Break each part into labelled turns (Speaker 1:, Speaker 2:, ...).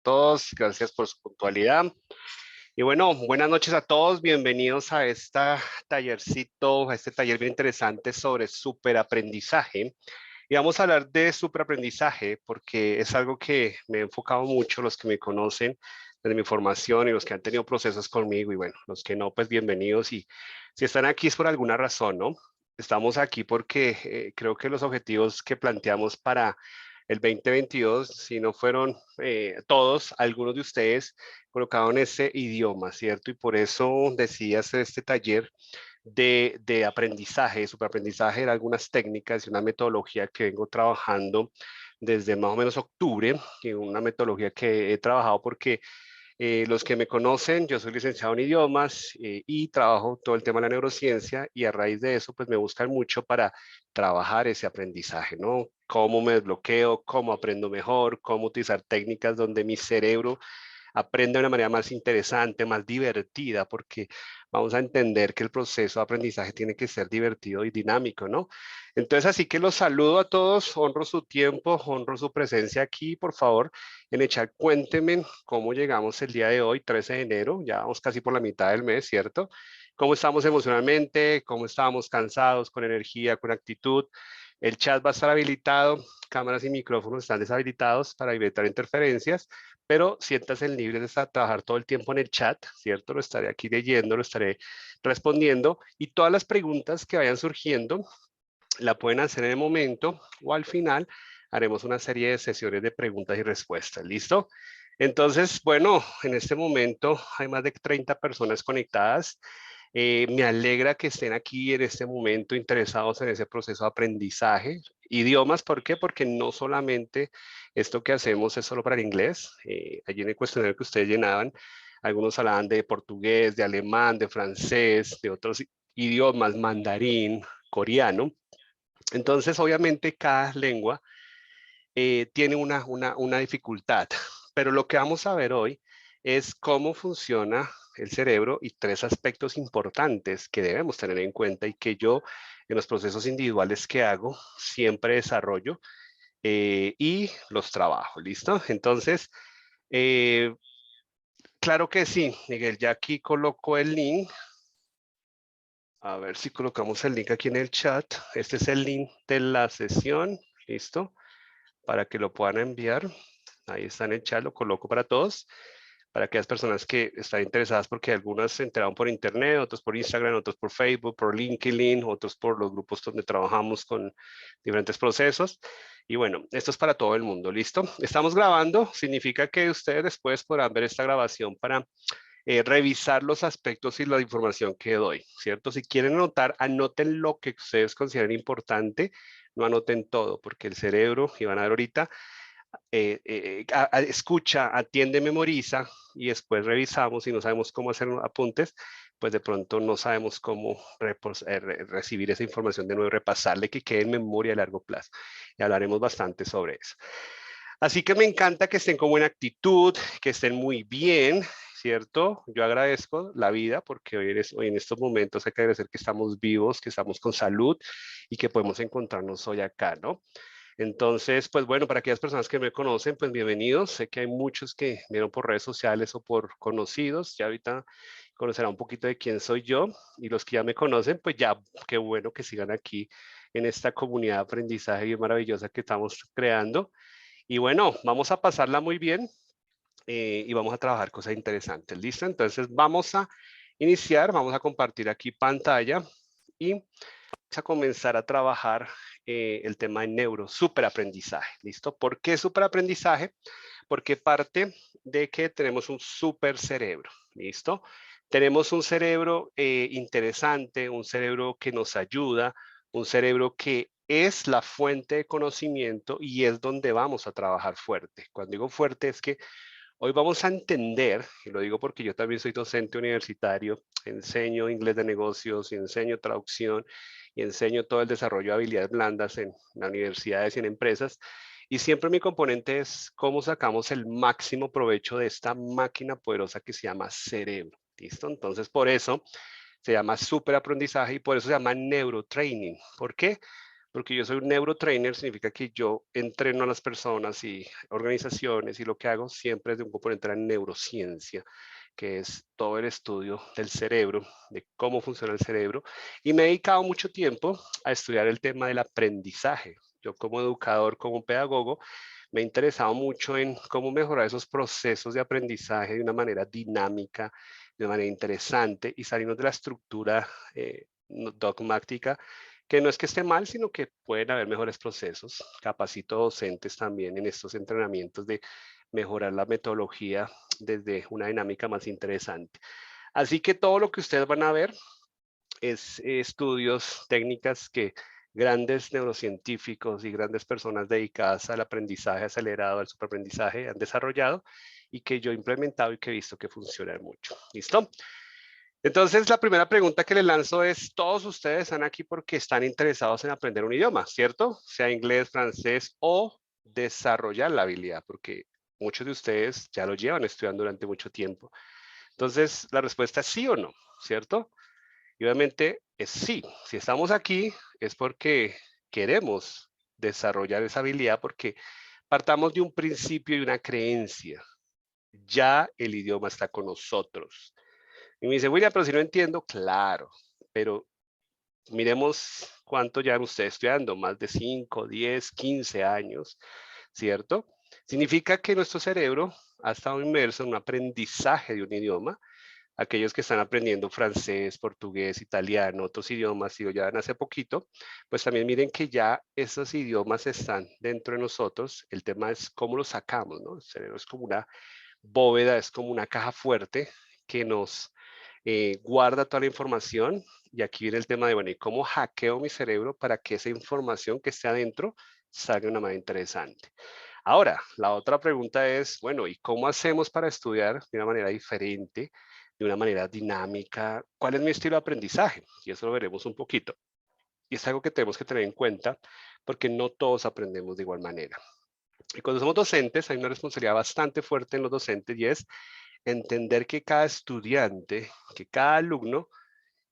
Speaker 1: todos, gracias por su puntualidad. Y bueno, buenas noches a todos, bienvenidos a tallercito, a este taller bien interesante sobre superaprendizaje. Y vamos a hablar de superaprendizaje porque es algo que me he enfocado mucho, los que me conocen desde mi formación y los que han tenido procesos conmigo y bueno, los que no, pues bienvenidos y si están aquí es por alguna razón, ¿no? Estamos aquí porque creo que los objetivos que planteamos para el 2022, si no fueron todos, algunos de ustedes colocaron ese idioma, ¿cierto? Y por eso decidí hacer este taller de aprendizaje, de superaprendizaje, de algunas técnicas y una metodología que vengo trabajando desde más o menos octubre, y una metodología que he trabajado porque los que me conocen, yo soy licenciado en idiomas y trabajo todo el tema de la neurociencia y a raíz de eso pues me buscan mucho para trabajar ese aprendizaje, ¿no? Cómo me desbloqueo, cómo aprendo mejor, cómo utilizar técnicas donde mi cerebro aprende de una manera más interesante, más divertida, porque vamos a entender que el proceso de aprendizaje tiene que ser divertido y dinámico, ¿no? Entonces, así que los saludo a todos, honro su tiempo, honro su presencia aquí, por favor, en el chat, cuéntenme cómo llegamos el día de hoy, 13 de enero, ya vamos casi por la mitad del mes, ¿cierto? ¿Cómo estamos emocionalmente? ¿Cómo estamos cansados, con energía, con actitud? El chat va a estar habilitado, cámaras y micrófonos están deshabilitados para evitar interferencias, pero siéntanse libres de trabajar todo el tiempo en el chat, ¿cierto? Lo estaré aquí leyendo, lo estaré respondiendo y todas las preguntas que vayan surgiendo la pueden hacer en el momento o al final haremos una serie de sesiones de preguntas y respuestas, ¿listo? Entonces, bueno, en este momento hay más de 30 personas conectadas. Me alegra que estén aquí en este momento interesados en ese proceso de aprendizaje. Idiomas, ¿por qué? Porque no solamente esto que hacemos es solo para el inglés. Allí en el cuestionario que ustedes llenaban, algunos hablaban de portugués, de alemán, de francés, de otros idiomas, mandarín, coreano. Entonces, obviamente, cada lengua tiene una dificultad, pero lo que vamos a ver hoy es cómo funciona el cerebro y tres aspectos importantes que debemos tener en cuenta y que yo en los procesos individuales que hago siempre desarrollo y los trabajo, ¿listo? Entonces, eh, claro que sí, Miguel, ya aquí coloco el link. A ver si colocamos el link aquí en el chat. Este es el link de la sesión, ¿listo? Para que lo puedan enviar. Ahí está en el chat, lo coloco para todos, para aquellas personas que están interesadas, porque algunas se enteraron por internet, otros por Instagram, otros por Facebook, por LinkedIn, otros por los grupos donde trabajamos con diferentes procesos. Y bueno, esto es para todo el mundo, ¿listo? Estamos grabando, significa que ustedes después podrán ver esta grabación para revisar los aspectos y la información que doy, ¿cierto? Si quieren anotar, anoten lo que ustedes consideren importante, no anoten todo, porque el cerebro, y van a ver ahorita, escucha, atiende, memoriza y después revisamos y no sabemos cómo hacer apuntes, pues de pronto no sabemos cómo recibir esa información de nuevo, repasarle que quede en memoria a largo plazo. Y hablaremos bastante sobre eso. Así que me encanta que estén con buena actitud, que estén muy bien, ¿cierto? Yo agradezco la vida porque hoy en estos momentos hay que agradecer que estamos vivos, que estamos con salud y que podemos encontrarnos hoy acá, ¿no? Entonces, pues bueno, para aquellas personas que me conocen, pues bienvenidos. Sé que hay muchos que vieron por redes sociales o por conocidos. Ya ahorita conocerá un poquito de quién soy yo y los que ya me conocen, pues ya, qué bueno que sigan aquí en esta comunidad de aprendizaje bien maravillosa que estamos creando. Y bueno, vamos a pasarla muy bien y vamos a trabajar cosas interesantes. ¿Listo? Entonces vamos a iniciar, vamos a compartir aquí pantalla y vamos a comenzar a trabajar el tema de superaprendizaje. ¿Listo? ¿Por qué superaprendizaje? Porque parte de que tenemos un super cerebro. ¿Listo? Tenemos un cerebro interesante, un cerebro que nos ayuda, un cerebro que es la fuente de conocimiento y es donde vamos a trabajar fuerte. Cuando digo fuerte es que hoy vamos a entender, y lo digo porque yo también soy docente universitario, enseño inglés de negocios y enseño traducción y enseño todo el desarrollo de habilidades blandas en las universidades y en empresas. Y siempre mi componente es cómo sacamos el máximo provecho de esta máquina poderosa que se llama cerebro. ¿Listo? Entonces, por eso se llama superaprendizaje y por eso se llama neurotraining. ¿Por qué? porque yo soy un neurotrainer, significa que yo entreno a las personas y organizaciones y lo que hago siempre es de un componente de la neurociencia, que es todo el estudio del cerebro, de cómo funciona el cerebro, y me he dedicado mucho tiempo a estudiar el tema del aprendizaje. Yo como educador, como pedagogo, me he interesado mucho en cómo mejorar esos procesos de aprendizaje de una manera dinámica, de una manera interesante y salirnos de la estructura dogmática, que no es que esté mal, sino que pueden haber mejores procesos. Capacito docentes también en estos entrenamientos de mejorar la metodología desde una dinámica más interesante. Así que todo lo que ustedes van a ver es estudios, técnicas que grandes neurocientíficos y grandes personas dedicadas al aprendizaje acelerado, al superaprendizaje han desarrollado y que yo he implementado y que he visto que funcionan mucho. ¿Listo? Entonces, la primera pregunta que le lanzo es, todos ustedes están aquí porque están interesados en aprender un idioma, ¿cierto? Sea inglés, francés o desarrollar la habilidad, porque muchos de ustedes ya lo llevan estudiando durante mucho tiempo. Entonces, la respuesta es sí o no, ¿cierto? Y obviamente es sí. Si estamos aquí es porque queremos desarrollar esa habilidad, porque partamos de un principio y una creencia. Ya el idioma está con nosotros. Y me dice, William, pero si no entiendo, claro, pero miremos cuánto llevan ustedes estudiando, más de 5, 10, 15 años, ¿cierto? Significa que nuestro cerebro ha estado inmerso en un aprendizaje de un idioma. Aquellos que están aprendiendo francés, portugués, italiano, otros idiomas, y lo llevan hace poquito, pues también miren que ya esos idiomas están dentro de nosotros. El tema es cómo los sacamos, ¿no? El cerebro es como una bóveda, es como una caja fuerte que nos guarda toda la información. Y aquí viene el tema de, bueno, ¿y cómo hackeo mi cerebro para que esa información que esté adentro salga de una manera interesante? Ahora, la otra pregunta es, bueno, ¿y cómo hacemos para estudiar de una manera diferente, de una manera dinámica? ¿Cuál es mi estilo de aprendizaje? Y eso lo veremos un poquito. Y es algo que tenemos que tener en cuenta porque no todos aprendemos de igual manera. Y cuando somos docentes, hay una responsabilidad bastante fuerte en los docentes y es entender que cada estudiante, que cada alumno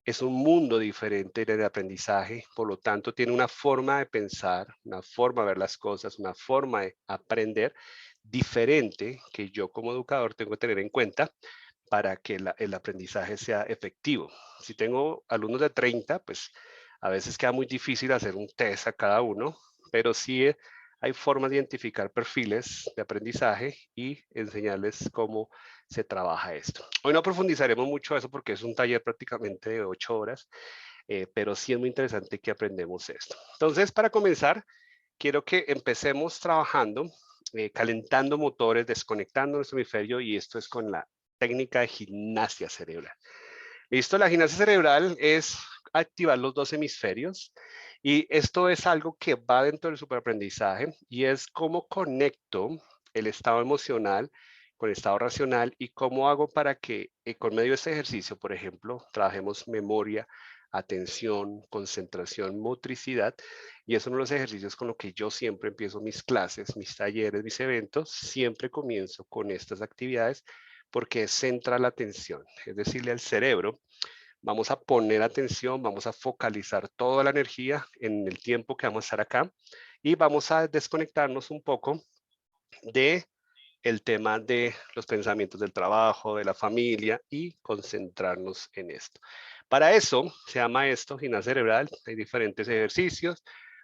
Speaker 1: es un mundo diferente en el aprendizaje, por lo tanto tiene una forma de pensar, una forma de ver las cosas, una forma de aprender diferente que yo como educador tengo que tener en cuenta para que el aprendizaje sea efectivo. Si tengo alumnos de 30, pues a veces queda muy difícil hacer un test a cada uno, pero sí hay formas de identificar perfiles de aprendizaje y enseñarles cómo se trabaja esto. Hoy no profundizaremos mucho eso porque es un taller prácticamente de 8 horas, pero sí es muy interesante que aprendemos esto. Entonces, para comenzar, quiero que empecemos trabajando, calentando motores, desconectando nuestro hemisferio y esto es con la técnica de gimnasia cerebral. Listo, la gimnasia cerebral es activar los dos hemisferios y esto es algo que va dentro del superaprendizaje y es cómo conecto el estado emocional con el estado racional y cómo hago para que con medio de este ejercicio, por ejemplo, trabajemos memoria, atención, concentración, motricidad y es uno de los ejercicios con lo que yo siempre empiezo mis clases, mis talleres, mis eventos, siempre comienzo con estas actividades porque centra la atención, es decirle al cerebro, vamos a poner atención, vamos a focalizar toda la energía en el tiempo que vamos a estar acá y vamos a desconectarnos un poco de el tema de los pensamientos del trabajo, de la familia y concentrarnos en esto. Para eso se llama esto gimnasia cerebral, hay diferentes ejercicios,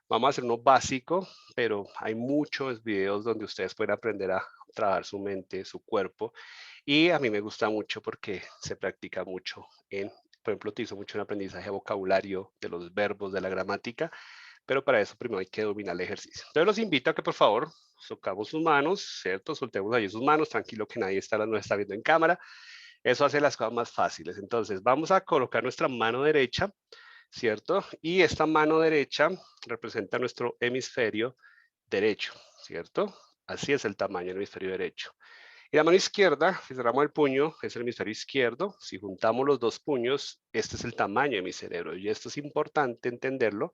Speaker 1: vamos a hacer uno básico, pero hay muchos videos donde ustedes pueden aprender a trabajar su mente, su cuerpo y a mí me gusta mucho porque se practica mucho en, por ejemplo, utilizo mucho en aprendizaje de vocabulario, de los verbos, de la gramática, pero para eso primero hay que dominar el ejercicio. Entonces los invito a que por favor socamos sus manos, ¿cierto? Soltemos ahí sus manos, tranquilo que nadie nos está viendo en cámara. Eso hace las cosas más fáciles. Entonces vamos a colocar nuestra mano derecha, ¿cierto? Y esta mano derecha representa nuestro hemisferio derecho, ¿cierto? Así es el tamaño del hemisferio derecho. Y la mano izquierda, si cerramos el puño, es el hemisferio izquierdo. Si juntamos los dos puños, este es el tamaño de mi cerebro. Y esto es importante entenderlo,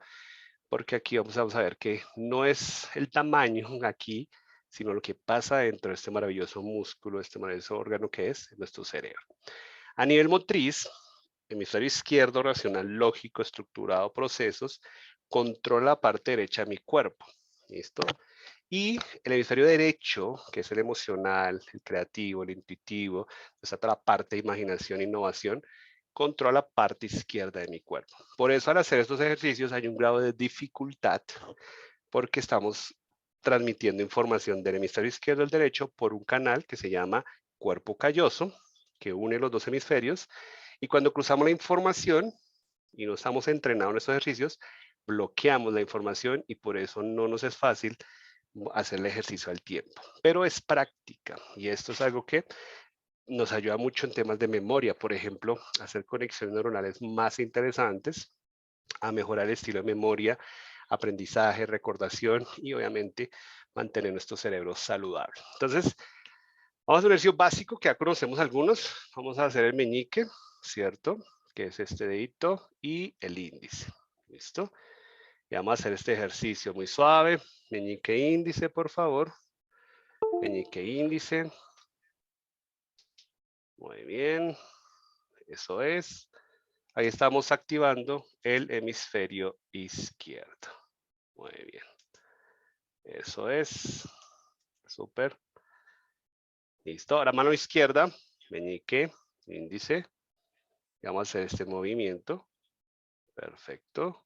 Speaker 1: porque aquí vamos a ver que no es el tamaño aquí, sino lo que pasa dentro de este maravilloso músculo, este maravilloso órgano que es nuestro cerebro. A nivel motriz, hemisferio izquierdo, racional, lógico, estructurado, procesos. controla la parte derecha de mi cuerpo. ¿Listo? Y el hemisferio derecho, que es el emocional, el creativo, el intuitivo, esa otra parte de imaginación e innovación, controla la parte izquierda de mi cuerpo. Por eso al hacer estos ejercicios hay un grado de dificultad porque estamos transmitiendo información del hemisferio izquierdo al derecho por un canal que se llama cuerpo calloso, que une los dos hemisferios. Y cuando cruzamos la información y no estamos entrenados en estos ejercicios, bloqueamos la información y por eso no nos es fácil hacer el ejercicio al tiempo. Pero es práctica y esto es algo que nos ayuda mucho en temas de memoria, por ejemplo, hacer conexiones neuronales más interesantes, a mejorar el estilo de memoria, aprendizaje, recordación y obviamente mantener nuestro cerebro saludable. Entonces, vamos a un ejercicio básico que ya conocemos algunos. Vamos a hacer el meñique, ¿cierto? Que es este dedito y el índice. ¿Listo? Y vamos a hacer este ejercicio muy suave. Meñique índice, por favor. Meñique índice. Muy bien. Eso es. Ahí estamos activando el hemisferio izquierdo. Muy bien. Eso es. Súper. Listo. Ahora mano izquierda. Meñique, índice. Y vamos a hacer este movimiento. Perfecto.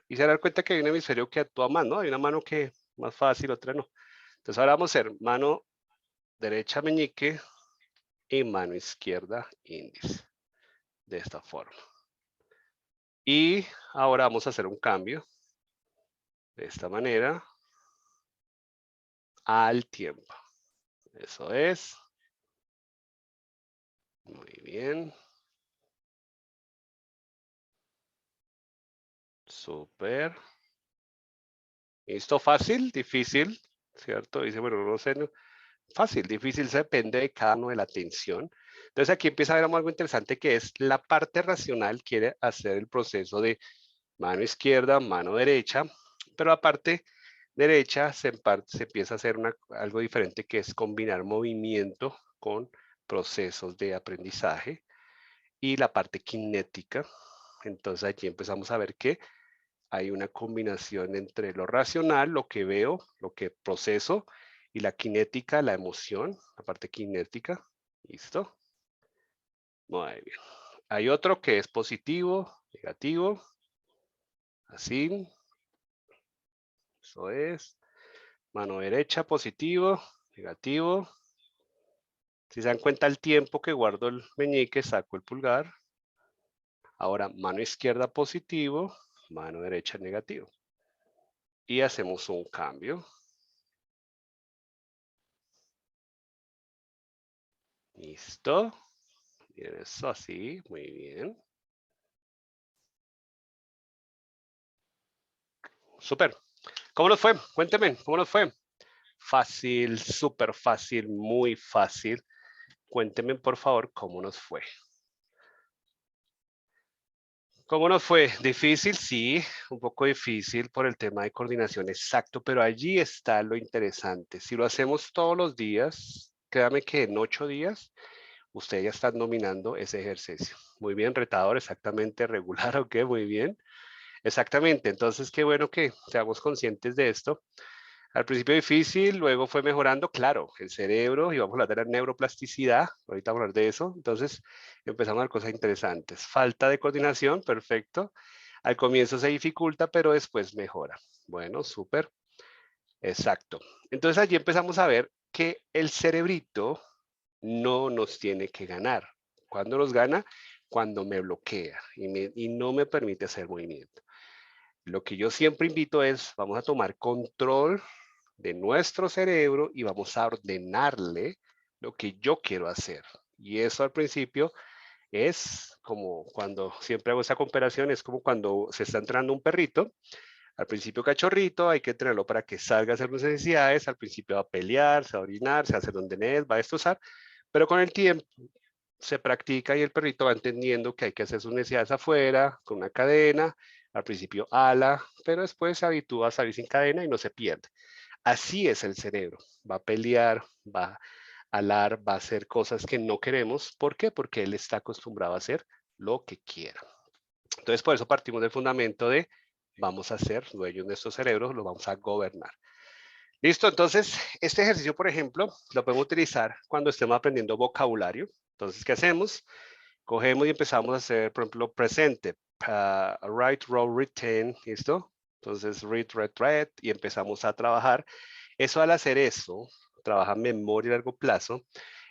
Speaker 1: Y se darán cuenta que hay un hemisferio que actúa más, ¿no? Hay una mano que más fácil, otra no. Entonces ahora vamos a hacer mano derecha meñique y mano izquierda índice. De esta forma. Y ahora vamos a hacer un cambio. De esta manera. Al tiempo. Eso es. Muy bien. Súper. ¿Listo? Fácil, difícil, ¿cierto? Dice, bueno, no sé, no. Fácil, difícil, se depende de cada uno de la atención. Entonces aquí empieza a ver algo interesante que es la parte racional quiere hacer el proceso de mano izquierda, mano derecha, pero la parte derecha se empieza a hacer algo diferente que es combinar movimiento con procesos de aprendizaje y la parte cinética. Entonces aquí empezamos a ver que hay una combinación entre lo racional, lo que veo, lo que proceso, y la cinética, la emoción, la parte cinética. ¿Listo? Muy bien. Hay otro que es positivo, negativo. Así. Eso es. Mano derecha, positivo, negativo. Si se dan cuenta el tiempo que guardo el meñique, saco el pulgar. Ahora, mano izquierda, positivo, mano derecha, negativo. Y hacemos un cambio. Listo. Miren eso así, muy bien. Súper. ¿Cómo nos fue? Cuénteme, ¿cómo nos fue? Fácil, súper fácil, muy fácil. Cuénteme, por favor, cómo nos fue. ¿Cómo nos fue? Difícil, sí, un poco difícil por el tema de coordinación, exacto, pero allí está lo interesante. Si lo hacemos todos los días, créame que en 8 días usted ya está dominando ese ejercicio. Muy bien, retador, exactamente, regular, ok, muy bien. Exactamente, entonces qué bueno que seamos conscientes de esto. Al principio difícil, luego fue mejorando, claro, el cerebro, y vamos a hablar de la neuroplasticidad, ahorita vamos a hablar de eso, entonces empezamos a ver cosas interesantes. Falta de coordinación, perfecto. Al comienzo se dificulta, pero después mejora. Bueno, súper, exacto. Entonces allí empezamos a ver que el cerebrito no nos tiene que ganar. ¿Cuándo nos gana? Cuando me bloquea y no me permite hacer movimiento. Lo que yo siempre invito es, vamos a tomar control de nuestro cerebro y vamos a ordenarle lo que yo quiero hacer. Y eso al principio es como cuando siempre hago esa comparación, es como cuando se está entrenando un perrito. Al principio cachorrito, hay que entrenarlo para que salga a hacer sus necesidades. Al principio va a pelear, se va a orinar, se va a hacer donde es, va a destrozar. Pero con el tiempo se practica y el perrito va entendiendo que hay que hacer sus necesidades afuera, con una cadena. Al principio ala, pero después se habitúa a salir sin cadena y no se pierde. Así es el cerebro. Va a pelear, va a alar, va a hacer cosas que no queremos. ¿Por qué? Porque él está acostumbrado a hacer lo que quiera. Entonces, por eso partimos del fundamento de vamos a ser dueños de nuestro cerebro, lo vamos a gobernar. Listo, entonces este ejercicio, por ejemplo, lo podemos utilizar cuando estemos aprendiendo vocabulario. Entonces, ¿qué hacemos? Cogemos y empezamos a hacer, por ejemplo, presente. Write, wrote, written, ¿listo? Entonces, read, read, read, y empezamos a trabajar. Eso al hacer eso, trabaja memoria a largo plazo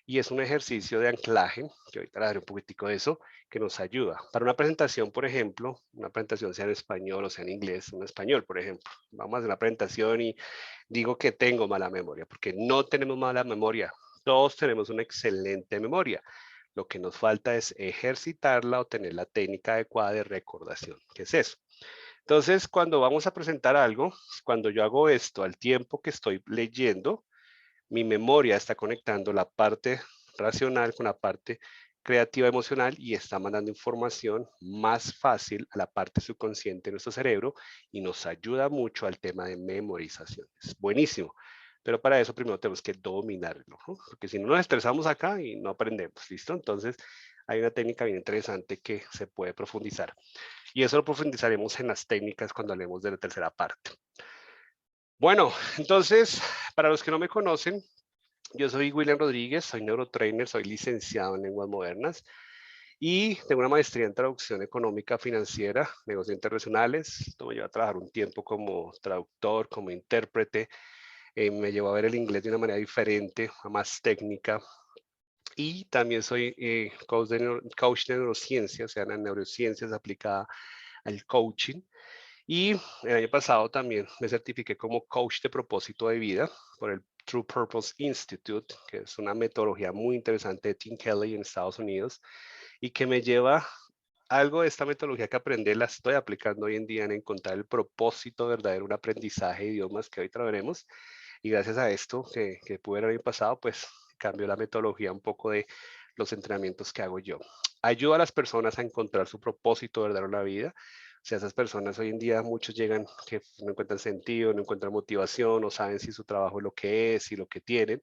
Speaker 1: y es un ejercicio de anclaje, que ahorita le daré un poquitico de eso, que nos ayuda. Para una presentación, por ejemplo, una presentación sea en español o sea en inglés, en español, por ejemplo. Vamos a hacer una presentación y digo que tengo mala memoria, porque no tenemos mala memoria. Todos tenemos una excelente memoria. Lo que nos falta es ejercitarla o tener la técnica adecuada de recordación. ¿Qué es eso? Entonces, cuando vamos a presentar algo, cuando yo hago esto al tiempo que estoy leyendo, mi memoria está conectando la parte racional con la parte creativa emocional y está mandando información más fácil a la parte subconsciente de nuestro cerebro y nos ayuda mucho al tema de memorización. Es buenísimo. Pero para eso primero tenemos que dominarlo, ¿no? Porque si no nos estresamos acá y no aprendemos, ¿listo? Entonces hay una técnica bien interesante que se puede profundizar. Y eso lo profundizaremos en las técnicas cuando hablemos de la tercera parte. Bueno, entonces, para los que no me conocen, yo soy William Rodríguez, soy neurotrainer, soy licenciado en lenguas modernas y tengo una maestría en traducción económica financiera, negocios internacionales. Esto me lleva a trabajar un tiempo como traductor, como intérprete. Me llevó a ver el inglés de una manera diferente, más técnica. Y también soy coach de neurociencia, o sea, en neurociencias aplicada al coaching. Y el año pasado también me certifiqué como coach de propósito de vida por el True Purpose Institute, que es una metodología muy interesante de Tim Kelly en Estados Unidos y que me lleva algo de esta metodología que aprendí, la estoy aplicando hoy en día en encontrar el propósito verdadero, un aprendizaje de idiomas que hoy veremos. Y gracias a esto que pude ver el año pasado, pues cambió la metodología un poco de los entrenamientos que hago yo. Ayuda a las personas a encontrar su propósito verdadero en la vida. O sea, esas personas hoy en día, muchos llegan que no encuentran sentido, no encuentran motivación, no saben si su trabajo es lo que es y lo que tienen.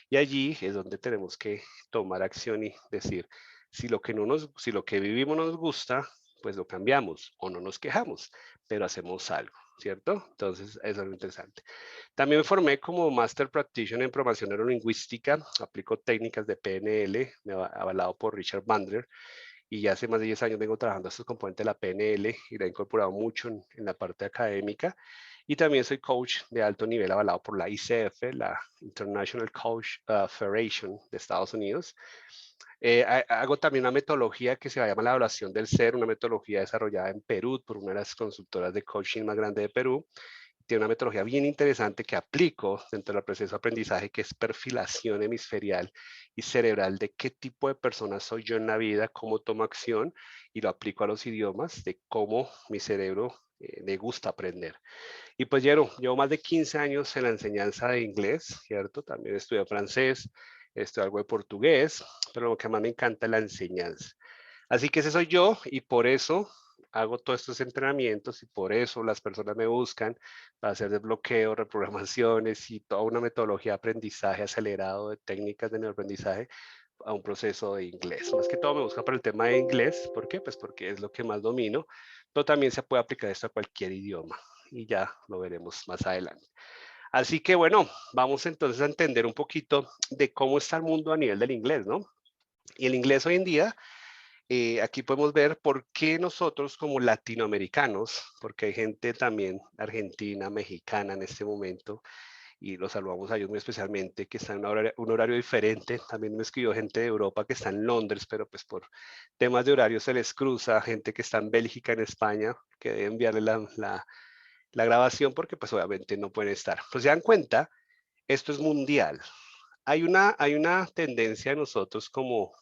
Speaker 1: Y allí es donde tenemos que tomar acción y decir, si lo que vivimos no nos gusta, pues lo cambiamos o no nos quejamos, pero hacemos algo, ¿cierto? Entonces, eso es lo interesante. También me formé como Master Practitioner en Programación Neurolingüística, aplico técnicas de PNL, avalado por Richard Bandler, y ya hace más de 10 años vengo trabajando estos componentes de la PNL y la he incorporado mucho en la parte académica. Y también soy coach de alto nivel avalado por la ICF, la International Coach Federation de Estados Unidos. Hago también una metodología que se llama la evaluación del ser, una metodología desarrollada en Perú por una de las consultoras de coaching más grandes de Perú. Tiene una metodología bien interesante que aplico dentro del proceso de aprendizaje, que es perfilación hemisferial y cerebral de qué tipo de persona soy yo en la vida, cómo tomo acción y lo aplico a los idiomas, de cómo mi cerebro le gusta aprender. Y pues llevo más de 15 años en la enseñanza de inglés, ¿cierto? También estudié francés, estudié algo de portugués, pero lo que más me encanta es la enseñanza. Así que ese soy yo y por eso hago todos estos entrenamientos y por eso las personas me buscan para hacer desbloqueo, reprogramaciones y toda una metodología de aprendizaje acelerado de técnicas de neuroaprendizaje a un proceso de inglés. Más que todo me buscan para el tema de inglés. ¿Por qué? Pues porque es lo que más domino, pero también se puede aplicar esto a cualquier idioma y ya lo veremos más adelante. Así que bueno, vamos entonces a entender un poquito de cómo está el mundo a nivel del inglés, ¿no? Y el inglés hoy en día aquí podemos ver por qué nosotros como latinoamericanos, porque hay gente también argentina, mexicana en este momento, y los saludamos a ellos muy especialmente, que están en un horario diferente. También me escribió gente de Europa que está en Londres, pero pues por temas de horario se les cruza, gente que está en Bélgica, en España, que debe enviarle la grabación porque pues obviamente no pueden estar. Pues se dan cuenta, esto es mundial. Hay una tendencia de nosotros como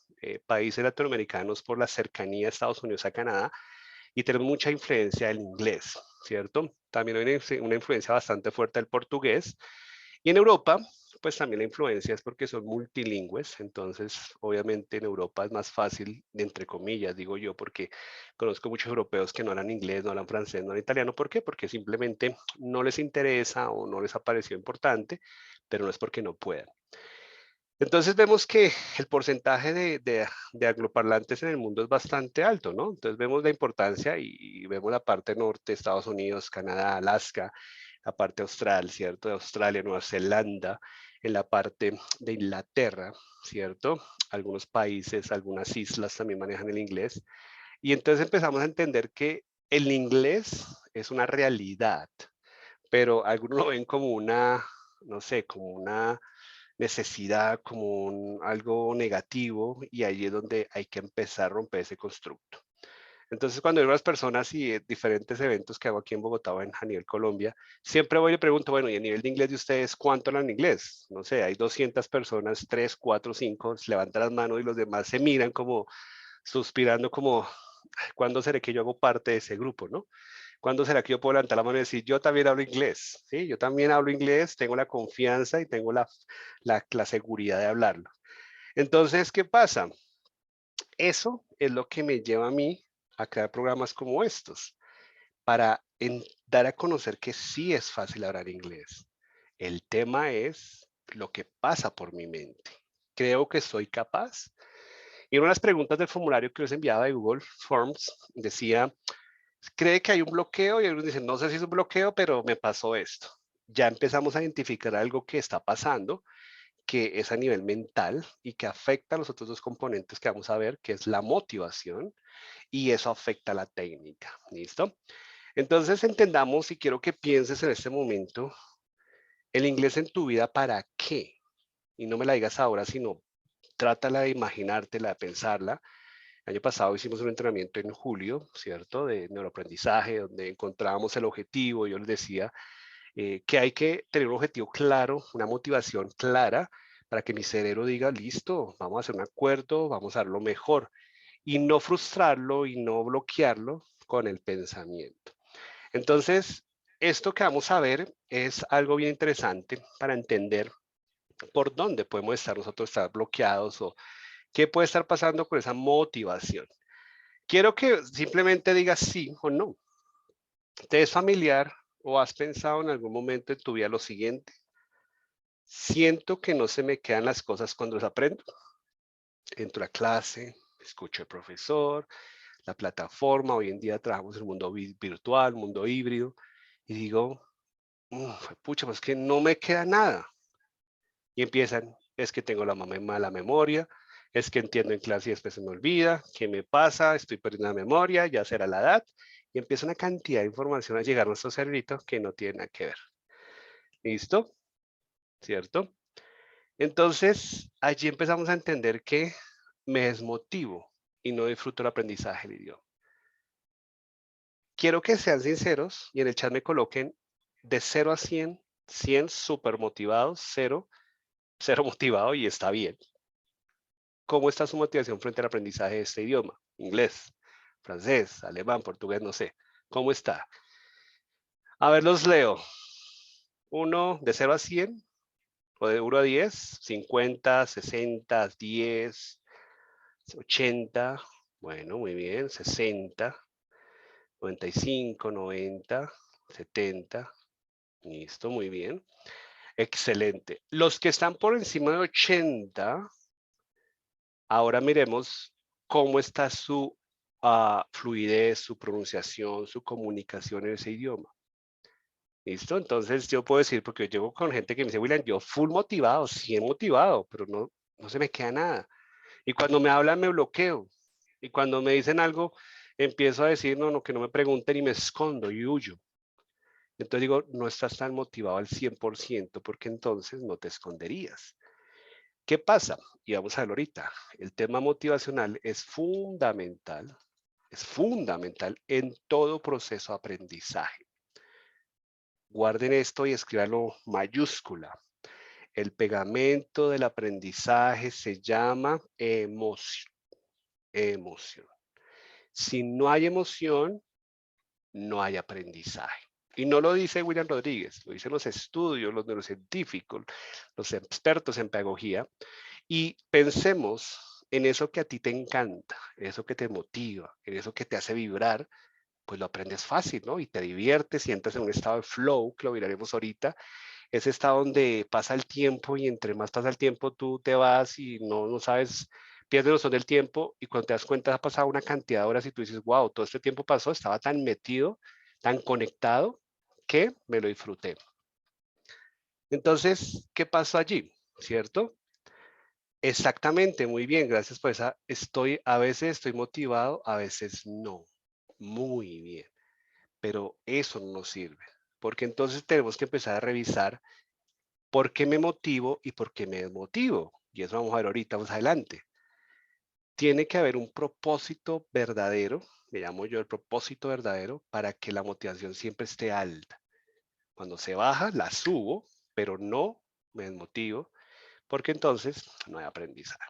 Speaker 1: países latinoamericanos por la cercanía de Estados Unidos a Canadá y tenemos mucha influencia del inglés, ¿cierto? También hay una influencia bastante fuerte del portugués. Y en Europa, pues también la influencia es porque son multilingües, entonces obviamente en Europa es más fácil, entre comillas, digo yo, porque conozco muchos europeos que no hablan inglés, no hablan francés, no hablan italiano. ¿Por qué? Porque simplemente no les interesa o no les ha parecido importante, pero no es porque no puedan. Entonces vemos que el porcentaje de angloparlantes en el mundo es bastante alto, ¿no? Entonces vemos la importancia y vemos la parte norte, Estados Unidos, Canadá, Alaska, la parte austral, ¿cierto? De Australia, Nueva Zelanda, en la parte de Inglaterra, ¿cierto? Algunos países, algunas islas también manejan el inglés. Y entonces empezamos a entender que el inglés es una realidad, pero algunos lo ven como una, no sé, como una necesidad, como algo negativo, y ahí es donde hay que empezar a romper ese constructo. Entonces, cuando veo a las personas y diferentes eventos que hago aquí en Bogotá o a nivel Colombia, siempre voy y le pregunto, bueno, ¿y el nivel de inglés de ustedes cuánto hablan inglés? No sé, hay 200 personas, 3, 4, 5, levantan las manos y los demás se miran como suspirando como, ¿cuándo seré que yo hago parte de ese grupo, no? ¿Cuándo será que yo puedo levantar la mano y decir, yo también hablo inglés? ¿Sí? Yo también hablo inglés, tengo la confianza y tengo la seguridad de hablarlo. Entonces, ¿qué pasa? Eso es lo que me lleva a mí a crear programas como estos, para dar a conocer que sí es fácil hablar inglés. El tema es lo que pasa por mi mente. ¿Creo que soy capaz? Y una de las preguntas del formulario que les enviaba de Google Forms decía, ¿cree que hay un bloqueo? Y algunos dicen, no sé si es un bloqueo, pero me pasó esto. Ya empezamos a identificar algo que está pasando, que es a nivel mental y que afecta a los otros dos componentes que vamos a ver, que es la motivación y eso afecta a la técnica. ¿Listo? Entonces entendamos y quiero que pienses en este momento, el inglés en tu vida, ¿para qué? Y no me la digas ahora, sino trátala de imaginártela, de pensarla. El año pasado hicimos un entrenamiento en julio, ¿cierto? De neuroaprendizaje, donde encontrábamos el objetivo. Yo les decía que hay que tener un objetivo claro, una motivación clara, para que mi cerebro diga, listo, vamos a hacer un acuerdo, vamos a dar lo mejor. Y no frustrarlo y no bloquearlo con el pensamiento. Entonces, esto que vamos a ver es algo bien interesante para entender por dónde podemos estar nosotros estar bloqueados o qué puede estar pasando con esa motivación. Quiero que simplemente digas sí o no. ¿Te es familiar o has pensado en algún momento en tu vida lo siguiente? Siento que no se me quedan las cosas cuando las aprendo. Entro a clase, escucho al profesor, la plataforma. Hoy en día trabajamos en el mundo virtual, mundo híbrido, y digo, pucha, pues que no me queda nada. Y empiezan, es que tengo la mala memoria, es que entiendo en clase y después se me olvida, ¿qué me pasa? Estoy perdiendo la memoria, ya será la edad. Y empieza una cantidad de información a llegar a nuestro cerebrito que no tiene nada que ver. ¿Listo? ¿Cierto? Entonces, allí empezamos a entender que me desmotivo y no disfruto el aprendizaje del idioma. Quiero que sean sinceros y en el chat me coloquen de 0 a 100, 100 súper motivados, 0, 0 motivado y está bien. ¿Cómo está su motivación frente al aprendizaje de este idioma? Inglés, francés, alemán, portugués, no sé. ¿Cómo está? A ver, los leo. Uno de 0 a 100 o de 1 a 10, 50, 60, 10, 80. Bueno, muy bien, 60, 95, 90, 70. Listo, muy bien. Excelente. Los que están por encima de 80, ahora miremos cómo está su fluidez, su pronunciación, su comunicación en ese idioma. ¿Listo? Entonces yo puedo decir, porque yo llego con gente que me dice, William, yo full motivado, 100 motivado, pero no se me queda nada. Y cuando me hablan me bloqueo. Y cuando me dicen algo, empiezo a decir, no, que no me pregunten y me escondo y huyo. Entonces digo, no estás tan motivado al 100% porque entonces no te esconderías. ¿Qué pasa? Y vamos a verlo ahorita. El tema motivacional es fundamental en todo proceso de aprendizaje. Guarden esto y escríbanlo mayúscula. El pegamento del aprendizaje se llama emoción. Emoción. Si no hay emoción, no hay aprendizaje. Y no lo dice William Rodríguez, lo dicen los estudios, los neurocientíficos, los expertos en pedagogía. Y pensemos en eso que a ti te encanta, en eso que te motiva, en eso que te hace vibrar, pues lo aprendes fácil, ¿no? Y te diviertes y entras en un estado de flow, que lo miraremos ahorita, ese estado donde pasa el tiempo y entre más pasa el tiempo tú te vas y no sabes, pierdes noción del tiempo y cuando te das cuenta ha pasado una cantidad de horas y tú dices, wow, todo este tiempo pasó, estaba tan metido, tan conectado que me lo disfruté. Entonces, ¿qué pasó allí? ¿Cierto? Exactamente, muy bien, gracias por esa. A veces estoy motivado, a veces no. Muy bien, pero eso no nos sirve, porque entonces tenemos que empezar a revisar por qué me motivo y por qué me desmotivo. Y eso vamos a ver ahorita más adelante. Tiene que haber un propósito verdadero, me llamo yo el propósito verdadero, para que la motivación siempre esté alta. Cuando se baja, la subo, pero no me desmotivo, porque entonces no hay aprendizaje.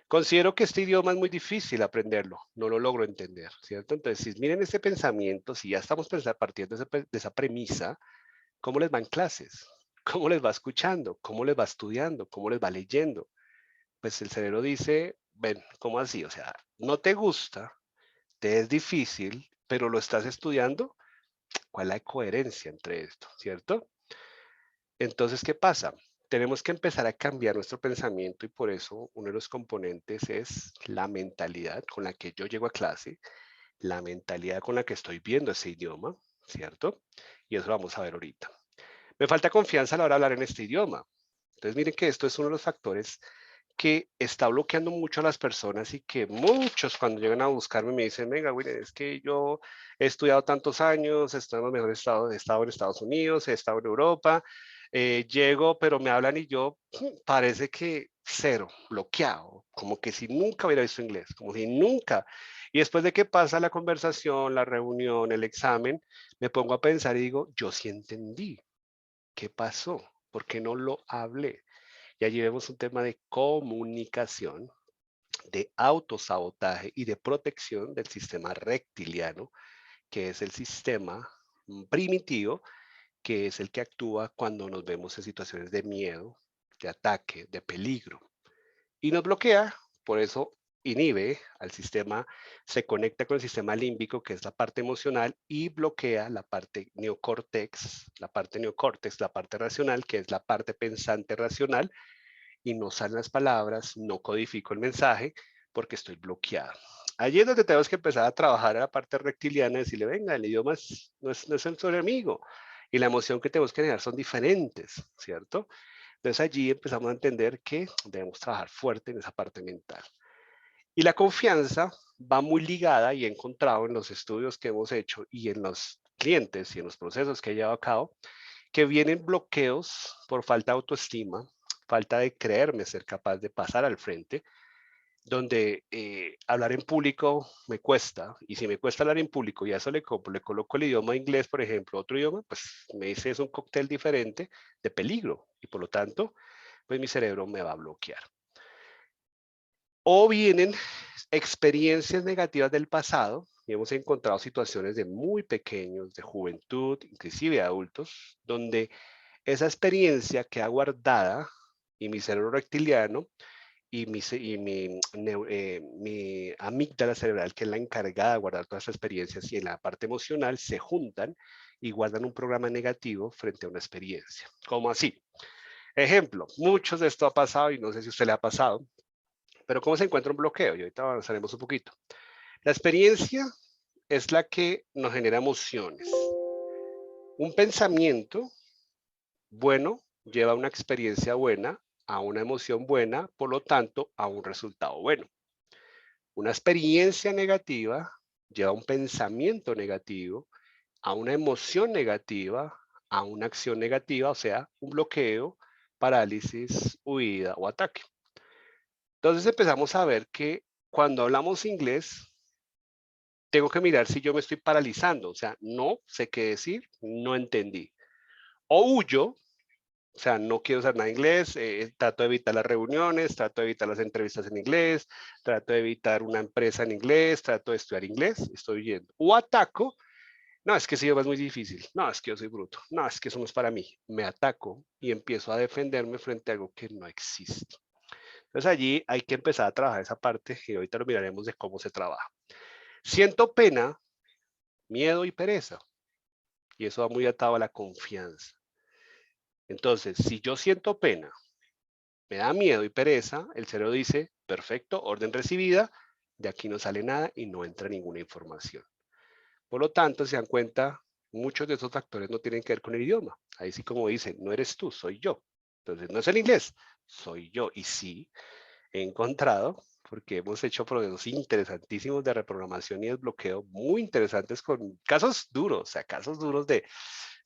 Speaker 1: Considero que este idioma es muy difícil aprenderlo, no lo logro entender, ¿cierto? Entonces, si miren este pensamiento, si ya estamos partiendo de esa premisa, ¿cómo les va en clases? ¿Cómo les va escuchando? ¿Cómo les va estudiando? ¿Cómo les va leyendo? Pues el cerebro dice, ven, ¿cómo así? O sea, no te gusta, te es difícil, pero lo estás estudiando. ¿Cuál es la coherencia entre esto, cierto? Entonces, ¿qué pasa? Tenemos que empezar a cambiar nuestro pensamiento y por eso uno de los componentes es la mentalidad con la que yo llego a clase, la mentalidad con la que estoy viendo ese idioma, ¿cierto? Y eso lo vamos a ver ahorita. Me falta confianza a la hora de hablar en este idioma. Entonces, miren que esto es uno de los factores que está bloqueando mucho a las personas y que muchos cuando llegan a buscarme me dicen, venga, William, es que yo he estudiado tantos años, he estado en los mejores estados, he estado en Estados Unidos, he estado en Europa, llego, pero me hablan y yo parece que cero, bloqueado, como que si nunca hubiera visto inglés, como si nunca. Y después de que pasa la conversación, la reunión, el examen, me pongo a pensar y digo, yo sí entendí. ¿Qué pasó? ¿Por qué no lo hablé? Y allí vemos un tema de comunicación, de autosabotaje y de protección del sistema reptiliano, que es el sistema primitivo, que es el que actúa cuando nos vemos en situaciones de miedo, de ataque, de peligro. Y nos bloquea, por eso inhibe al sistema, se conecta con el sistema límbico, que es la parte emocional, y bloquea la parte neocórtex, la parte racional, que es la parte pensante racional, y no salen las palabras, no codifico el mensaje porque estoy bloqueado. Allí es donde tenemos que empezar a trabajar a la parte reptiliana y decirle, venga, el idioma no es nuestro enemigo y la emoción que tenemos que generar son diferentes, ¿cierto? Entonces allí empezamos a entender que debemos trabajar fuerte en esa parte mental. Y la confianza va muy ligada y he encontrado en los estudios que hemos hecho y en los clientes y en los procesos que he llevado a cabo, que vienen bloqueos por falta de autoestima, falta de creerme ser capaz de pasar al frente, donde hablar en público me cuesta, y si me cuesta hablar en público y a eso le coloco el idioma inglés, por ejemplo, otro idioma, pues me dice es un cóctel diferente de peligro, y por lo tanto, pues mi cerebro me va a bloquear. O vienen experiencias negativas del pasado, y hemos encontrado situaciones de muy pequeños, de juventud, inclusive de adultos, donde esa experiencia queda guardada y mi cerebro reptiliano y mi amígdala cerebral, que es la encargada de guardar todas esas experiencias y en la parte emocional, se juntan y guardan un programa negativo frente a una experiencia. ¿Cómo así? Ejemplo, muchos de esto ha pasado y no sé si a usted le ha pasado, pero ¿cómo se encuentra un bloqueo? Y ahorita avanzaremos un poquito. La experiencia es la que nos genera emociones. Un pensamiento bueno lleva a una experiencia buena, a una emoción buena, por lo tanto, a un resultado bueno. Una experiencia negativa lleva a un pensamiento negativo, a una emoción negativa, a una acción negativa, o sea, un bloqueo, parálisis, huida o ataque. Entonces empezamos a ver que cuando hablamos inglés, tengo que mirar si yo me estoy paralizando, o sea, no sé qué decir, no entendí. O huyo, o sea, no quiero usar nada inglés, trato de evitar las reuniones, trato de evitar las entrevistas en inglés, trato de evitar una empresa en inglés, trato de estudiar inglés, estoy yendo. O ataco, no, es que ese idioma es muy difícil, no, es que yo soy bruto, no, es que eso no es para mí. Me ataco y empiezo a defenderme frente a algo que no existe. Entonces allí hay que empezar a trabajar esa parte y ahorita lo miraremos de cómo se trabaja. Siento pena, miedo y pereza, y eso va muy atado a la confianza. Entonces, si yo siento pena, me da miedo y pereza, el cerebro dice, perfecto, orden recibida, de aquí no sale nada y no entra ninguna información. Por lo tanto, se dan cuenta, muchos de esos factores no tienen que ver con el idioma. Ahí sí como dicen, no eres tú, soy yo. Entonces, no es el inglés, soy yo. Y sí, he encontrado, porque hemos hecho procesos interesantísimos de reprogramación y desbloqueo, muy interesantes con casos duros, o sea, casos duros de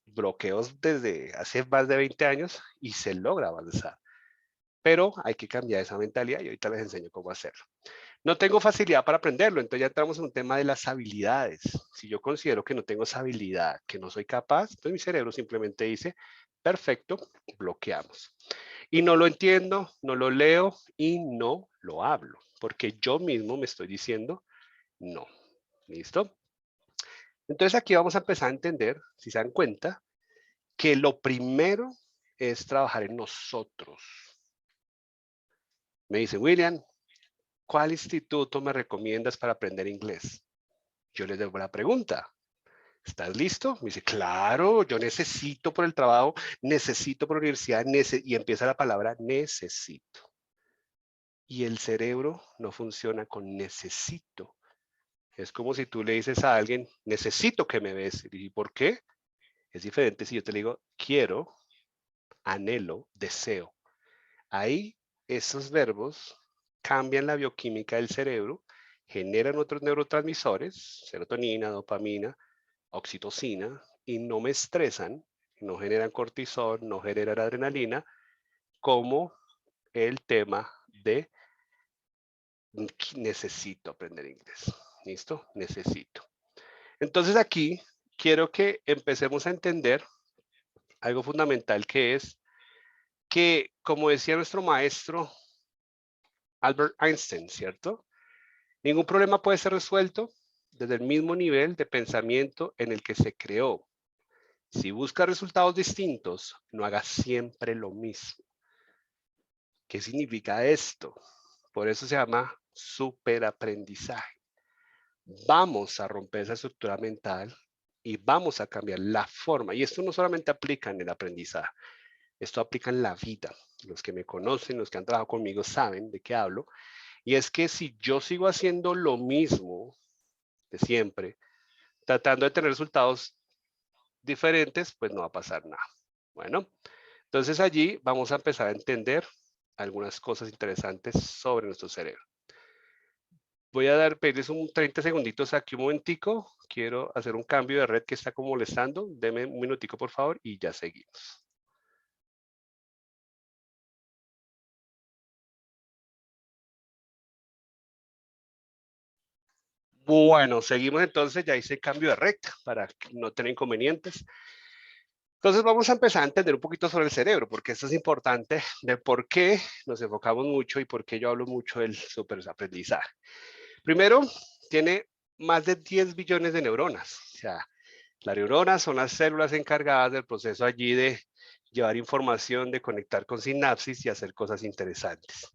Speaker 1: bloqueos desde hace más de 20 años y se logra avanzar. Pero hay que cambiar esa mentalidad y ahorita les enseño cómo hacerlo. No tengo facilidad para aprenderlo, entonces ya entramos en un tema de las habilidades. Si yo considero que no tengo esa habilidad, que no soy capaz, pues mi cerebro simplemente dice, perfecto, bloqueamos. Y no lo entiendo, no lo leo y no lo hablo, porque yo mismo me estoy diciendo no. ¿Listo? Entonces aquí vamos a empezar a entender, si se dan cuenta, que lo primero es trabajar en nosotros. Me dice, William, ¿cuál instituto me recomiendas para aprender inglés? Yo les devuelvo la pregunta. ¿Estás listo? Me dice, claro, yo necesito por el trabajo, necesito por la universidad, y empieza la palabra necesito. Y el cerebro no funciona con necesito. Es como si tú le dices a alguien, necesito que me beses. ¿Y por qué? Es diferente si yo te digo, quiero, anhelo, deseo. Ahí esos verbos cambian la bioquímica del cerebro, generan otros neurotransmisores, serotonina, dopamina, oxitocina, y no me estresan, no generan cortisol, no generan adrenalina, como el tema de necesito aprender inglés. ¿Listo? Necesito. Entonces aquí quiero que empecemos a entender algo fundamental que es que, como decía nuestro maestro Albert Einstein, ¿cierto? Ningún problema puede ser resuelto desde el mismo nivel de pensamiento en el que se creó. Si busca resultados distintos, no haga siempre lo mismo. ¿Qué significa esto? Por eso se llama superaprendizaje. Vamos a romper esa estructura mental y vamos a cambiar la forma. Y esto no solamente aplica en el aprendizaje, esto aplica en la vida. Los que me conocen, los que han trabajado conmigo saben de qué hablo. Y es que si yo sigo haciendo lo mismo de siempre, tratando de tener resultados diferentes, pues no va a pasar nada. Bueno, entonces allí vamos a empezar a entender algunas cosas interesantes sobre nuestro cerebro. Voy a pedirles un 30 segunditos aquí un momentico. Quiero hacer un cambio de red que está como molestando. Deme un minutico, por favor, y ya seguimos. Bueno, seguimos entonces. Ya hice cambio de red para no tener inconvenientes. Entonces vamos a empezar a entender un poquito sobre el cerebro, porque esto es importante de por qué nos enfocamos mucho y por qué yo hablo mucho del superaprendizaje. Primero, tiene más de 10 billones de neuronas. O sea, las neuronas son las células encargadas del proceso allí de llevar información, de conectar con sinapsis y hacer cosas interesantes.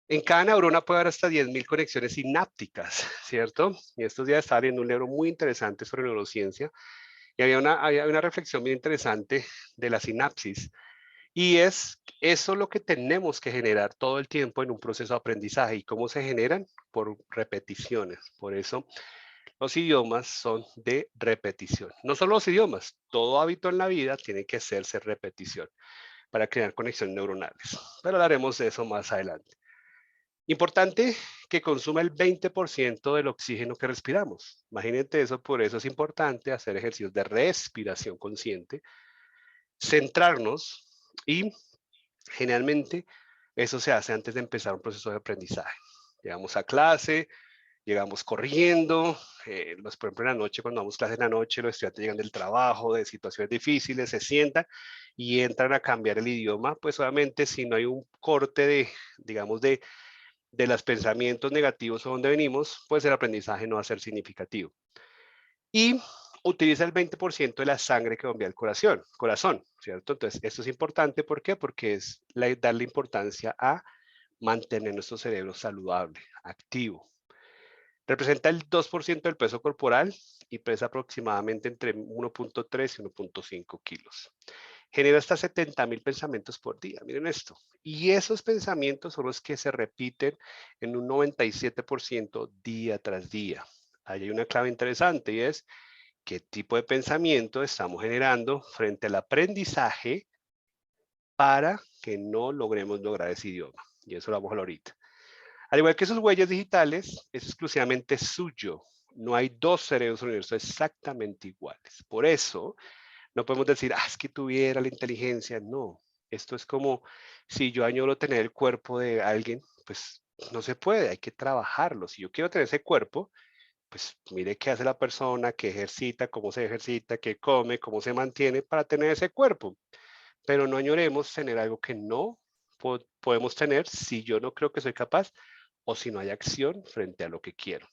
Speaker 1: En cada neurona puede haber hasta 10.000 conexiones sinápticas, ¿cierto? Y estos días estaba leyendo un libro muy interesante sobre neurociencia y había una reflexión bien interesante de la sinapsis. Y es eso lo que tenemos que generar todo el tiempo en un proceso de aprendizaje. ¿Y cómo se generan? Por repeticiones. Por eso los idiomas son de repetición. No solo los idiomas, todo hábito en la vida tiene que hacerse repetición para crear conexiones neuronales. Pero hablaremos de eso más adelante. Importante que consuma el 20% del oxígeno que respiramos. Imagínate eso, por eso es importante hacer ejercicios de respiración consciente, centrarnos y generalmente eso se hace antes de empezar un proceso de aprendizaje. Llegamos a clase, llegamos corriendo, por ejemplo en la noche, cuando damos clase en la noche, los estudiantes llegan del trabajo, de situaciones difíciles, se sientan y entran a cambiar el idioma, pues obviamente si no hay un corte de, digamos, de los pensamientos negativos o donde venimos, pues el aprendizaje no va a ser significativo. Y utiliza el 20% de la sangre que bombea el corazón, ¿cierto? Entonces, esto es importante, ¿por qué? Porque es darle importancia a mantener nuestro cerebro saludable, activo. Representa el 2% del peso corporal y pesa aproximadamente entre 1.3 y 1.5 kilos. genera hasta 70.000 pensamientos por día. Miren esto. Y esos pensamientos son los que se repiten en un 97% día tras día. Ahí hay una clave interesante y es qué tipo de pensamiento estamos generando frente al aprendizaje para que no lograr ese idioma. Y eso lo vamos a hablar ahorita. Al igual que sus huellas digitales, es exclusivamente suyo. No hay dos cerebros en el universo exactamente iguales. Por eso, no podemos decir, es que tuviera la inteligencia. No, esto es como si yo añoro tener el cuerpo de alguien, pues no se puede, hay que trabajarlo. Si yo quiero tener ese cuerpo, pues mire qué hace la persona, qué ejercita, qué come, cómo se mantiene para tener ese cuerpo. Pero no añoremos tener algo que no podemos tener si yo no creo que soy capaz o si no hay acción frente a lo que quiero.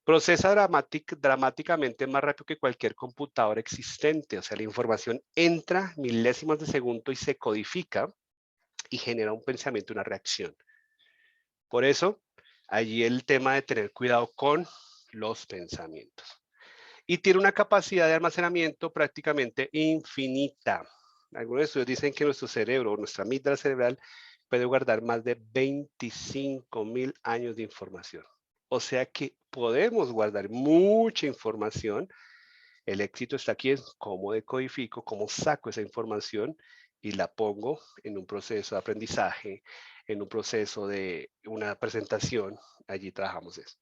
Speaker 1: Procesa dramáticamente más rápido que cualquier computador existente, o sea, la información entra milésimas de segundo y se codifica y genera un pensamiento, una reacción. Por eso, allí el tema de tener cuidado con los pensamientos. Y tiene una capacidad de almacenamiento prácticamente infinita. Algunos estudios dicen que nuestro cerebro, nuestra amígdala cerebral, puede guardar más de 25.000 años de información. O sea que podemos guardar mucha información. El éxito está aquí en cómo decodifico, cómo saco esa información y la pongo en un proceso de aprendizaje, en un proceso de una presentación. Allí trabajamos eso.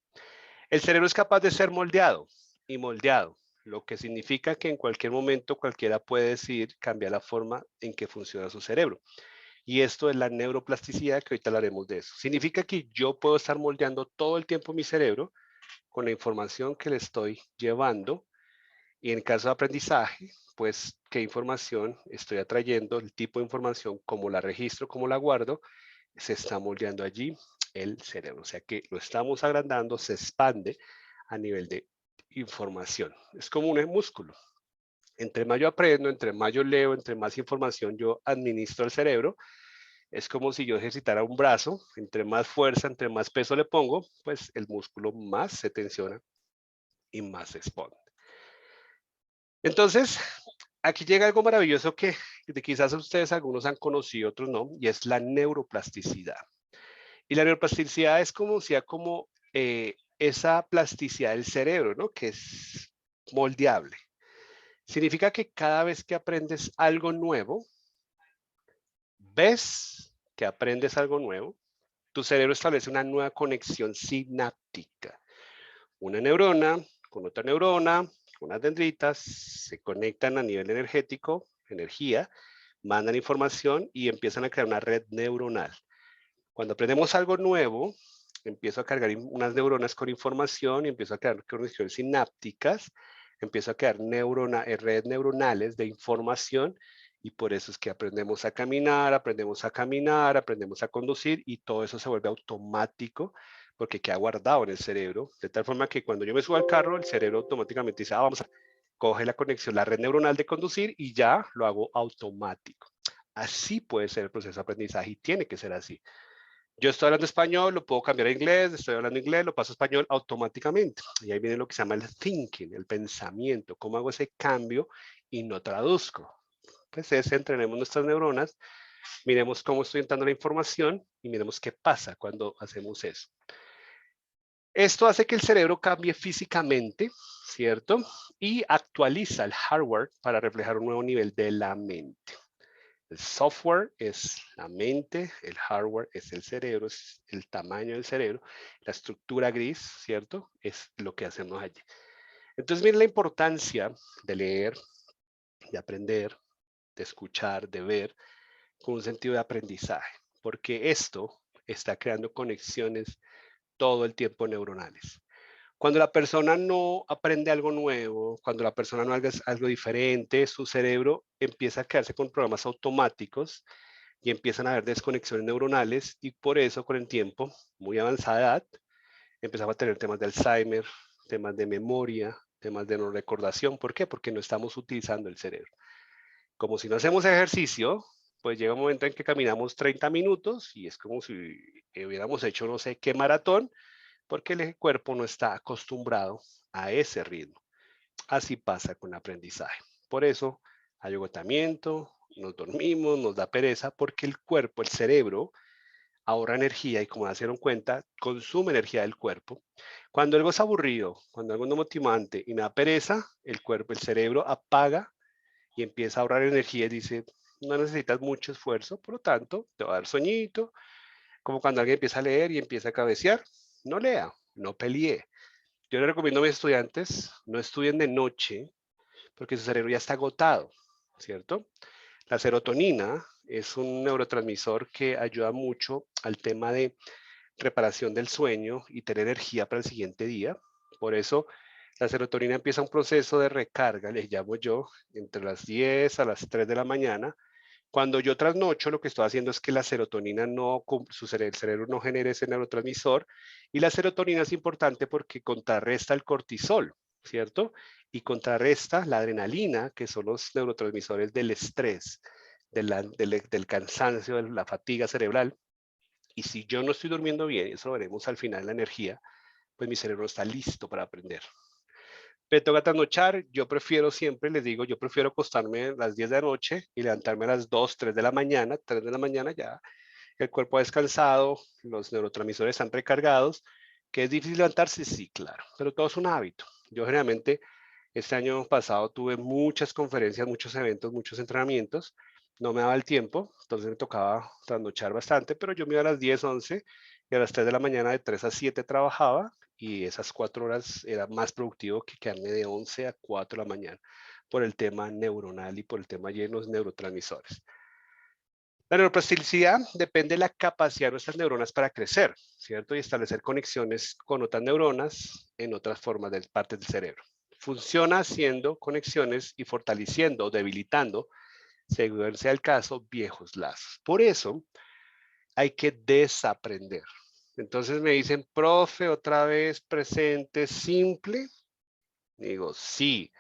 Speaker 1: El cerebro es capaz de ser moldeado y moldeado, lo que significa que en cualquier momento cualquiera puede decidir cambiar la forma en que funciona su cerebro. Y esto es la neuroplasticidad, que ahorita hablaremos de eso. Significa que yo puedo estar moldeando todo el tiempo mi cerebro con la información que le estoy llevando. Y en caso de aprendizaje, pues qué información estoy atrayendo, el tipo de información, cómo la registro, cómo la guardo, se está moldeando allí el cerebro. O sea que lo estamos agrandando, se expande a nivel de información. Es como un músculo. Entre más yo aprendo, entre más yo leo, entre más información yo administro al cerebro, es como si yo ejercitara un brazo, entre más fuerza, entre más peso le pongo, pues el músculo más se tensiona y más se expone. Entonces, aquí llega algo maravilloso que quizás ustedes algunos han conocido, otros no, y es la neuroplasticidad. Y la neuroplasticidad es como esa plasticidad del cerebro, ¿no? Que es moldeable. Significa que cada vez que aprendes algo nuevo, ves que aprendes algo nuevo, tu cerebro establece una nueva conexión sináptica. Una neurona con otra neurona, con unas dendritas, se conectan a nivel energético, energía, mandan información y empiezan a crear una red neuronal. Cuando aprendemos algo nuevo, empiezo a cargar unas neuronas con información y empiezo a crear conexiones sinápticas, empiezo a crear redes neuronales de información y por eso es que aprendemos a caminar, aprendemos a conducir y todo eso se vuelve automático porque queda guardado en el cerebro, de tal forma que cuando yo me subo al carro, el cerebro automáticamente dice, vamos a coge la conexión, la red neuronal de conducir y ya lo hago automático. Así puede ser el proceso de aprendizaje y tiene que ser así. Yo estoy hablando español, lo puedo cambiar a inglés, estoy hablando inglés, lo paso a español automáticamente. Y ahí viene lo que se llama el thinking, el pensamiento. ¿Cómo hago ese cambio y no traduzco? Pues entrenemos nuestras neuronas, miremos cómo estoy entrando la información y miremos qué pasa cuando hacemos eso. Esto hace que el cerebro cambie físicamente, ¿cierto? Y actualiza el hardware para reflejar un nuevo nivel de la mente. El software es la mente, el hardware es el cerebro, es el tamaño del cerebro, la estructura gris, ¿cierto? Es lo que hacemos allí. Entonces, miren la importancia de leer, de aprender, de escuchar, de ver, con un sentido de aprendizaje, porque esto está creando conexiones todo el tiempo neuronales. Cuando la persona no aprende algo nuevo, cuando la persona no haga algo diferente, su cerebro empieza a quedarse con programas automáticos y empiezan a haber desconexiones neuronales y por eso con el tiempo, muy avanzada edad, empezamos a tener temas de Alzheimer, temas de memoria, temas de no recordación. ¿Por qué? Porque no estamos utilizando el cerebro. Como si no hacemos ejercicio, pues llega un momento en que caminamos 30 minutos y es como si hubiéramos hecho no sé qué maratón, porque el cuerpo no está acostumbrado a ese ritmo. Así pasa con el aprendizaje. Por eso hay agotamiento, nos dormimos, nos da pereza, porque el cuerpo, el cerebro, ahorra energía y como ya se dieron cuenta, consume energía del cuerpo. Cuando algo es aburrido, cuando algo no es motivante y me da pereza, el cuerpo, el cerebro apaga y empieza a ahorrar energía y dice, no necesitas mucho esfuerzo, por lo tanto, te va a dar sueñito, como cuando alguien empieza a leer y empieza a cabecear, no lea, no pelee. Yo le recomiendo a mis estudiantes, no estudien de noche porque su cerebro ya está agotado, ¿cierto? La serotonina es un neurotransmisor que ayuda mucho al tema de reparación del sueño y tener energía para el siguiente día. Por eso la serotonina empieza un proceso de recarga, les llamo yo, entre las 10 a las 3 de la mañana. Cuando yo trasnocho, lo que estoy haciendo es que la serotonina no, el cerebro no genere ese neurotransmisor y la serotonina es importante porque contrarresta el cortisol, ¿cierto? Y contrarresta la adrenalina, que son los neurotransmisores del estrés, del cansancio, de la fatiga cerebral. Y si yo no estoy durmiendo bien, y eso lo veremos al final, la energía, pues mi cerebro está listo para aprender. Me toca trasnochar, yo prefiero siempre, les digo, yo prefiero acostarme a las 10 de la noche y levantarme a las 2, 3 de la mañana, 3 de la mañana ya el cuerpo ha descansado, los neurotransmisores están recargados, que es difícil levantarse, sí, claro, pero todo es un hábito. Yo generalmente este año pasado tuve muchas conferencias, muchos eventos, muchos entrenamientos, no me daba el tiempo, entonces me tocaba trasnochar bastante, pero yo me iba a las 10, 11 y a las 3 de la mañana de 3 a 7 trabajaba y esas 4 horas era más productivo que quedarme de 11 a 4 de la mañana por el tema neuronal y por el tema lleno de neurotransmisores. La neuroplasticidad depende de la capacidad de nuestras neuronas para crecer, ¿cierto? Y establecer conexiones con otras neuronas en otras formas de partes del cerebro. Funciona haciendo conexiones y fortaleciendo o debilitando, según sea el caso, viejos lazos. Por eso hay que desaprender. Entonces me dicen, profe, otra vez presente simple. Digo, sí.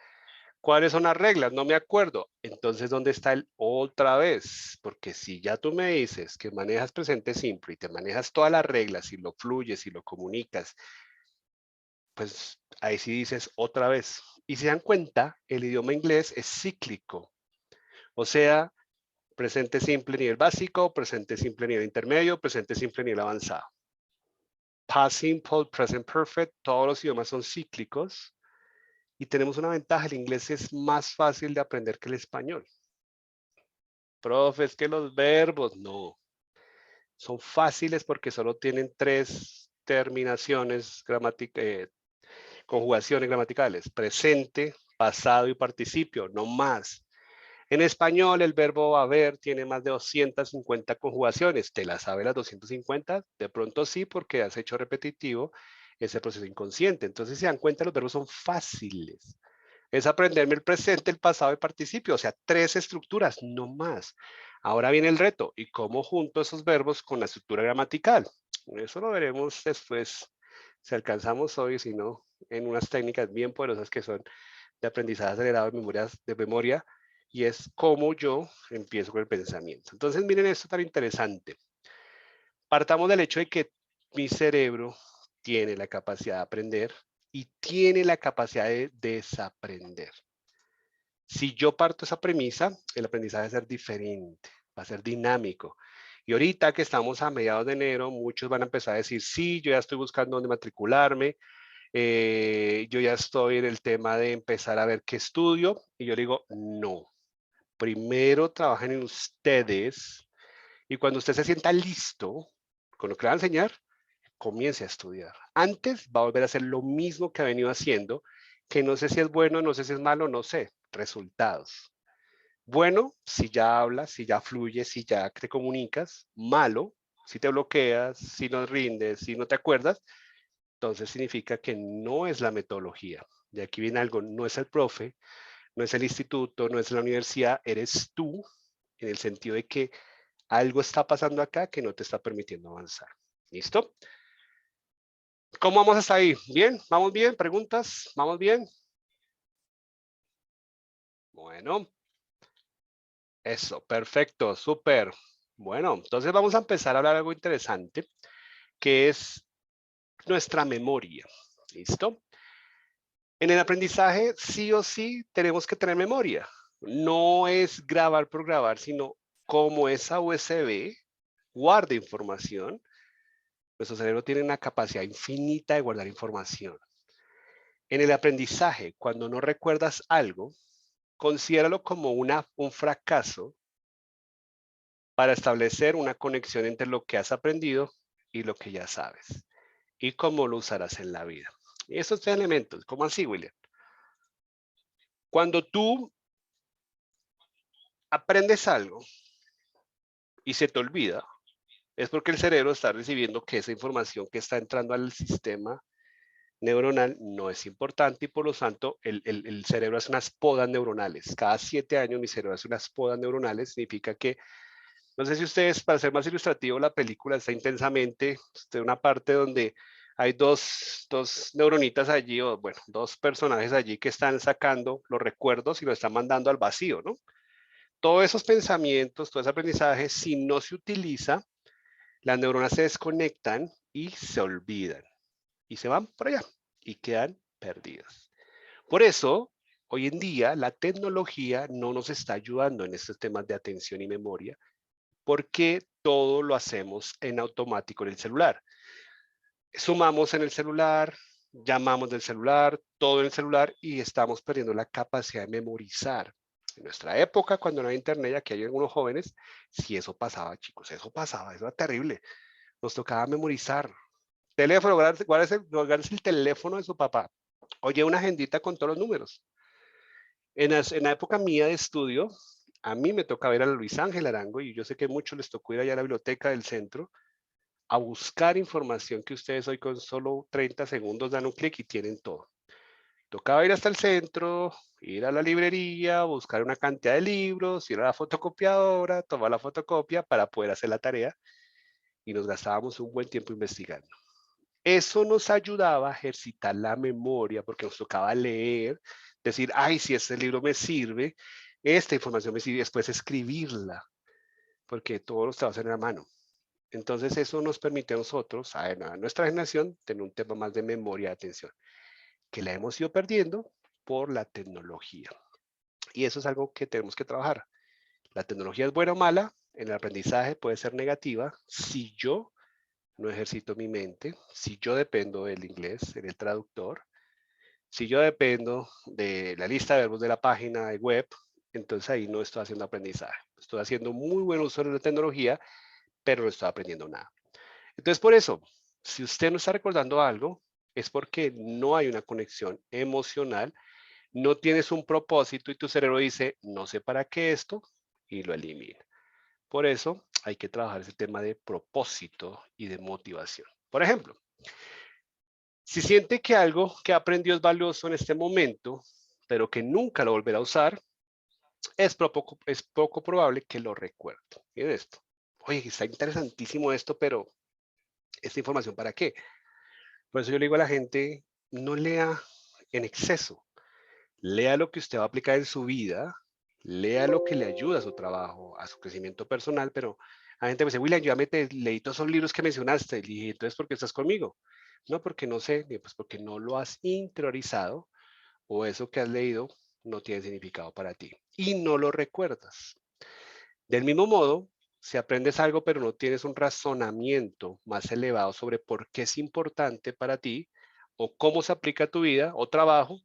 Speaker 1: ¿Cuáles son las reglas? No me acuerdo. Entonces, ¿dónde está el otra vez? Porque si ya tú me dices que manejas presente simple y te manejas todas las reglas y lo fluyes y lo comunicas, pues ahí sí dices otra vez. Y se dan cuenta, el idioma inglés es cíclico. O sea, presente simple nivel básico, presente simple nivel intermedio, presente simple nivel avanzado. Past simple, present perfect, todos los idiomas son cíclicos y tenemos una ventaja, el inglés es más fácil de aprender que el español. Profe, es que los verbos, no, son fáciles porque solo tienen 3 terminaciones conjugaciones gramaticales, presente, pasado y participio, no más. En español, el verbo haber tiene más de 250 conjugaciones. ¿Te las sabe las 250? De pronto sí, porque has hecho repetitivo ese proceso inconsciente. Entonces, si se dan cuenta, los verbos son fáciles. Es aprenderme el presente, el pasado y el participio, o sea, 3 estructuras, no más. Ahora viene el reto, ¿y cómo junto esos verbos con la estructura gramatical? Eso lo veremos después, si alcanzamos hoy, si no, en unas técnicas bien poderosas que son de aprendizaje acelerado de memoria, y es cómo yo empiezo con el pensamiento. Entonces, miren esto tan interesante. Partamos del hecho de que mi cerebro tiene la capacidad de aprender y tiene la capacidad de desaprender. Si yo parto esa premisa, el aprendizaje va a ser diferente, va a ser dinámico. Y ahorita que estamos a mediados de enero, muchos van a empezar a decir, sí, yo ya estoy buscando dónde matricularme, yo ya estoy en el tema de empezar a ver qué estudio. Y yo digo, no, primero trabajen en ustedes y cuando usted se sienta listo con lo que le va a enseñar, comience a estudiar. Antes va a volver a hacer lo mismo que ha venido haciendo, que no sé si es bueno, no sé si es malo, no sé. Resultados. Bueno, si ya hablas, si ya fluyes, si ya te comunicas. Malo, si te bloqueas, si no rindes, si no te acuerdas, entonces significa que no es la metodología. De aquí viene algo, no es el profe, no es el instituto, no es la universidad, eres tú, en el sentido de que algo está pasando acá que no te está permitiendo avanzar. ¿Listo? ¿Cómo vamos hasta ahí? ¿Bien? ¿Vamos bien? ¿Preguntas? ¿Vamos bien? Bueno, eso, perfecto, súper. Bueno, entonces vamos a empezar a hablar de algo interesante, que es nuestra memoria. ¿Listo? En el aprendizaje, sí o sí, tenemos que tener memoria. no es grabar por grabar, sino como esa USB guarda información, nuestro cerebro tiene una capacidad infinita de guardar información. En el aprendizaje, cuando no recuerdas algo, considéralo como un fracaso para establecer una conexión entre lo que has aprendido y lo que ya sabes y cómo lo usarás en la vida. Y estos tres elementos, ¿cómo así, William? Cuando tú aprendes algo y se te olvida, es porque el cerebro está recibiendo que esa información que está entrando al sistema neuronal no es importante y por lo tanto el cerebro hace unas podas neuronales. Cada 7 años mi cerebro hace unas podas neuronales, significa que, no sé si ustedes, para ser más ilustrativo, la película está intensamente, una parte donde hay dos neuronitas allí, o bueno, dos personajes allí que están sacando los recuerdos y lo están mandando al vacío, ¿no? Todos esos pensamientos, todo ese aprendizaje, si no se utiliza, las neuronas se desconectan y se olvidan y se van por allá y quedan perdidas. Por eso, hoy en día, la tecnología no nos está ayudando en estos temas de atención y memoria porque todo lo hacemos en automático en el celular. Sumamos en el celular, llamamos del celular, todo en el celular y estamos perdiendo la capacidad de memorizar. En nuestra época, cuando no había internet, aquí hay algunos jóvenes, si eso pasaba, chicos, eso pasaba, eso era terrible. Nos tocaba memorizar. Teléfono, guárdese el teléfono de su papá. Oye, una agendita con todos los números. En la época mía de estudio, a mí me tocaba ir a la Luis Ángel Arango y yo sé que muchos les tocó ir allá a la biblioteca del centro a buscar información que ustedes hoy con solo 30 segundos dan un clic y tienen todo. Tocaba ir hasta el centro, ir a la librería, buscar una cantidad de libros, ir a la fotocopiadora, tomar la fotocopia para poder hacer la tarea y nos gastábamos un buen tiempo investigando. Eso nos ayudaba a ejercitar la memoria porque nos tocaba leer, decir, ay, si este libro me sirve, esta información me sirve, después escribirla, porque todos los trabajos en la mano. Entonces eso nos permite a nosotros, a nuestra generación, tener un tema más de memoria de atención, que la hemos ido perdiendo por la tecnología. Y eso es algo que tenemos que trabajar. La tecnología es buena o mala, en el aprendizaje puede ser negativa si yo no ejercito mi mente, si yo dependo del inglés, en el traductor, si yo dependo de la lista de verbos de la página de web, entonces ahí no estoy haciendo aprendizaje. Estoy haciendo muy buen uso de la tecnología, pero no estoy aprendiendo nada. Entonces, por eso, si usted no está recordando algo, es porque no hay una conexión emocional, no tienes un propósito y tu cerebro dice, no sé para qué esto, y lo elimina. Por eso hay que trabajar ese tema de propósito y de motivación. Por ejemplo, si siente que algo que aprendió es valioso en este momento, pero que nunca lo volverá a usar, es poco probable que lo recuerde. Miren esto. Oye, está interesantísimo esto, pero ¿esta información para qué? Por eso yo le digo a la gente, no lea en exceso. Lea lo que usted va a aplicar en su vida, lea lo que le ayuda a su trabajo, a su crecimiento personal, pero la gente me dice, William, yo ya leí todos esos libros que mencionaste, y dije, entonces, ¿por qué estás conmigo? No, porque no sé, pues porque no lo has interiorizado o eso que has leído no tiene significado para ti y no lo recuerdas. Del mismo modo, si aprendes algo pero no tienes un razonamiento más elevado sobre por qué es importante para ti o cómo se aplica a tu vida o trabajo,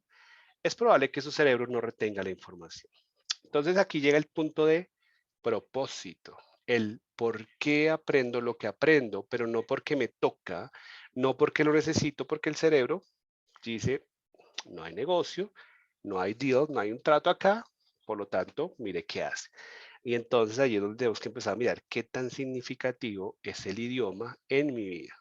Speaker 1: es probable que su cerebro no retenga la información. Entonces aquí llega el punto de propósito, el por qué aprendo lo que aprendo, pero no porque me toca, no porque lo necesito, porque el cerebro dice, no hay negocio, no hay deal, no hay un trato acá, por lo tanto, mire qué hace. Y entonces allí es donde tenemos que empezar a mirar qué tan significativo es el idioma en mi vida.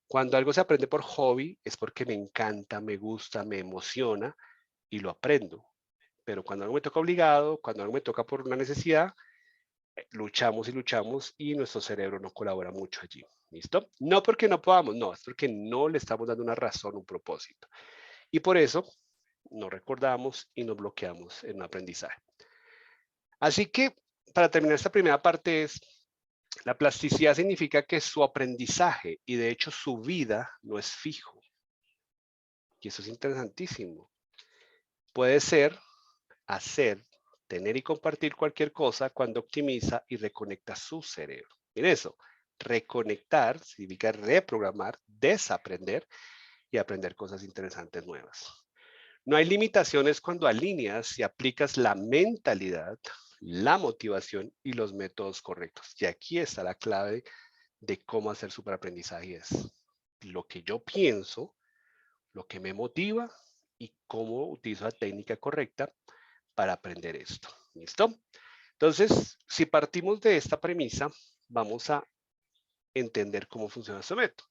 Speaker 1: Cuando algo se aprende por hobby es porque me encanta, me gusta, me emociona y lo aprendo. Pero cuando algo me toca obligado, cuando algo me toca por una necesidad, luchamos y luchamos y nuestro cerebro no colabora mucho allí. ¿Listo? No porque no podamos, no, es porque no le estamos dando una razón, un propósito. Y por eso no recordamos y nos bloqueamos en un aprendizaje. Así que para terminar esta primera parte es, la plasticidad significa que su aprendizaje y de hecho su vida no es fijo. Y eso es interesantísimo. Puede ser, hacer tener y compartir cualquier cosa cuando optimiza y reconecta su cerebro. Miren eso, reconectar significa reprogramar, desaprender y aprender cosas interesantes nuevas. No hay limitaciones cuando alineas y aplicas la mentalidad, la motivación y los métodos correctos. Y aquí está la clave de cómo hacer superaprendizaje. Es lo que yo pienso, lo que me motiva y cómo utilizo la técnica correcta para aprender esto. ¿Listo? Entonces, si partimos de esta premisa, vamos a entender cómo funciona este método.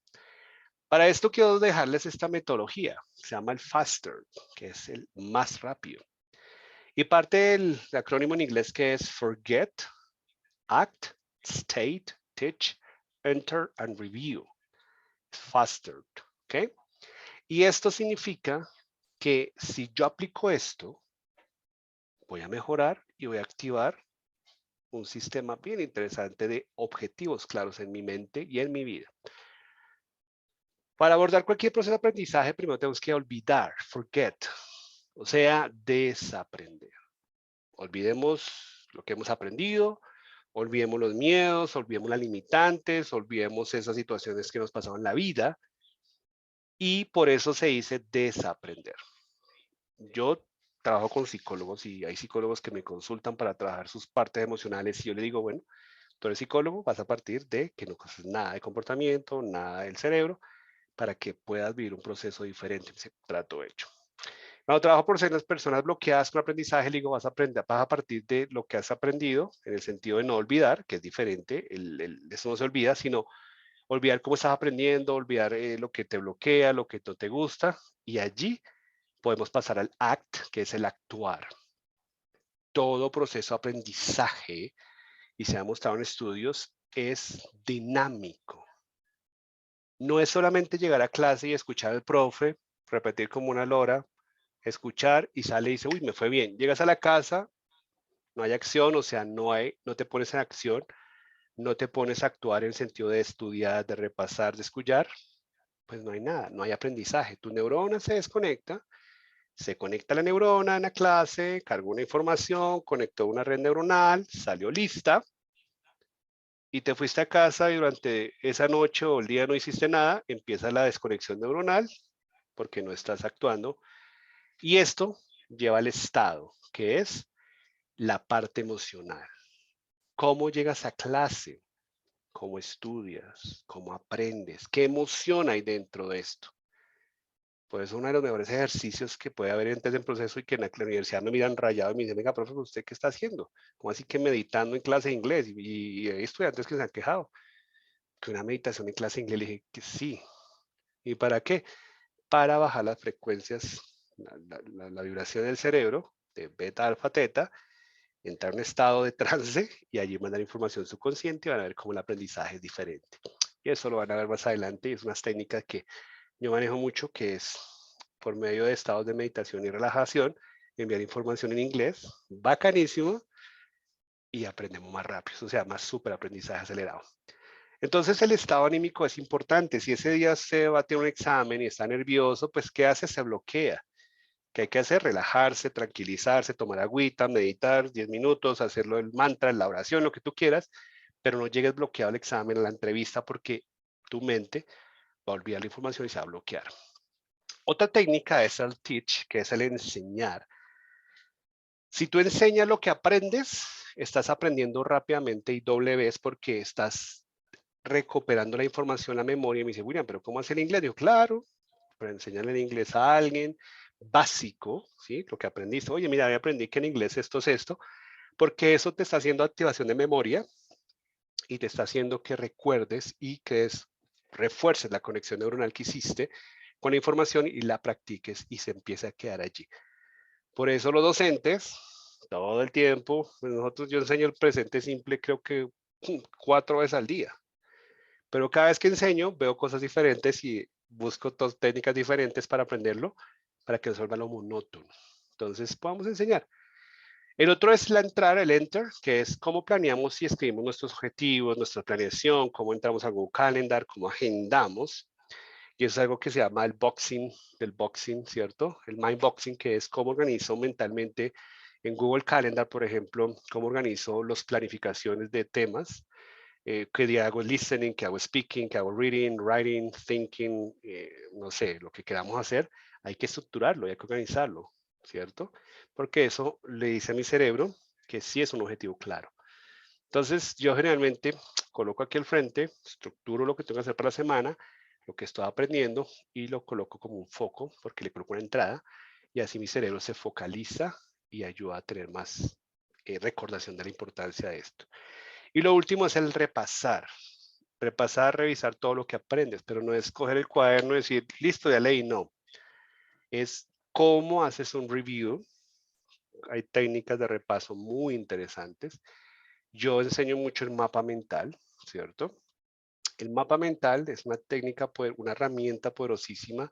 Speaker 1: Para esto quiero dejarles esta metodología, se llama el FASTER, que es el más rápido. Y parte del acrónimo en inglés que es Forget, Act, State, Teach, Enter and Review. FASTER, ¿ok? Y esto significa que si yo aplico esto, voy a mejorar y voy a activar un sistema bien interesante de objetivos claros en mi mente y en mi vida. Para abordar cualquier proceso de aprendizaje, primero tenemos que olvidar, forget, o sea, desaprender. Olvidemos lo que hemos aprendido, olvidemos los miedos, olvidemos las limitantes, olvidemos esas situaciones que nos pasaron en la vida y por eso se dice desaprender. Yo trabajo con psicólogos y hay psicólogos que me consultan para trabajar sus partes emocionales y yo le digo, bueno, tú eres psicólogo, vas a partir de que no conoces nada de comportamiento, nada del cerebro, para que puedas vivir un proceso diferente. Ese trato hecho. Cuando trabajo por ser las personas bloqueadas con aprendizaje, le digo, vas a aprender, vas a partir de lo que has aprendido, en el sentido de no olvidar, que es diferente, eso no se olvida, sino olvidar cómo estás aprendiendo, olvidar lo que te bloquea, lo que no te gusta, y allí podemos pasar al act, que es el actuar. Todo proceso de aprendizaje, y se ha mostrado en estudios, es dinámico. No es solamente llegar a clase y escuchar al profe, repetir como una lora, escuchar y sale y dice, uy, me fue bien. Llegas a la casa, no hay acción, o sea, no te pones en acción, no te pones a actuar en el sentido de estudiar, de repasar, de escuchar, pues no hay nada, no hay aprendizaje. Tu neurona se desconecta, se conecta la neurona en la clase, cargó una información, conectó una red neuronal, salió lista y te fuiste a casa y durante esa noche o el día no hiciste nada, empieza la desconexión neuronal porque no estás actuando y esto lleva al estado, que es la parte emocional. ¿Cómo llegas a clase? ¿Cómo estudias? ¿Cómo aprendes? ¿Qué emoción hay dentro de esto? Por eso uno de los mejores ejercicios que puede haber antes del proceso y que en la universidad me miran rayado y me dicen, venga, profe, ¿usted qué está haciendo? ¿Cómo así que meditando en clase de inglés? Y hay estudiantes que se han quejado que una meditación en clase de inglés, le dije que sí. ¿Y para qué? Para bajar las frecuencias, la vibración del cerebro, de beta, alfa, teta, entrar en un estado de trance y allí mandar información subconsciente y van a ver cómo el aprendizaje es diferente. Y eso lo van a ver más adelante y es unas técnicas que yo manejo mucho, que es por medio de estados de meditación y relajación, enviar información en inglés, bacanísimo, y aprendemos más rápido, o sea, más súper aprendizaje acelerado. Entonces el estado anímico es importante. Si ese día se va a tener un examen y está nervioso, pues ¿qué hace? Se bloquea. ¿Qué hay que hacer? Relajarse, tranquilizarse, tomar agüita, meditar 10 minutos, hacerlo el mantra, la oración, lo que tú quieras, pero no llegues bloqueado al examen, a la entrevista, porque tu mente va a olvidar la información y se va a bloquear. Otra técnica es el teach, que es el enseñar. Si tú enseñas lo que aprendes, estás aprendiendo rápidamente y doble vez porque estás recuperando la información, la memoria. Y me dice, William, ¿pero cómo hacer inglés? Digo, claro, para enseñarle el inglés a alguien básico, ¿sí? Lo que aprendiste. Oye, mira, aprendí que en inglés esto es esto, porque eso te está haciendo activación de memoria y te está haciendo que recuerdes y que refuerces la conexión neuronal que hiciste con la información y la practiques y se empieza a quedar allí. Por eso los docentes, todo el tiempo, pues yo enseño el presente simple creo que 4 veces al día. Pero cada vez que enseño veo cosas diferentes y busco técnicas diferentes para aprenderlo, para que resuelva lo monótono. Entonces, podamos enseñar. El otro es la entrada, el enter, que es cómo planeamos y escribimos nuestros objetivos, nuestra planeación, cómo entramos a Google Calendar, cómo agendamos. Y eso es algo que se llama el boxing, del boxing, ¿cierto? El mind boxing, que es cómo organizo mentalmente En Google Calendar, por ejemplo, cómo organizo las planificaciones de temas, qué día hago listening, qué hago speaking, qué hago reading, writing, thinking, no sé, lo que queramos hacer, hay que estructurarlo, hay que organizarlo, ¿cierto? Porque eso le dice a mi cerebro que sí es un objetivo claro. Entonces, yo generalmente coloco aquí al frente, estructuro lo que tengo que hacer para la semana, lo que estoy aprendiendo y lo coloco como un foco porque le coloco una entrada y así mi cerebro se focaliza y ayuda a tener más recordación de la importancia de esto. Y lo último es el repasar. Repasar, revisar todo lo que aprendes, pero no es coger el cuaderno y decir, listo, ya leí, no. Es cómo haces un review. Hay técnicas de repaso muy interesantes. Yo enseño mucho el mapa mental, ¿cierto? El mapa mental es una técnica, una herramienta poderosísima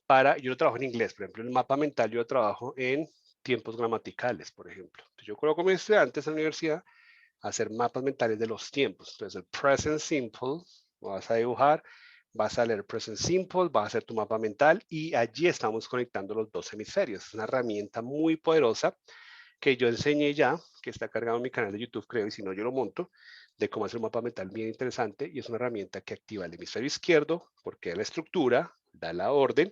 Speaker 1: para, yo lo trabajo en inglés, por ejemplo, el mapa mental yo lo trabajo en tiempos gramaticales, por ejemplo. Entonces, yo coloco a mis estudiantes en la universidad a hacer mapas mentales de los tiempos. Entonces, el present simple, vas a dibujar, vas a leer present simple, vas a hacer tu mapa mental y allí estamos conectando los dos hemisferios. Es una herramienta muy poderosa que yo enseñé ya, que está cargado en mi canal de YouTube, creo, y si no, yo lo monto, de cómo hacer un mapa mental bien interesante, y es una herramienta que activa el hemisferio izquierdo, porque da la estructura, da la orden,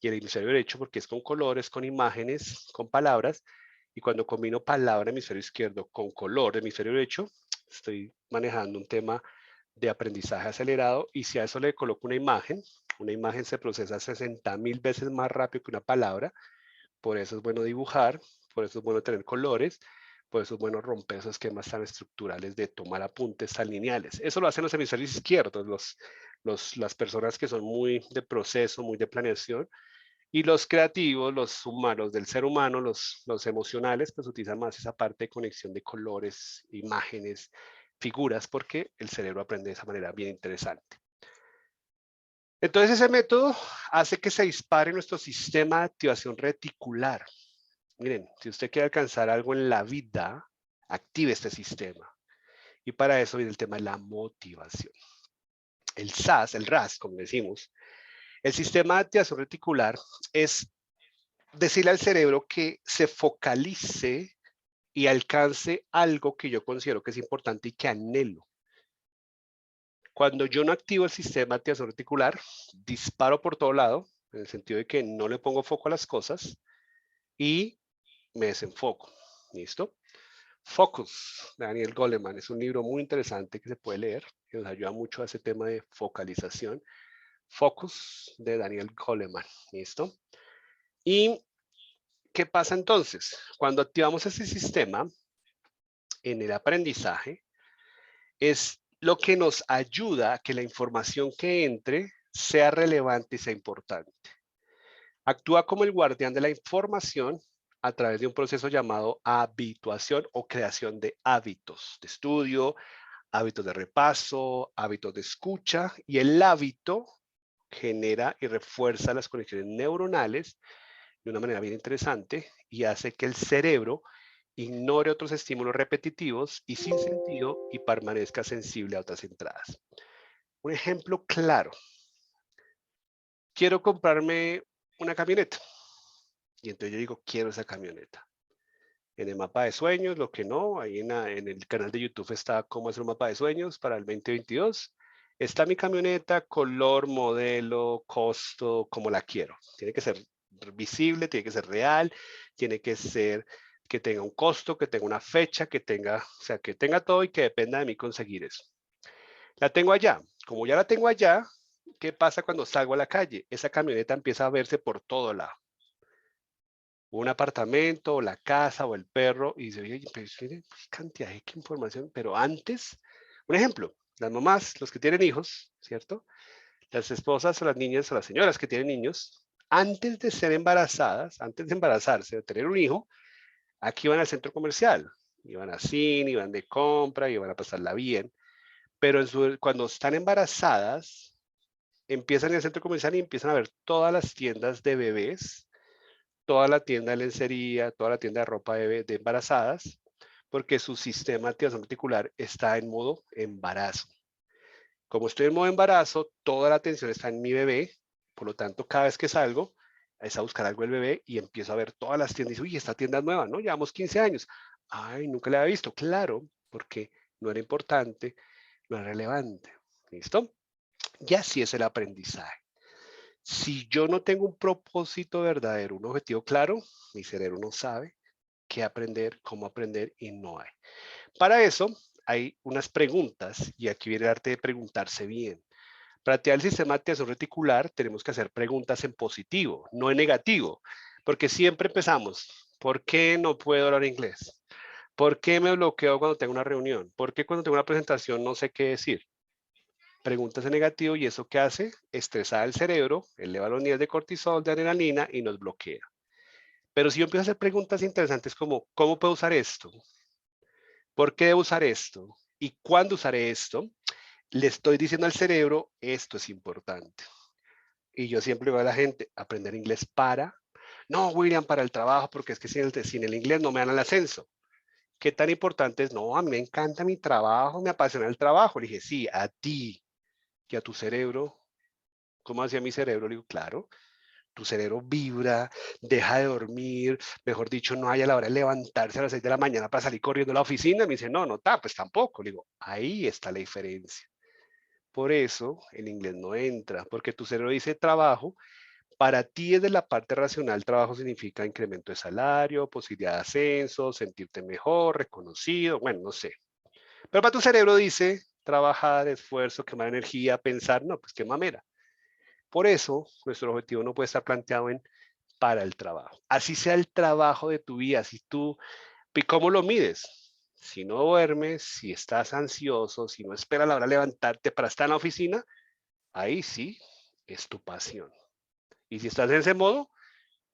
Speaker 1: y el hemisferio derecho, porque es con colores, con imágenes, con palabras, y cuando combino palabra hemisferio izquierdo con color hemisferio derecho, estoy manejando un tema de aprendizaje acelerado, y si a eso le coloco una imagen se procesa 60.000 veces más rápido que una palabra, por eso es bueno dibujar, por eso es bueno tener colores, por eso es bueno romper esos esquemas tan estructurales de tomar apuntes tan lineales. Eso lo hacen los hemisferios izquierdos, las personas que son muy de proceso, muy de planeación, y los creativos, los humanos del ser humano, los emocionales, pues utilizan más esa parte de conexión de colores, imágenes, figuras, porque el cerebro aprende de esa manera bien interesante. Entonces ese método hace que se dispare nuestro sistema de activación reticular. Miren, si usted quiere alcanzar algo en la vida, active este sistema. Y para eso viene el tema de la motivación. El SAS, el RAS, como decimos, el sistema de activación reticular es decirle al cerebro que se focalice y alcance algo que yo considero que es importante y que anhelo. Cuando yo no activo el sistema de activación reticular, disparo por todo lado, en el sentido de que no le pongo foco a las cosas y me desenfoco. ¿Listo? Focus, de Daniel Goleman, es un libro muy interesante que se puede leer, que nos ayuda mucho a ese tema de focalización. Focus, de Daniel Goleman, ¿listo? ¿Y qué pasa entonces? Cuando activamos ese sistema en el aprendizaje, es lo que nos ayuda a que la información que entre sea relevante y sea importante. Actúa como el guardián de la información a través de un proceso llamado habituación o creación de hábitos de estudio, hábitos de repaso, hábitos de escucha, y el hábito genera y refuerza las conexiones neuronales de una manera bien interesante y hace que el cerebro ignore otros estímulos repetitivos y sin sentido y permanezca sensible a otras entradas. Un ejemplo claro. Quiero comprarme una camioneta. Y entonces yo digo, quiero esa camioneta. En el mapa de sueños, lo que no, ahí en el canal de YouTube está cómo hacer un mapa de sueños para el 2022. Está mi camioneta, color, modelo, costo, como la quiero. Tiene que ser visible, tiene que ser real, tiene que ser que tenga un costo, que tenga una fecha, que tenga, o sea, que tenga todo y que dependa de mí conseguir eso. La tengo allá. Como ya la tengo allá, ¿qué pasa cuando salgo a la calle? Esa camioneta empieza a verse por todo lado. Un apartamento, o la casa, o el perro, y dice, oye, pero miren, qué cantidad de información, pero antes, un ejemplo, las mamás, los que tienen hijos, ¿cierto? Las esposas o las niñas o las señoras que tienen niños, antes de ser embarazadas, antes de embarazarse, de tener un hijo, aquí van al centro comercial, iban a cine, iban de compra, iban a pasarla bien, pero cuando están embarazadas, empiezan en el centro comercial y empiezan a ver todas las tiendas de bebés, toda la tienda de lencería, toda la tienda de ropa de embarazadas, porque su sistema de activación reticular está en modo embarazo. Como estoy en modo embarazo, toda la atención está en mi bebé, por lo tanto, cada vez que salgo, es a buscar algo del bebé y empiezo a ver todas las tiendas y digo, uy, esta tienda es nueva, ¿no? Llevamos 15 años. Ay, nunca la había visto. Claro, porque no era importante, no era relevante. ¿Listo? Y así es el aprendizaje. Si yo no tengo un propósito verdadero, un objetivo claro, mi cerebro no sabe qué aprender, cómo aprender y no hay. Para eso hay unas preguntas y aquí viene el arte de preguntarse bien. Para activar el sistema de activación reticular tenemos que hacer preguntas en positivo, no en negativo, porque siempre empezamos, ¿por qué no puedo hablar inglés? ¿Por qué me bloqueo cuando tengo una reunión? ¿Por qué cuando tengo una presentación no sé qué decir? Preguntas en negativo y eso qué hace, estresar el cerebro, eleva los niveles de cortisol, de adrenalina y nos bloquea. Pero si yo empiezo a hacer preguntas interesantes como, ¿cómo puedo usar esto? ¿Por qué debo usar esto? ¿Y cuándo usaré esto? Le estoy diciendo al cerebro, esto es importante. Y yo siempre digo a la gente, aprender inglés para. No, William, para el trabajo, porque es que sin el inglés no me dan el ascenso. ¿Qué tan importante es? No, a mí me encanta mi trabajo, me apasiona el trabajo. Le dije, sí, a ti y a tu cerebro. ¿Cómo hacía mi cerebro? Le digo, claro, tu cerebro vibra, deja de dormir, mejor dicho, no hay a la hora de levantarse a las 6 de la mañana para salir corriendo a la oficina. Me dice, no, no está, pues tampoco. Le digo, ahí está la diferencia. Por eso el inglés no entra, porque tu cerebro dice trabajo. Para ti, desde la parte racional, trabajo significa incremento de salario, posibilidad de ascenso, sentirte mejor, reconocido, bueno, no sé. Pero para tu cerebro dice trabajar, esfuerzo, quemar energía, pensar, no, pues qué mamera. Por eso, nuestro objetivo no puede estar planteado en para el trabajo. Así sea el trabajo de tu vida, si tú, ¿y cómo lo mides? Si no duermes, si estás ansioso, si no esperas a la hora de levantarte para estar en la oficina, ahí sí es tu pasión. Y si estás en ese modo,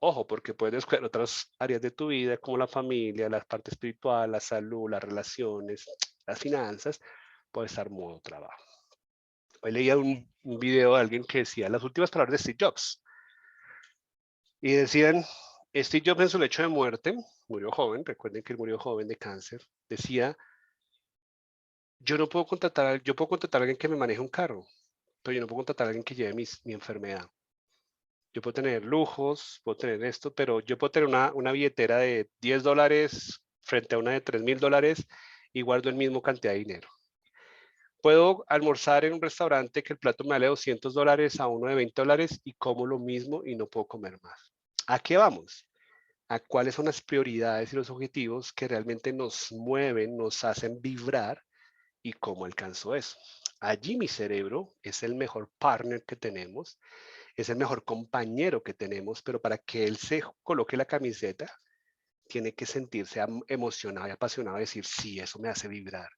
Speaker 1: ojo, porque puedes descuidar otras áreas de tu vida, como la familia, la parte espiritual, la salud, las relaciones, las finanzas, puede estar modo trabajo. Hoy leía un video de alguien que decía las últimas palabras de Steve Jobs. Y decían, Steve Jobs en su lecho de muerte, murió joven, recuerden que él murió joven de cáncer, decía, yo puedo contratar a alguien que me maneje un carro, pero yo no puedo contratar a alguien que lleve mi enfermedad. Yo puedo tener lujos, puedo tener esto, pero yo puedo tener una billetera de $10 frente a una de $3,000 y guardo el mismo cantidad de dinero. Puedo almorzar en un restaurante que el plato me vale $200 a uno de $20 y como lo mismo y no puedo comer más. ¿A qué vamos? A cuáles son las prioridades y los objetivos que realmente nos mueven, nos hacen vibrar y cómo alcanzo eso. Allí mi cerebro es el mejor partner que tenemos, es el mejor compañero que tenemos, pero para que él se coloque la camiseta, tiene que sentirse emocionado y apasionado, decir, sí, eso me hace vibrar.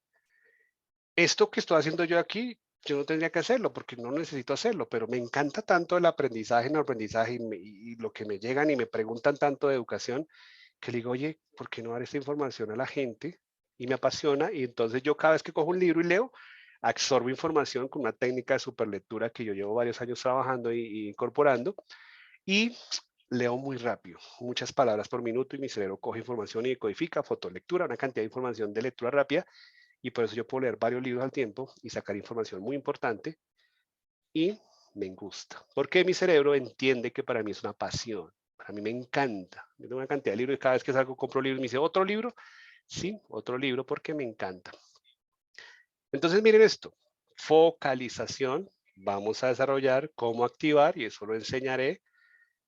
Speaker 1: Esto que estoy haciendo yo aquí, yo no tendría que hacerlo porque no necesito hacerlo, pero me encanta tanto el aprendizaje, no aprendizaje y lo que me llegan y me preguntan tanto de educación, que le digo, oye, ¿por qué no dar esta información a la gente? Y me apasiona y entonces yo cada vez que cojo un libro y leo, absorbo información con una técnica de superlectura que yo llevo varios años trabajando y incorporando y leo muy rápido, muchas palabras por minuto y mi cerebro coge información y decodifica, fotolectura, una cantidad de información de lectura rápida y por eso yo puedo leer varios libros al tiempo y sacar información muy importante y me gusta, porque mi cerebro entiende que para mí es una pasión, para mí me encanta. Yo tengo una cantidad de libros y cada vez que salgo compro libros y me dice, ¿otro libro? Sí, otro libro porque me encanta. Entonces miren esto, focalización, vamos a desarrollar cómo activar y eso lo enseñaré,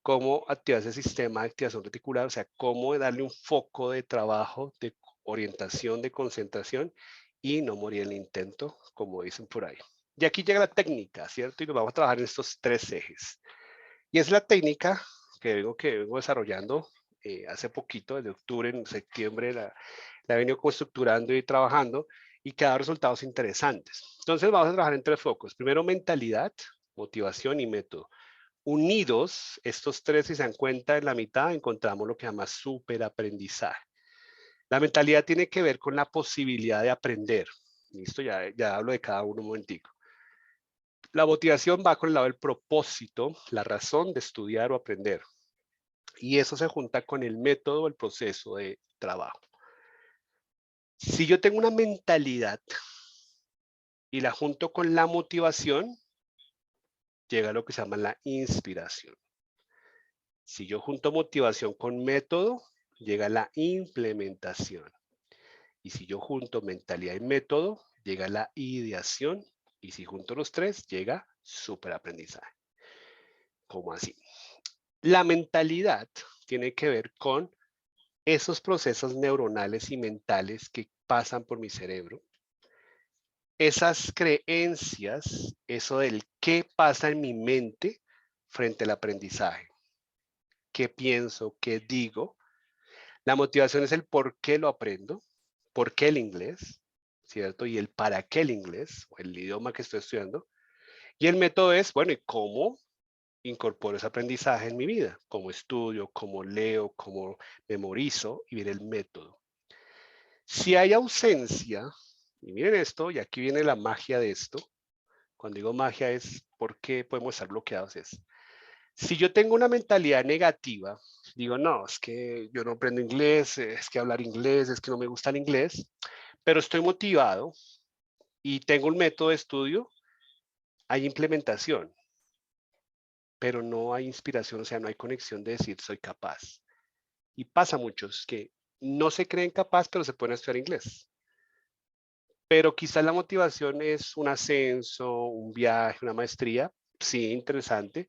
Speaker 1: cómo activar ese sistema de activación reticular, o sea, cómo darle un foco de trabajo, de orientación, de concentración y no morir en el intento, como dicen por ahí. Y aquí llega la técnica, ¿cierto? Y nos vamos a trabajar en estos tres ejes. Y es la técnica que vengo desarrollando hace poquito, desde octubre, en septiembre, la he venido estructurando y trabajando y que ha dado resultados interesantes. Entonces vamos a trabajar en tres focos. Primero, mentalidad, motivación y método. Unidos, estos tres, si se dan cuenta, en la mitad encontramos lo que se llama superaprendizaje. La mentalidad tiene que ver con la posibilidad de aprender. Listo, ya hablo de cada uno un momentico. La motivación va con el lado del propósito, la razón de estudiar o aprender. Y eso se junta con el método o el proceso de trabajo. Si yo tengo una mentalidad y la junto con la motivación, llega a lo que se llama la inspiración. Si yo junto motivación con método, llega la implementación. Y si yo junto mentalidad y método, llega la ideación. Y si junto los tres, llega superaprendizaje. ¿Cómo así? La mentalidad tiene que ver con esos procesos neuronales y mentales que pasan por mi cerebro. Esas creencias, eso del qué pasa en mi mente frente al aprendizaje. ¿Qué pienso? ¿Qué digo? La motivación es el por qué lo aprendo, por qué el inglés, ¿cierto? Y el para qué el inglés, o el idioma que estoy estudiando. Y el método es, bueno, ¿y cómo incorporo ese aprendizaje en mi vida? ¿Cómo estudio? ¿Cómo leo? ¿Cómo memorizo? Y viene el método. Si hay ausencia, y miren esto, y aquí viene la magia de esto. Cuando digo magia es por qué podemos estar bloqueados, es si yo tengo una mentalidad negativa, digo, no, es que yo no aprendo inglés, es que hablar inglés, es que no me gusta el inglés, pero estoy motivado y tengo un método de estudio, hay implementación, pero no hay inspiración, o sea, no hay conexión de decir soy capaz. Y pasa a muchos que no se creen capaz, pero se pueden estudiar inglés. Pero quizás la motivación es un ascenso, un viaje, una maestría, sí, interesante,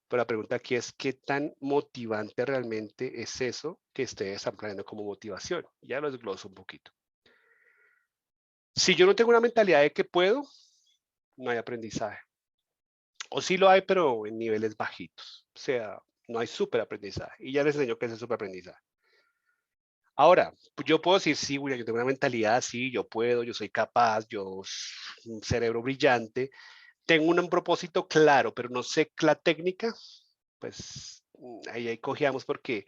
Speaker 1: pero la pregunta aquí es, ¿qué tan motivante realmente es eso que ustedes están planeando como motivación? Ya lo desgloso un poquito. Si yo no tengo una mentalidad de que puedo, no hay aprendizaje. O sí lo hay, pero en niveles bajitos. O sea, no hay súper aprendizaje. Y ya les enseño qué es el súper aprendizaje. Ahora, yo puedo decir, sí, William, yo tengo una mentalidad así, yo puedo, yo soy capaz, yo, un cerebro brillante, tengo un propósito claro, pero no sé la técnica, pues ahí cogíamos porque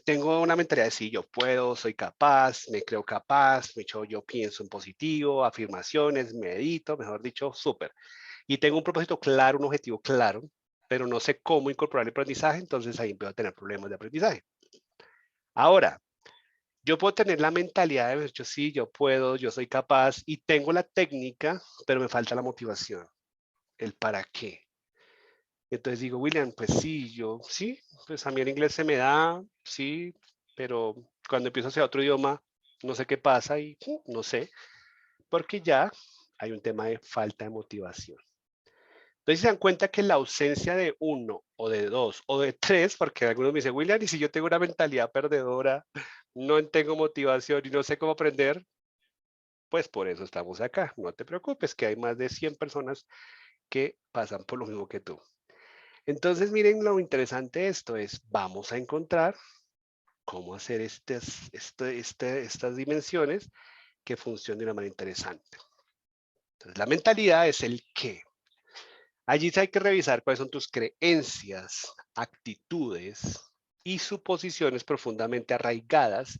Speaker 1: tengo una mentalidad de sí, yo puedo, soy capaz, me creo capaz, yo pienso en positivo, afirmaciones, medito, mejor dicho, súper. Y tengo un propósito claro, un objetivo claro, pero no sé cómo incorporar el aprendizaje, entonces ahí empiezo a tener problemas de aprendizaje. Ahora, yo puedo tener la mentalidad de, yo sí, yo puedo, yo soy capaz y tengo la técnica, pero me falta la motivación, el para qué. Entonces digo, William, pues sí, yo sí, pues a mí el inglés se me da, sí, pero cuando empiezo a hacer otro idioma, no sé qué pasa y no sé, porque ya hay un tema de falta de motivación. Entonces se dan cuenta que la ausencia de uno o de dos o de tres, porque algunos me dicen, William, y si yo tengo una mentalidad perdedora, no tengo motivación y no sé cómo aprender, pues por eso estamos acá. No te preocupes, que hay más de 100 personas que pasan por lo mismo que tú. Entonces, miren lo interesante de esto es, vamos a encontrar cómo hacer estas dimensiones que funcionen de una manera interesante. Entonces, la mentalidad es el qué. Allí hay que revisar cuáles son tus creencias, actitudes y suposiciones profundamente arraigadas,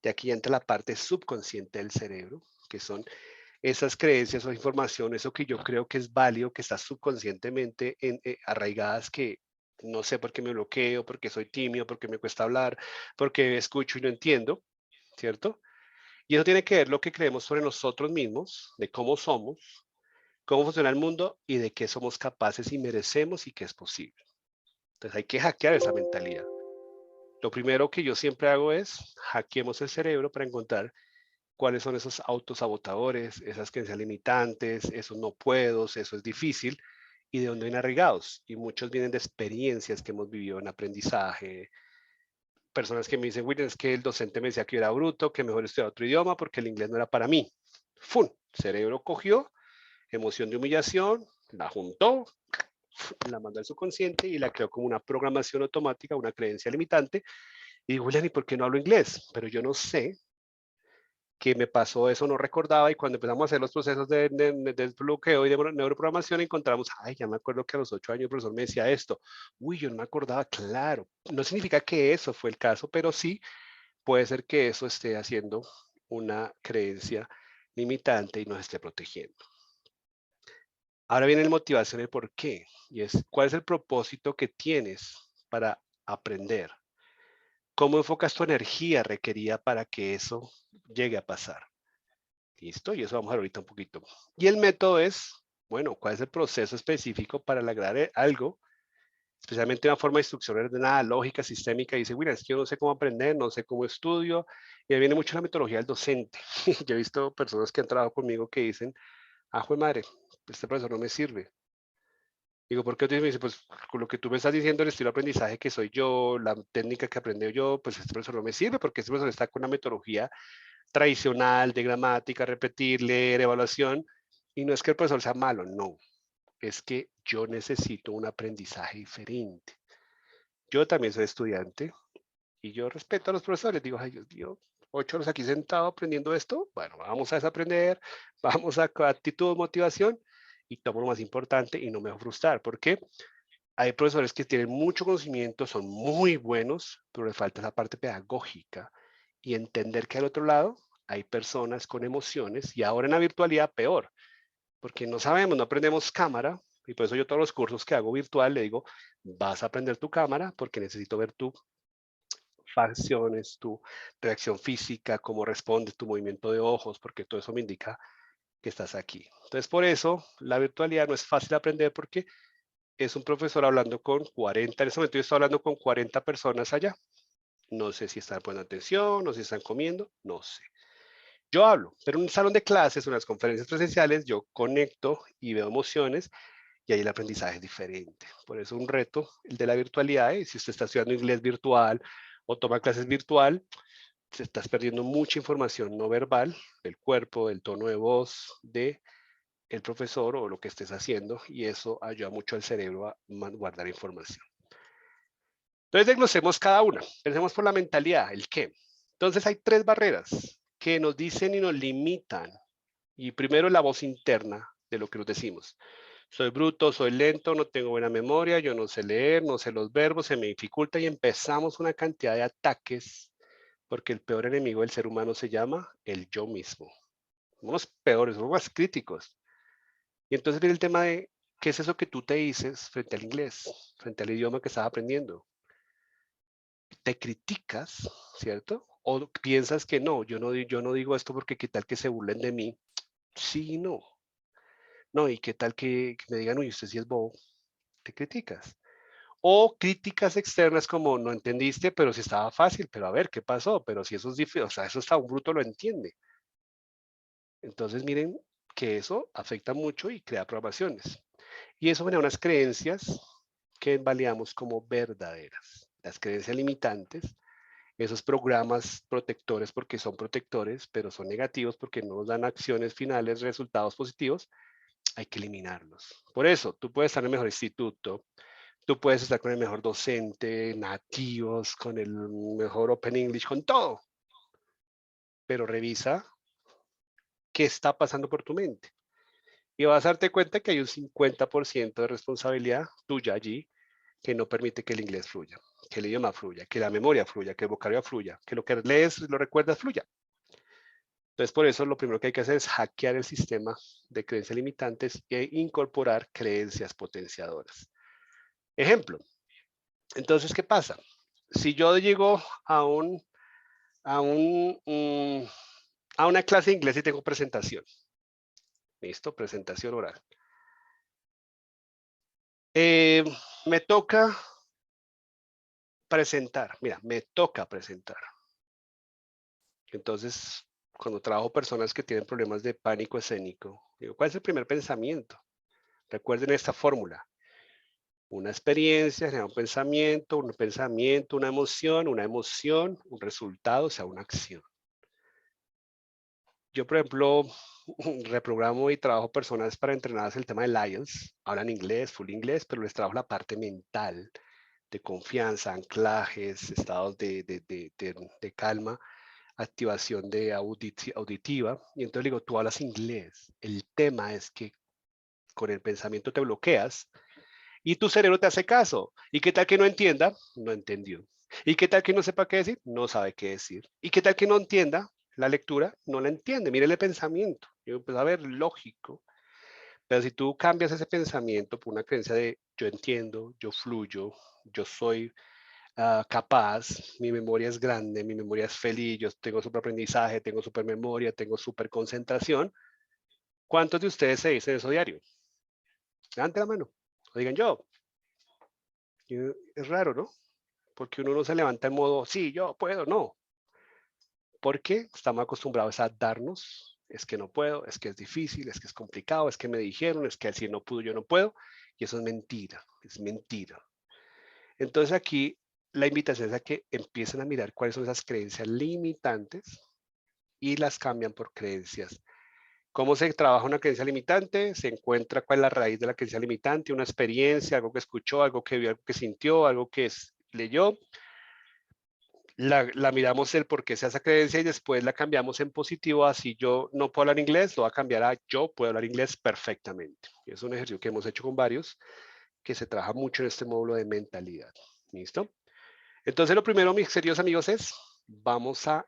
Speaker 1: y aquí entra la parte subconsciente del cerebro, que son esas creencias o información, eso que yo creo que es válido, que está subconscientemente arraigadas, que no sé por qué me bloqueo, porque soy tímido, porque me cuesta hablar, porque escucho y no entiendo, ¿cierto? Y eso tiene que ver lo que creemos sobre nosotros mismos, de cómo somos, cómo funciona el mundo y de qué somos capaces y merecemos y qué es posible. Entonces hay que hackear esa mentalidad. Lo primero que yo siempre hago es hackeemos el cerebro para encontrar cuáles son esos autosabotadores, esas creencias limitantes, esos no puedo, eso es difícil, y de dónde vienen arraigados. Y muchos vienen de experiencias que hemos vivido en aprendizaje, personas que me dicen, William, es que el docente me decía que yo era bruto, que mejor estudiar otro idioma porque el inglés no era para mí. ¡Fum! Cerebro cogió, emoción de humillación, la juntó, la mandó al subconsciente y la creó como una programación automática, una creencia limitante. Y digo, William, ¿y por qué no hablo inglés? Pero yo no sé que me pasó eso, no recordaba, y cuando empezamos a hacer los procesos de desbloqueo y de neuroprogramación, encontramos, ay, ya me acuerdo que a los 8 años el profesor me decía esto. Uy, yo no me acordaba, claro. No significa que eso fue el caso, pero sí puede ser que eso esté haciendo una creencia limitante y nos esté protegiendo. Ahora viene el motivación, el por qué, y es, ¿cuál es el propósito que tienes para aprender? ¿Cómo enfocas tu energía requerida para que eso llegue a pasar? Listo, y eso vamos a ver ahorita un poquito. Y el método es, bueno, ¿cuál es el proceso específico para lograr algo especialmente una forma de instrucción ordenada, lógica, sistémica, y dice, mira, es que yo no sé cómo aprender, no sé cómo estudio, y ahí viene mucho la metodología del docente. Yo he visto personas que han trabajado conmigo que dicen, ah, jue madre, este profesor no me sirve. Digo, ¿por qué? Me dice, pues con lo que tú me estás diciendo, el estilo de aprendizaje que soy yo, la técnica que aprendí yo, pues este profesor no me sirve porque este profesor está con una metodología tradicional de gramática, repetir, leer, evaluación, y no es que el profesor sea malo, no, es que yo necesito un aprendizaje diferente. Yo también soy estudiante y yo respeto a los profesores, digo, ay Dios mío, 8 horas aquí sentado aprendiendo esto, bueno, vamos a desaprender, vamos a actitud, motivación, y tomo lo más importante y no me voy a frustrar, porque hay profesores que tienen mucho conocimiento, son muy buenos, pero les falta esa parte pedagógica y entender que al otro lado hay personas con emociones y ahora en la virtualidad peor, porque no sabemos, no aprendemos cámara y por eso yo todos los cursos que hago virtual le digo, vas a aprender tu cámara porque necesito ver tu facciones, tu reacción física, cómo respondes, tu movimiento de ojos, porque todo eso me indica que estás aquí. Entonces, por eso la virtualidad no es fácil aprender porque es un profesor hablando con 40, en este momento yo estoy hablando con 40 personas allá. No sé si están poniendo atención, no sé si están comiendo, no sé. Yo hablo, pero en un salón de clases, unas conferencias presenciales, yo conecto y veo emociones y ahí el aprendizaje es diferente. Por eso un reto, el de la virtualidad, y si usted está estudiando inglés virtual o toma clases virtual, se estás perdiendo mucha información no verbal del cuerpo, del tono de voz, de el profesor o lo que estés haciendo, y eso ayuda mucho al cerebro a guardar información. Entonces desglosemos cada una. Pensemos por la mentalidad, el qué. Entonces hay 3 barreras que nos dicen y nos limitan. Y primero la voz interna de lo que nos decimos. Soy bruto, soy lento, no tengo buena memoria, yo no sé leer, no sé los verbos, se me dificulta y empezamos una cantidad de ataques porque el peor enemigo del ser humano se llama el yo mismo. Somos peores, somos más críticos. Y entonces viene el tema de qué es eso que tú te dices frente al inglés, frente al idioma que estás aprendiendo. Te criticas, ¿cierto? O piensas que no, yo no digo esto porque qué tal que se burlen de mí. Sí y no. No, y qué tal que me digan, uy, usted sí es bobo, te criticas. O críticas externas como no entendiste, pero si estaba fácil, pero a ver, ¿qué pasó? Pero si eso es difícil, o sea, eso está un bruto lo entiende. Entonces miren que eso afecta mucho y crea programaciones. Y eso genera unas creencias que validamos como verdaderas. Las creencias limitantes, esos programas protectores porque son protectores, pero son negativos porque no nos dan acciones finales, resultados positivos, hay que eliminarlos. Por eso, tú puedes estar en el mejor instituto, tú puedes estar con el mejor docente, nativos, con el mejor Open English, con todo, pero revisa qué está pasando por tu mente. Y vas a darte cuenta que hay un 50% de responsabilidad tuya allí que no permite que el inglés fluya, que el idioma fluya, que la memoria fluya, que el vocabulario fluya, que lo que lees, lo recuerdas, fluya. Entonces, por eso lo primero que hay que hacer es hackear el sistema de creencias limitantes e incorporar creencias potenciadoras. Ejemplo, entonces, ¿qué pasa? Si yo llego a, un, a una clase de inglés y tengo presentación, ¿listo? Presentación oral. Eh, me toca presentar, mira, me toca presentar. Entonces, cuando trabajo personas que tienen problemas de pánico escénico, digo, ¿cuál es el primer pensamiento? Recuerden esta fórmula. Una experiencia genera un pensamiento, una emoción, un resultado, o sea, una acción. Yo, por ejemplo, reprogramo y trabajo personas para entrenadas el tema del IELTS. Hablan inglés, full inglés, pero les trabajo la parte mental de confianza, anclajes, estados de calma, activación de auditiva. Y entonces le digo, tú hablas inglés. El tema es que con el pensamiento te bloqueas y tu cerebro te hace caso. ¿Y qué tal que no entienda? No entendió. ¿Y qué tal que no sepa qué decir? No sabe qué decir. ¿Y qué tal que no entienda la lectura? No la entiende. Mire el pensamiento. Yo empiezo a ver lógico. Pero si tú cambias ese pensamiento por una creencia de yo entiendo, yo fluyo, yo soy capaz, mi memoria es grande, mi memoria es feliz, yo tengo super aprendizaje, tengo super memoria, tengo super concentración. ¿Cuántos de ustedes se dicen eso diario? Levante la mano. O digan yo. Es raro, ¿no? Porque uno no se levanta en modo, sí, yo puedo, no. Porque estamos acostumbrados a darnos, es que no puedo, es que es difícil, es que es complicado, es que me dijeron, es que si no pudo, yo no puedo. Y eso es mentira, es mentira. Entonces aquí la invitación es a que empiecen a mirar cuáles son esas creencias limitantes y las cambian por creencias. ¿Cómo se trabaja una creencia limitante? Se encuentra cuál es la raíz de la creencia limitante, una experiencia, algo que escuchó, algo que vio, algo que sintió, algo que leyó. La miramos el por qué se hace creencia y después la cambiamos en positivo a si yo no puedo hablar inglés, lo va a cambiar a yo puedo hablar inglés perfectamente. Es un ejercicio que hemos hecho con varios, que se trabaja mucho en este módulo de mentalidad. ¿Listo? Entonces lo primero, mis queridos amigos, es vamos a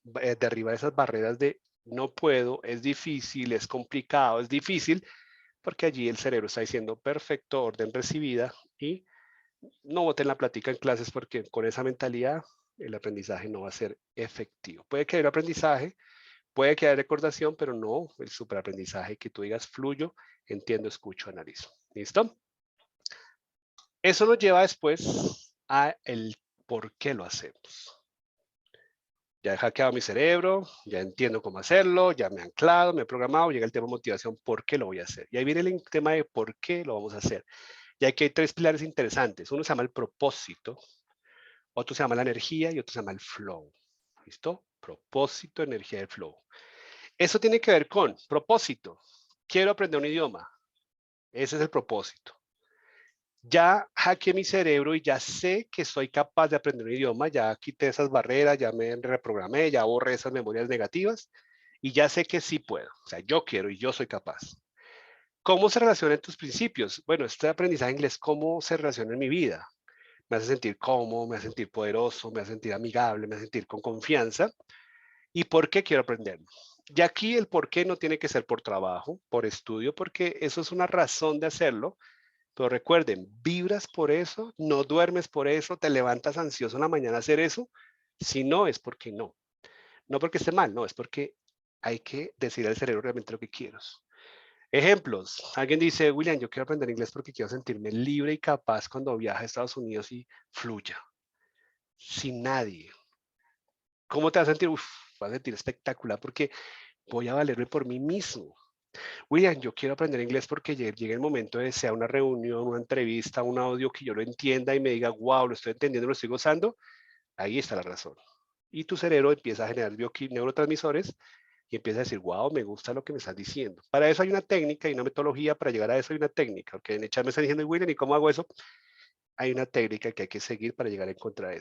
Speaker 1: derribar esas barreras de no puedo, es difícil, es complicado, es difícil, porque allí el cerebro está diciendo perfecto, orden recibida y no boten la plática en clases porque con esa mentalidad el aprendizaje no va a ser efectivo. Puede que haya aprendizaje, puede que haya recordación, pero no el superaprendizaje que tú digas fluyo, entiendo, escucho, analizo. ¿Listo? Eso nos lleva después a el por qué lo hacemos. Ya he hackeado mi cerebro, ya entiendo cómo hacerlo, ya me he anclado, me he programado, llega el tema de motivación, ¿por qué lo voy a hacer? Y ahí viene el tema de por qué lo vamos a hacer. Y aquí hay tres pilares interesantes. Uno se llama el propósito, otro se llama la energía y otro se llama el flow. ¿Listo? Propósito, energía y flow. Eso tiene que ver con propósito. Quiero aprender un idioma. Ese es el propósito. Ya hackeé mi cerebro y ya sé que soy capaz de aprender un idioma, ya quité esas barreras, ya me reprogramé, ya borré esas memorias negativas y ya sé que sí puedo. O sea, yo quiero y yo soy capaz. ¿Cómo se relacionan tus principios? Bueno, este aprendizaje de inglés, ¿cómo se relaciona en mi vida? Me hace sentir cómodo, me hace sentir poderoso, me hace sentir amigable, me hace sentir con confianza. ¿Y por qué quiero aprenderlo? Y aquí el por qué no tiene que ser por trabajo, por estudio, porque eso es una razón de hacerlo. Pero recuerden, vibras por eso, no duermes por eso, te levantas ansioso en la mañana a hacer eso. Si no, es porque no. No porque esté mal, no, es porque hay que decir al cerebro realmente lo que quiero. Ejemplos. Alguien dice, William, yo quiero aprender inglés porque quiero sentirme libre y capaz cuando viaje a Estados Unidos y fluya. Sin nadie. ¿Cómo te vas a sentir? Uf, vas a sentir espectacular porque voy a valerme por mí mismo. William, yo quiero aprender inglés porque llegue el momento de sea una reunión, una entrevista, un audio que yo lo entienda y me diga, wow, lo estoy entendiendo, lo estoy gozando. Ahí está la razón. Y tu cerebro empieza a generar neurotransmisores y empieza a decir, wow, me gusta lo que me estás diciendo. Para eso hay una técnica y una metodología, para llegar a eso hay una técnica. Porque en el chat me están diciendo, William, ¿y cómo hago eso? Hay una técnica que hay que seguir para llegar a encontrar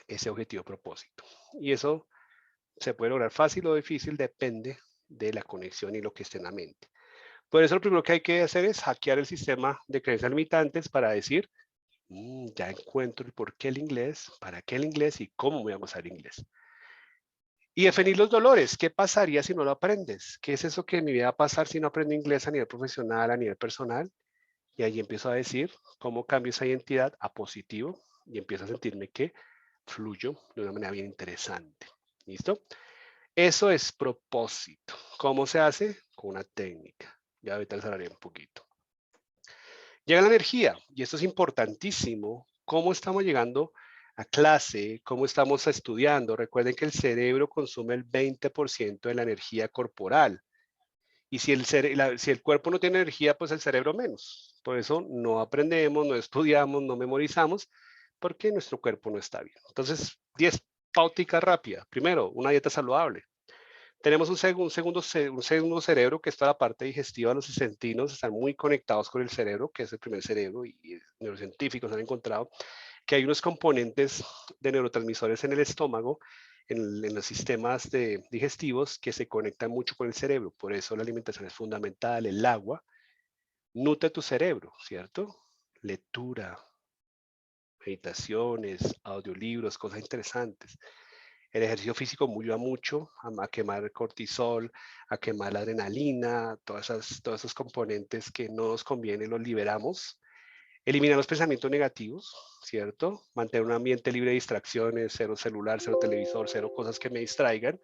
Speaker 1: ese objetivo propósito. Y eso se puede lograr fácil o difícil, depende de la conexión y lo que esté en la mente. Por eso lo primero que hay que hacer es hackear el sistema de creencias limitantes para decir, ya encuentro el por qué el inglés, para qué el inglés y cómo voy a gozar inglés. Y definir los dolores. ¿Qué pasaría si no lo aprendes? ¿Qué es eso que en mi vida va a pasar si no aprendo inglés a nivel profesional, a nivel personal? Y ahí empiezo a decir cómo cambio esa identidad a positivo y empiezo a sentirme que fluyo de una manera bien interesante. ¿Listo? Eso es propósito. ¿Cómo se hace? Con una técnica. Ya ahorita les hablaré un poquito. Llega la energía y esto es importantísimo. ¿Cómo estamos llegando a clase? ¿Cómo estamos estudiando? Recuerden que el cerebro consume el 20% de la energía corporal. Y si si el cuerpo no tiene energía, pues el cerebro menos. Por eso no aprendemos, no estudiamos, no memorizamos, porque nuestro cuerpo no está bien. Entonces, 10 pauticas rápidas. Primero, una dieta saludable. Tenemos un segundo cerebro que está la parte digestiva, los sentinos están muy conectados con el cerebro, que es el primer cerebro, y neurocientíficos han encontrado que hay unos componentes de neurotransmisores en el estómago, en los sistemas digestivos, que se conectan mucho con el cerebro. Por eso la alimentación es fundamental, el agua nutre tu cerebro, ¿cierto? Lectura, meditaciones, audiolibros, cosas interesantes. El ejercicio físico ayuda mucho a quemar cortisol, a quemar la adrenalina, todos esos componentes que no nos conviene, los liberamos. Eliminar los pensamientos negativos, ¿cierto? Mantener un ambiente libre de distracciones, cero celular, cero televisor, cero cosas que me distraigan.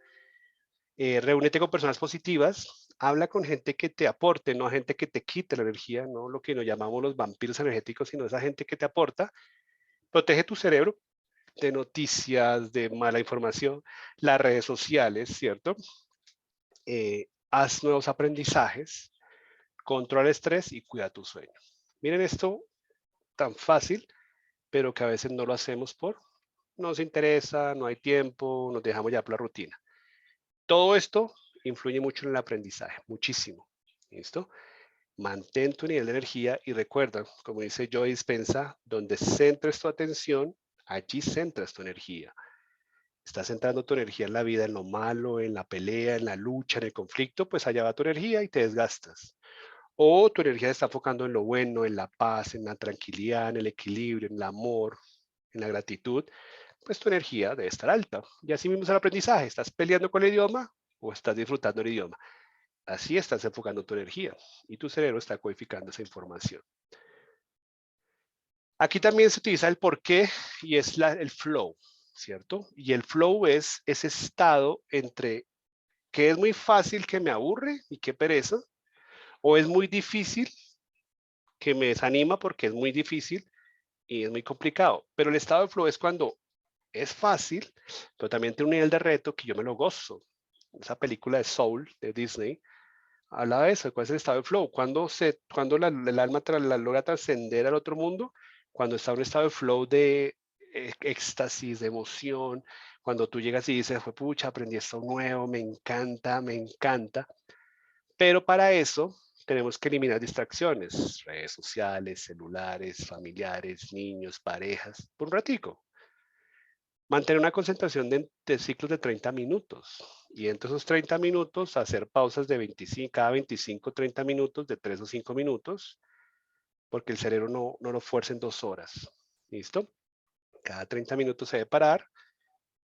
Speaker 1: Reúnete con personas positivas, Habla con gente que te aporte, no a gente que te quite la energía, no lo que nos llamamos los vampiros energéticos, sino esa gente que te aporta. Protege tu cerebro de noticias, de mala información, las redes sociales, ¿cierto? Haz nuevos aprendizajes, controla el estrés y cuida tu sueño. Miren esto tan fácil, pero que a veces no lo hacemos por no nos interesa, no hay tiempo, nos dejamos ya por la rutina. Todo esto influye mucho en el aprendizaje, muchísimo. ¿Listo? Mantén tu nivel de energía y recuerda, como dice Joe Dispensa, donde centres tu atención, allí centras tu energía. Estás centrando tu energía en la vida, en lo malo, en la pelea, en la lucha, en el conflicto, pues allá va tu energía y te desgastas. O tu energía se está enfocando en lo bueno, en la paz, en la tranquilidad, en el equilibrio, en el amor, en la gratitud, pues tu energía debe estar alta. Y así mismo es el aprendizaje. ¿Estás peleando con el idioma o estás disfrutando el idioma? Así estás enfocando tu energía y tu cerebro está codificando esa información. Aquí también se utiliza el por qué y es el flow, ¿cierto? Y el flow es ese estado entre que es muy fácil que me aburre y qué pereza, o es muy difícil que me desanima porque es muy difícil y es muy complicado. Pero el estado de flow es cuando es fácil, pero también tiene un nivel de reto que yo me lo gozo. Esa película de Soul de Disney hablaba de eso, cuál es el estado de flow, cuando el alma la logra trascender al otro mundo, cuando está en un estado de flow de éxtasis, de emoción, cuando tú llegas y dices, fue pucha, aprendí esto nuevo, me encanta, pero para eso tenemos que eliminar distracciones, redes sociales, celulares, familiares, niños, parejas, por un ratico. Mantener una concentración de ciclos de 30 minutos y entre esos 30 minutos hacer pausas de 25, cada 25, 30 minutos de 3 o 5 minutos, porque el cerebro no lo fuerza en 2 horas. ¿Listo? Cada 30 minutos se debe parar,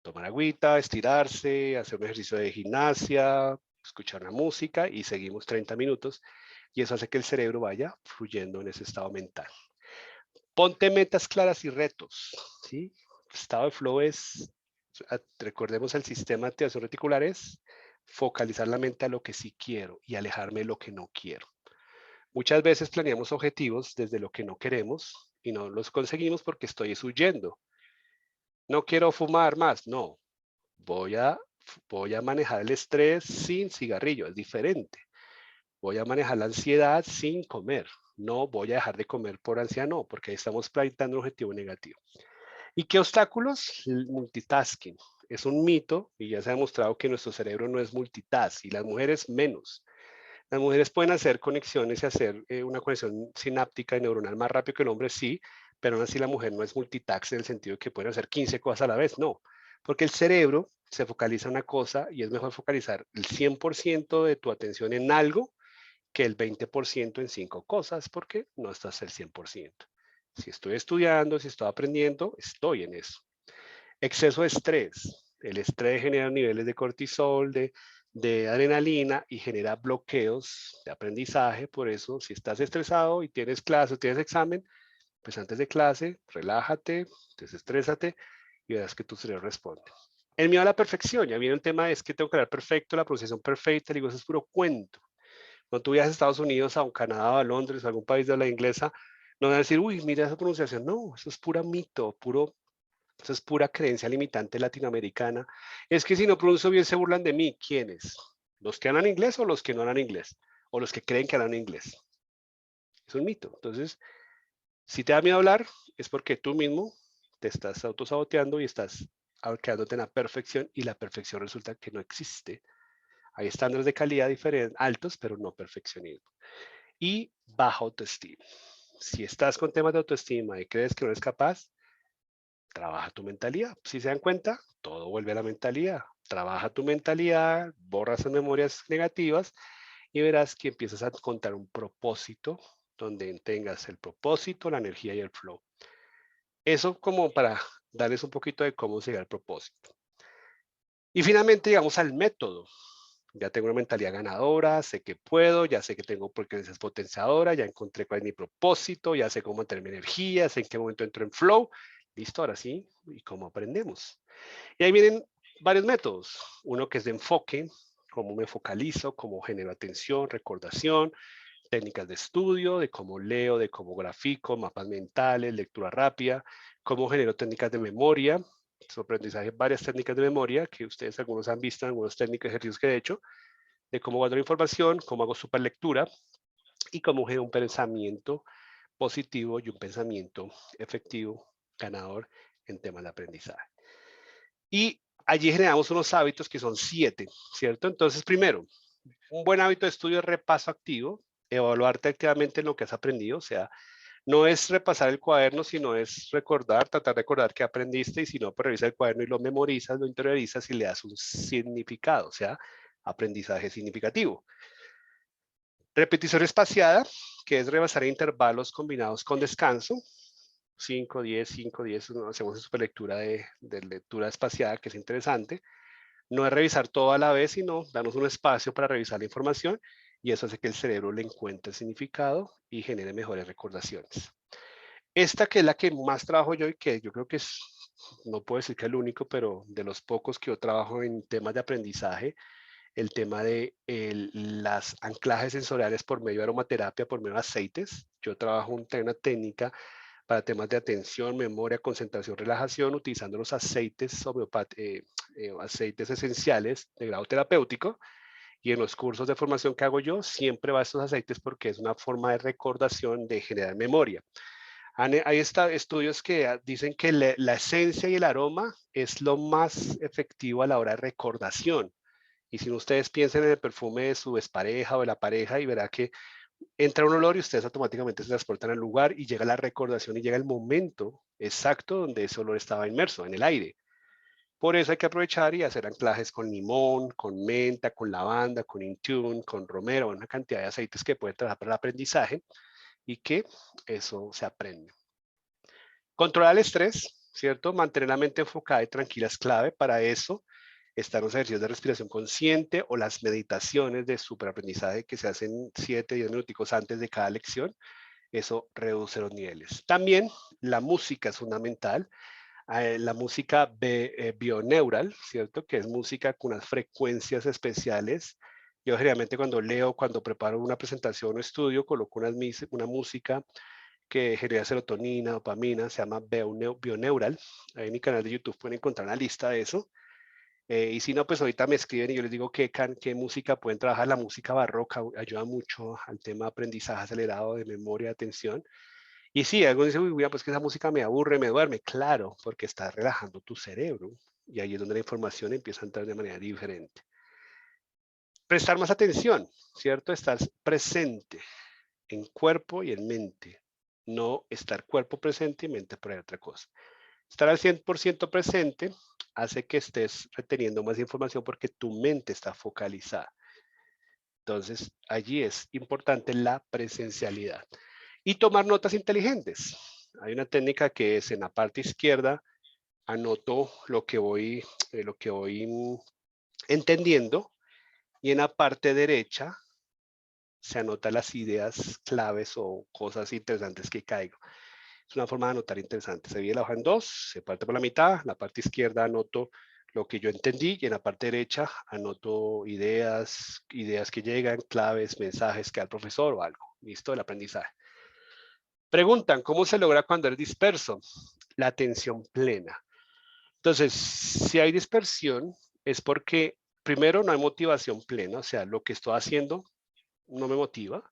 Speaker 1: tomar agüita, estirarse, hacer un ejercicio de gimnasia, escuchar una música y seguimos 30 minutos y eso hace que el cerebro vaya fluyendo en ese estado mental. Ponte metas claras y retos, ¿sí? Estado de flow es, recordemos el sistema de activación reticular es focalizar la mente a lo que sí quiero y alejarme de lo que no quiero. Muchas veces planeamos objetivos desde lo que no queremos y no los conseguimos porque estoy huyendo. No quiero fumar más, no. Voy a, voy a manejar el estrés sin cigarrillo, es diferente. Voy a manejar la ansiedad sin comer. No voy a dejar de comer por ansiedad, no, porque ahí estamos planteando un objetivo negativo. ¿Y qué obstáculos? El multitasking. Es un mito y ya se ha demostrado que nuestro cerebro no es multitask y las mujeres menos. Las mujeres pueden hacer conexiones y hacer una conexión sináptica y neuronal más rápido que el hombre, sí, pero aún así la mujer no es multitask en el sentido de que pueden hacer 15 cosas a la vez, no. Porque el cerebro se focaliza en una cosa y es mejor focalizar el 100% de tu atención en algo que el 20% en 5 cosas, porque no estás el 100%. Si estoy estudiando, si estoy aprendiendo, estoy en eso. Exceso de estrés. El estrés genera niveles de cortisol, de adrenalina y genera bloqueos de aprendizaje. Por eso, si estás estresado y tienes clase o tienes examen, pues antes de clase, relájate, desestrésate y verás que tu cerebro responde. El miedo a la perfección. Ya viene el tema, es que tengo que hablar perfecto, la pronunciación perfecta. Digo, eso es puro cuento. Cuando tú viajas a Estados Unidos, a Canadá, a Londres, a algún país de habla inglesa, no van a decir, uy, mira esa pronunciación. No, eso es pura mito, eso es pura creencia limitante latinoamericana. Es que si no pronuncio bien se burlan de mí. ¿Quiénes? ¿Los que hablan inglés o los que no hablan inglés? ¿O los que creen que hablan inglés? Es un mito. Entonces, si te da miedo hablar, es porque tú mismo te estás autosaboteando y estás quedándote en la perfección y la perfección resulta que no existe. Hay estándares de calidad diferentes, altos, pero no perfeccionismo. Y baja autoestima. Si estás con temas de autoestima y crees que no eres capaz, trabaja tu mentalidad. Si se dan cuenta, todo vuelve a la mentalidad. Trabaja tu mentalidad, borra esas memorias negativas y verás que empiezas a encontrar un propósito donde tengas el propósito, la energía y el flow. Eso como para darles un poquito de cómo llegar al propósito. Y finalmente llegamos al método. Ya tengo una mentalidad ganadora, sé que puedo, ya sé que tengo es potenciadora, ya encontré cuál es mi propósito, ya sé cómo mantener mi energía, sé en qué momento entro en flow. Listo, ahora sí, ¿y cómo aprendemos? Y ahí vienen varios métodos. Uno que es de enfoque, cómo me focalizo, cómo genero atención, recordación, técnicas de estudio, de cómo leo, de cómo grafico, mapas mentales, lectura rápida, cómo genero técnicas de memoria, su aprendizaje, varias técnicas de memoria que ustedes algunos han visto, algunos técnicos, ejercicios que he hecho, de cómo guardo la información, cómo hago superlectura y cómo genero un pensamiento positivo y un pensamiento efectivo, ganador en temas de aprendizaje. Y allí generamos unos hábitos que son 7, ¿cierto? Entonces, primero, un buen hábito de estudio es repaso activo, evaluarte activamente en lo que has aprendido, o sea, no es repasar el cuaderno, sino es recordar, tratar de recordar qué aprendiste y si no, pues revisa el cuaderno y lo memorizas, lo interiorizas y le das un significado, o sea, aprendizaje significativo. Repetición espaciada, que es rebasar intervalos combinados con descanso. 5, 10, 5, 10, hacemos superlectura de lectura espaciada, que es interesante. No es revisar todo a la vez, sino darnos un espacio para revisar la información y eso hace que el cerebro le encuentre el significado y genere mejores recordaciones. Esta que es la que más trabajo yo y que yo creo que es, no puedo decir que es el único, pero de los pocos que yo trabajo en temas de aprendizaje, el tema de las anclajes sensoriales por medio de aromaterapia, por medio de aceites. Yo trabajo una técnica para temas de atención, memoria, concentración, relajación, utilizando los aceites, aceites esenciales de grado terapéutico. Y en los cursos de formación que hago yo, siempre va a estos aceites porque es una forma de recordación, de generar memoria. Hay estudios que dicen que la esencia y el aroma es lo más efectivo a la hora de recordación. Y si ustedes piensan en el perfume de su expareja o de la pareja y verá que entra un olor y ustedes automáticamente se transportan al lugar y llega la recordación y llega el momento exacto donde ese olor estaba inmerso, en el aire. Por eso hay que aprovechar y hacer anclajes con limón, con menta, con lavanda, con intune, con romero, una cantidad de aceites que pueden trabajar para el aprendizaje y que eso se aprende. Controlar el estrés, ¿cierto? Mantener la mente enfocada y tranquila es clave. Para eso están los ejercicios de respiración consciente o las meditaciones de superaprendizaje que se hacen 7, 10 minuticos antes de cada lección. Eso reduce los niveles. También la música es fundamental. La música bioneural, ¿cierto? Que es música con unas frecuencias especiales. Yo generalmente cuando leo, cuando preparo una presentación o estudio, coloco una música que genera serotonina, dopamina, se llama bioneural. Ahí en mi canal de YouTube pueden encontrar una lista de eso. Y si no, pues ahorita me escriben y yo les digo qué música pueden trabajar. La música barroca ayuda mucho al tema de aprendizaje acelerado, de memoria, de atención. Y sí, algunos dicen, uy, pues que esa música me aburre, me duerme. Claro, porque está relajando tu cerebro. Y ahí es donde la información empieza a entrar de manera diferente. Prestar más atención, ¿cierto? Estar presente en cuerpo y en mente. No estar cuerpo presente y mente por ahí otra cosa. Estar al 100% presente hace que estés reteniendo más información porque tu mente está focalizada. Entonces, allí es importante la presencialidad. Y tomar notas inteligentes. Hay una técnica que es en la parte izquierda, anoto lo que voy entendiendo y en la parte derecha se anotan las ideas claves o cosas interesantes que caigo. Es una forma de anotar interesante. Se divide la hoja en dos, se parte por la mitad. En la parte izquierda anoto lo que yo entendí y en la parte derecha anoto ideas que llegan, claves, mensajes que da el profesor o algo. Listo, el aprendizaje. Preguntan, ¿cómo se logra cuando eres disperso? La atención plena. Entonces, si hay dispersión, es porque primero no hay motivación plena, o sea, lo que estoy haciendo no me motiva.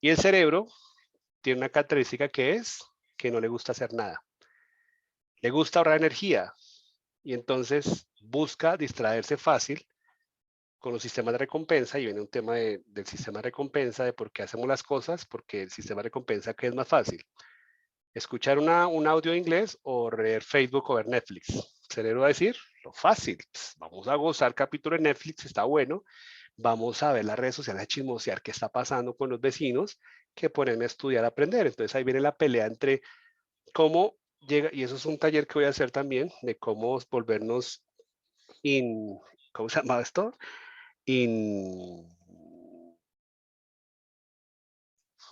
Speaker 1: Y el cerebro tiene una característica que es que no le gusta hacer nada. Le gusta ahorrar energía y entonces busca distraerse fácil con los sistemas de recompensa y viene un tema del sistema de recompensa, de por qué hacemos las cosas, porque el sistema de recompensa que es más fácil. Escuchar un audio de inglés o leer Facebook o ver Netflix. El cerebro va a decir, lo fácil, pues, vamos a gozar capítulo de Netflix, está bueno, vamos a ver las redes sociales, a chismosear qué está pasando con los vecinos, que ponerme a estudiar, a aprender. Entonces ahí viene la pelea entre cómo llega, y eso es un taller que voy a hacer también, de cómo volvernos ¿cómo se llama esto?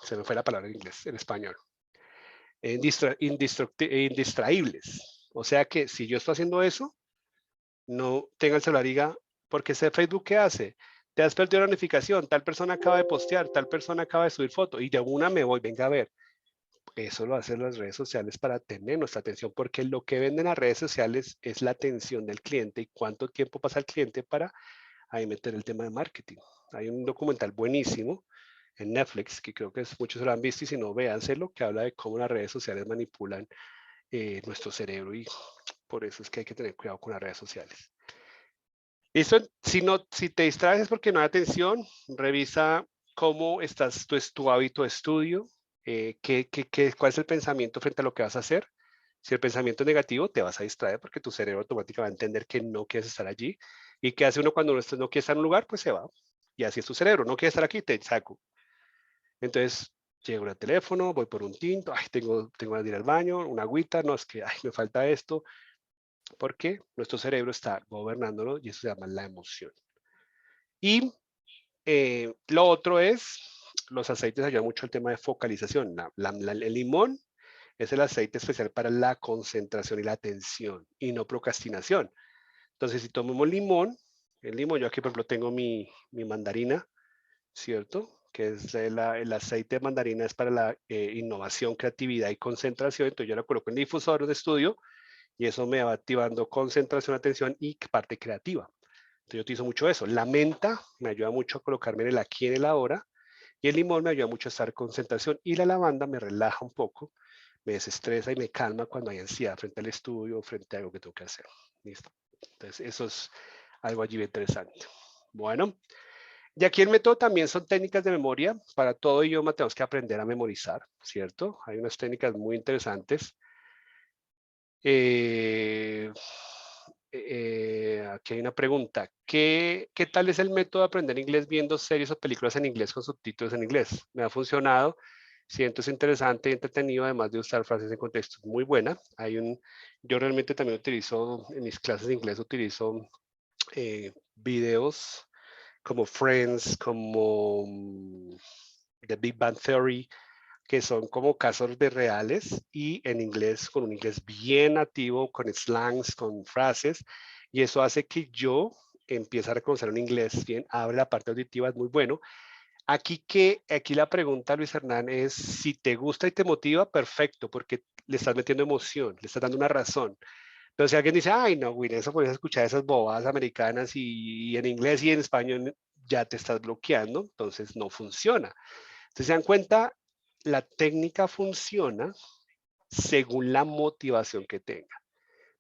Speaker 1: Se me fue la palabra en inglés, en español. Indistraíbles. O sea que si yo estoy haciendo eso, no tenga el celular y diga, Porque ese Facebook, ¿qué hace? Te has perdido la notificación, tal persona acaba de postear, tal persona acaba de subir foto y de una me voy, venga a ver. Eso lo hacen las redes sociales para tener nuestra atención, porque lo que venden las redes sociales es la atención del cliente y cuánto tiempo pasa el cliente para ahí meter el tema de marketing. Hay un documental buenísimo en Netflix, que creo que muchos lo han visto y si no, véanselo, que habla de cómo las redes sociales manipulan nuestro cerebro y por eso es que hay que tener cuidado con las redes sociales. Listo, si te distraes es porque no hay atención, revisa cómo estás, tu hábito de estudio, cuál es el pensamiento frente a lo que vas a hacer. Si el pensamiento es negativo, te vas a distraer porque tu cerebro automáticamente va a entender que no quieres estar allí. ¿Y qué hace uno cuando no quiere estar en un lugar? Pues se va. Y así es tu cerebro, no quiere estar aquí, te saco. Entonces, llego al teléfono, voy por un tinto, ay, tengo que ir al baño, una agüita, no, es que ay, me falta esto, porque nuestro cerebro está gobernándolo y eso se llama la emoción. Y lo otro es, los aceites ayudan mucho al tema de focalización. El limón es el aceite especial para la concentración y la atención y no procrastinación. Entonces, si tomamos limón, el limón, yo aquí por ejemplo tengo mi mandarina, ¿cierto? Que es el aceite de mandarina es para la innovación, creatividad y concentración. Entonces yo lo coloco en el difusor de estudio y eso me va activando concentración, atención y parte creativa. Entonces yo utilizo mucho eso. La menta me ayuda mucho a colocarme en el aquí y en el ahora. Y el limón me ayuda mucho a estar en concentración. Y la lavanda me relaja un poco, me desestresa y me calma cuando hay ansiedad frente al estudio, frente a algo que tengo que hacer. ¿Listo? Entonces eso es algo allí bien interesante. Bueno, y aquí el método también son técnicas de memoria. Para todo idioma tenemos que aprender a memorizar, ¿cierto? Hay unas técnicas muy interesantes. Aquí hay una pregunta. ¿Qué tal es el método de aprender inglés viendo series o películas en inglés con subtítulos en inglés? Me ha funcionado. Siento es interesante y entretenido, además de usar frases en contextos muy buena. Yo realmente también utilizo, en mis clases de inglés, utilizo videos como Friends, como The Big Bang Theory, que son como casos de reales y en inglés, con un inglés bien nativo, con slangs, con frases, y eso hace que yo empiece a reconocer un inglés bien, abre la parte auditiva, es muy bueno. Aquí la pregunta, Luis Hernán, es si te gusta y te motiva, perfecto, porque le estás metiendo emoción, le estás dando una razón. Pero si alguien dice, ay, no, Will, eso puedes escuchar esas bobadas americanas y en inglés y en español ya te estás bloqueando, entonces no funciona. Entonces, se dan cuenta, la técnica funciona según la motivación que tenga.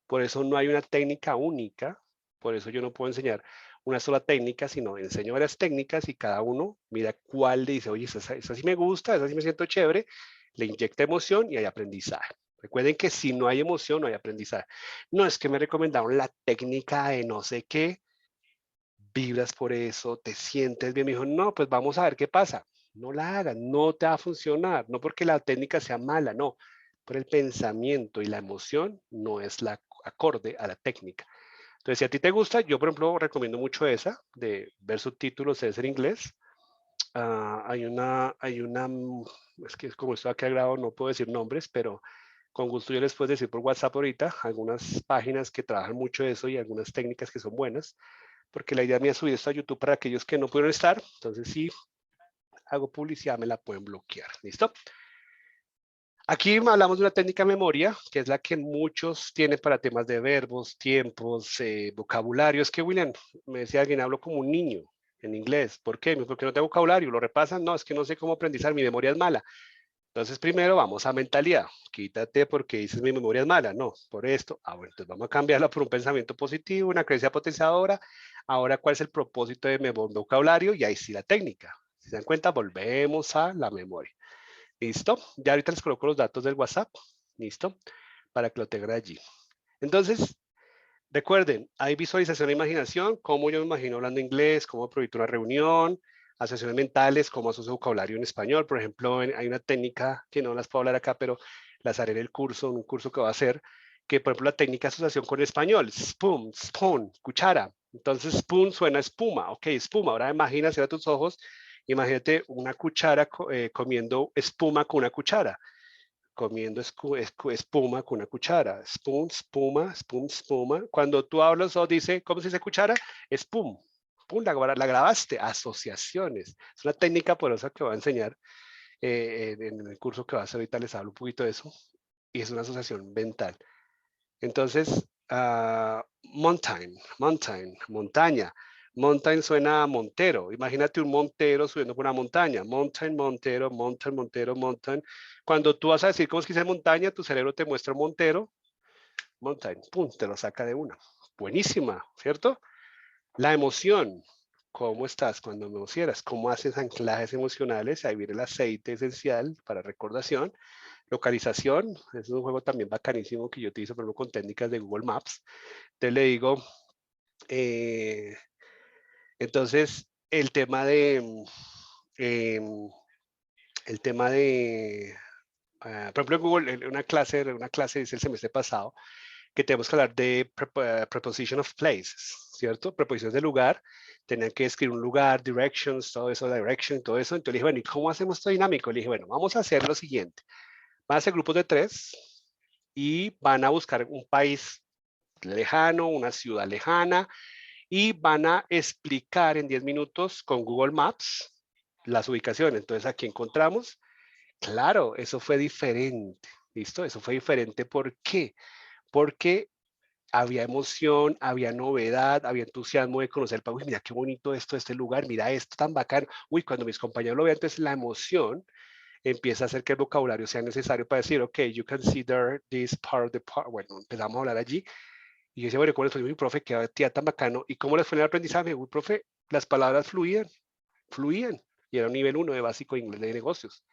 Speaker 1: Por eso no hay una técnica única, por eso yo no puedo enseñar una sola técnica, sino enseño varias técnicas y cada uno mira cuál le dice, oye, esa sí me gusta, esa sí me siento chévere, le inyecta emoción y hay aprendizaje. Recuerden que si no hay emoción, no hay aprendizaje. No es que me recomendaron la técnica de no sé qué, vibras por eso, te sientes bien. Me dijo, no, pues vamos a ver qué pasa. No la hagas, no te va a funcionar, no porque la técnica sea mala, no, por el pensamiento y la emoción no es la acorde a la técnica. Entonces, si a ti te gusta, yo por ejemplo recomiendo mucho esa de ver subtítulos, es en inglés. Es que como esto aquí grabado no puedo decir nombres, pero con gusto yo les puedo decir por WhatsApp ahorita algunas páginas que trabajan mucho eso y algunas técnicas que son buenas porque la idea mía es subir esto a YouTube para aquellos que no pudieron estar. Entonces, si hago publicidad, me la pueden bloquear. ¿Listo? Aquí hablamos de una técnica de memoria, que es la que muchos tienen para temas de verbos, tiempos, vocabulario. Es que, William, me decía alguien, hablo como un niño en inglés. ¿Por qué? Porque no tengo vocabulario. ¿Lo repasan? No, es que no sé cómo aprendizar. Mi memoria es mala. Entonces, primero vamos a mentalidad. Quítate porque dices mi memoria es mala. No, por esto. Bueno, entonces vamos a cambiarla por un pensamiento positivo, una creencia potenciadora. Ahora, ¿cuál es el propósito de mi vocabulario? Y ahí sí la técnica. Si se dan cuenta, volvemos a la memoria. ¿Listo? Ya ahorita les coloco los datos del WhatsApp. ¿Listo? Para que lo tengan allí. Entonces, recuerden, hay visualización e imaginación, cómo yo me imagino hablando inglés, cómo proyecto una reunión, asociaciones mentales, cómo asocio vocabulario en español. Por ejemplo, hay una técnica que no las puedo hablar acá, pero las haré en el curso, un curso que va a hacer, que por ejemplo la técnica de asociación con español, spoon, spoon, cuchara. Entonces, spoon suena a espuma, ok, espuma. Ahora imagina, cierra tus ojos, imagínate una cuchara comiendo espuma con una cuchara comiendo espuma con una cuchara. Spoon, espuma, spoon, espuma. Cuando tú hablas o dice, ¿cómo se dice cuchara? Spoon. ¡pum! La grabaste. Asociaciones. Es una técnica poderosa que voy a enseñar en el curso que va a hacer ahorita, les hablo un poquito de eso. Y es una asociación mental. Entonces, montaña. Mountain suena a montero. Imagínate un montero subiendo por una montaña. Mountain, montero, mountain, montero, mountain. Cuando tú vas a decir cómo es que dice montaña, tu cerebro te muestra un montero, mountain, pum, te lo saca de una. Buenísima, ¿cierto? La emoción. ¿Cómo estás cuando me emocionas? ¿Cómo haces anclajes emocionales? Ahí viene el aceite esencial para recordación. Localización, es un juego también bacanísimo que yo utilizo, por ejemplo, con técnicas de Google Maps. Entonces le digo, eh, entonces, em, el tema de, por ejemplo, en Google, en una clase dice el semestre pasado, que tenemos que hablar de preposition of places, ¿cierto? Preposiciones de lugar, tenían que escribir un lugar, directions, todo eso, direction, todo eso. Entonces le dije, bueno, ¿y cómo hacemos esto dinámico? Le dije, bueno, vamos a hacer lo siguiente. Van a ser grupos de 3 y van a buscar un país lejano, una ciudad lejana, y van a explicar en 10 minutos con Google Maps las ubicaciones. Entonces, aquí encontramos, claro, eso fue diferente, ¿listo? Eso fue diferente, ¿por qué? Porque había emoción, había novedad, había entusiasmo de conocer el país. Uy, mira qué bonito esto, este lugar, mira esto tan bacano. Uy, cuando mis compañeros lo vean, entonces la emoción empieza a hacer que el vocabulario sea necesario para decir, ok, you consider this part of the part. Bueno, empezamos a hablar allí. Y yo decía, bueno, ¿cómo les fue mi profe? Qué tía tan bacano. ¿Y cómo les fue en el aprendizaje? Uy, profe, las palabras fluían. Y era un nivel 1 de básico de inglés de negocios.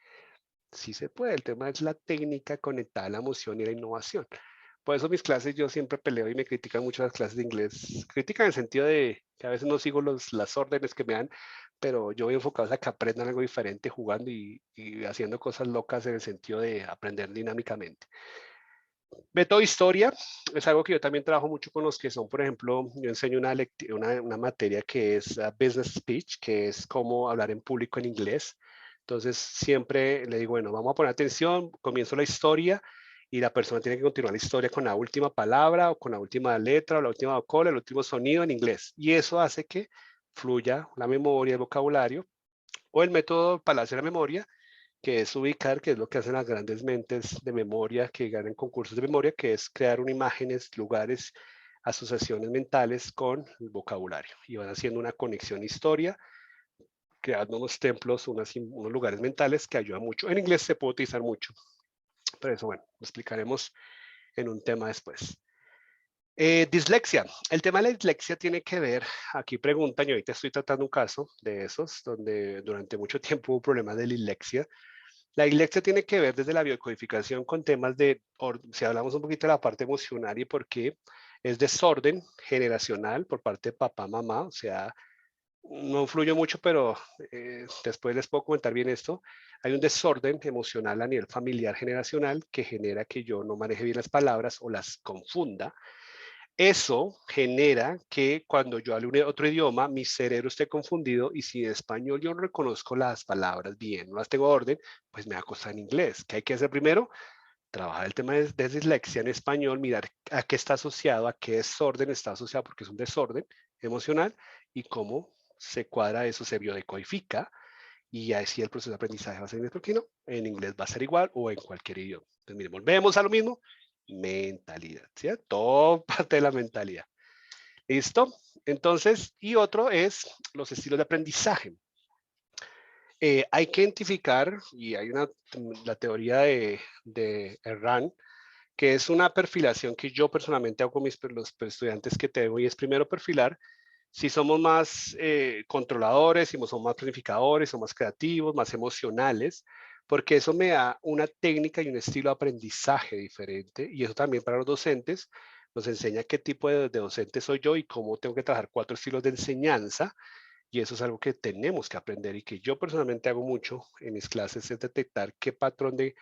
Speaker 1: Sí se puede, el tema es la técnica conectada a la emoción y la innovación. Por eso mis clases yo siempre peleo y me critican mucho las clases de inglés. Critican en el sentido de que a veces no sigo las órdenes que me dan, pero yo voy enfocado a que aprendan algo diferente jugando y haciendo cosas locas en el sentido de aprender dinámicamente. Método historia es algo que yo también trabajo mucho con los que son, por ejemplo, yo enseño una materia que es Business Speech, que es cómo hablar en público en inglés. Entonces, siempre le digo, bueno, vamos a poner atención, comienzo la historia y la persona tiene que continuar la historia con la última palabra o con la última letra o la última vocablo, el último sonido en inglés. Y eso hace que fluya la memoria, el vocabulario o el método Palacio de la Memoria, que es ubicar, que es lo que hacen las grandes mentes de memoria que ganan concursos de memoria, que es crear imágenes, lugares, asociaciones mentales con el vocabulario. Y van haciendo una conexión historia, creando unos templos, unos lugares mentales que ayudan mucho. En inglés se puede utilizar mucho, pero eso, bueno, lo explicaremos en un tema después. Dislexia. El tema de la dislexia tiene que ver, aquí preguntan, y ahorita estoy tratando un caso de esos, donde durante mucho tiempo hubo problemas de dislexia. La dislexia tiene que ver desde la biocodificación con temas si hablamos un poquito de la parte emocional y por qué, es desorden generacional por parte de papá, mamá, o sea, no influye mucho, pero después les puedo comentar bien esto. Hay un desorden emocional a nivel familiar generacional que genera que yo no maneje bien las palabras o las confunda. Eso genera que cuando yo hable otro idioma, mi cerebro esté confundido y si en español yo no reconozco las palabras bien, no las tengo orden, pues me va a costar en inglés. ¿Qué hay que hacer primero? Trabajar el tema de dislexia en español, mirar a qué está asociado, a qué desorden está asociado, porque es un desorden emocional, y cómo se cuadra eso, se biodecodifica, y así el proceso de aprendizaje va a ser en inglés, porque no, en inglés va a ser igual o en cualquier idioma. Entonces, miren, volvemos a lo mismo, mentalidad, ¿cierto? Todo parte de la mentalidad. ¿Listo? Entonces, y otro es los estilos de aprendizaje. Hay que identificar, y hay la teoría de Erran, que es una perfilación que yo personalmente hago con los estudiantes que tengo, y es primero perfilar si somos más controladores, si somos más planificadores, somos más creativos, más emocionales, porque eso me da una técnica y un estilo de aprendizaje diferente, y eso también para los docentes nos enseña qué tipo de docente soy yo y cómo tengo que trabajar 4 estilos de enseñanza, y eso es algo que tenemos que aprender y que yo personalmente hago mucho en mis clases, es detectar qué patrón de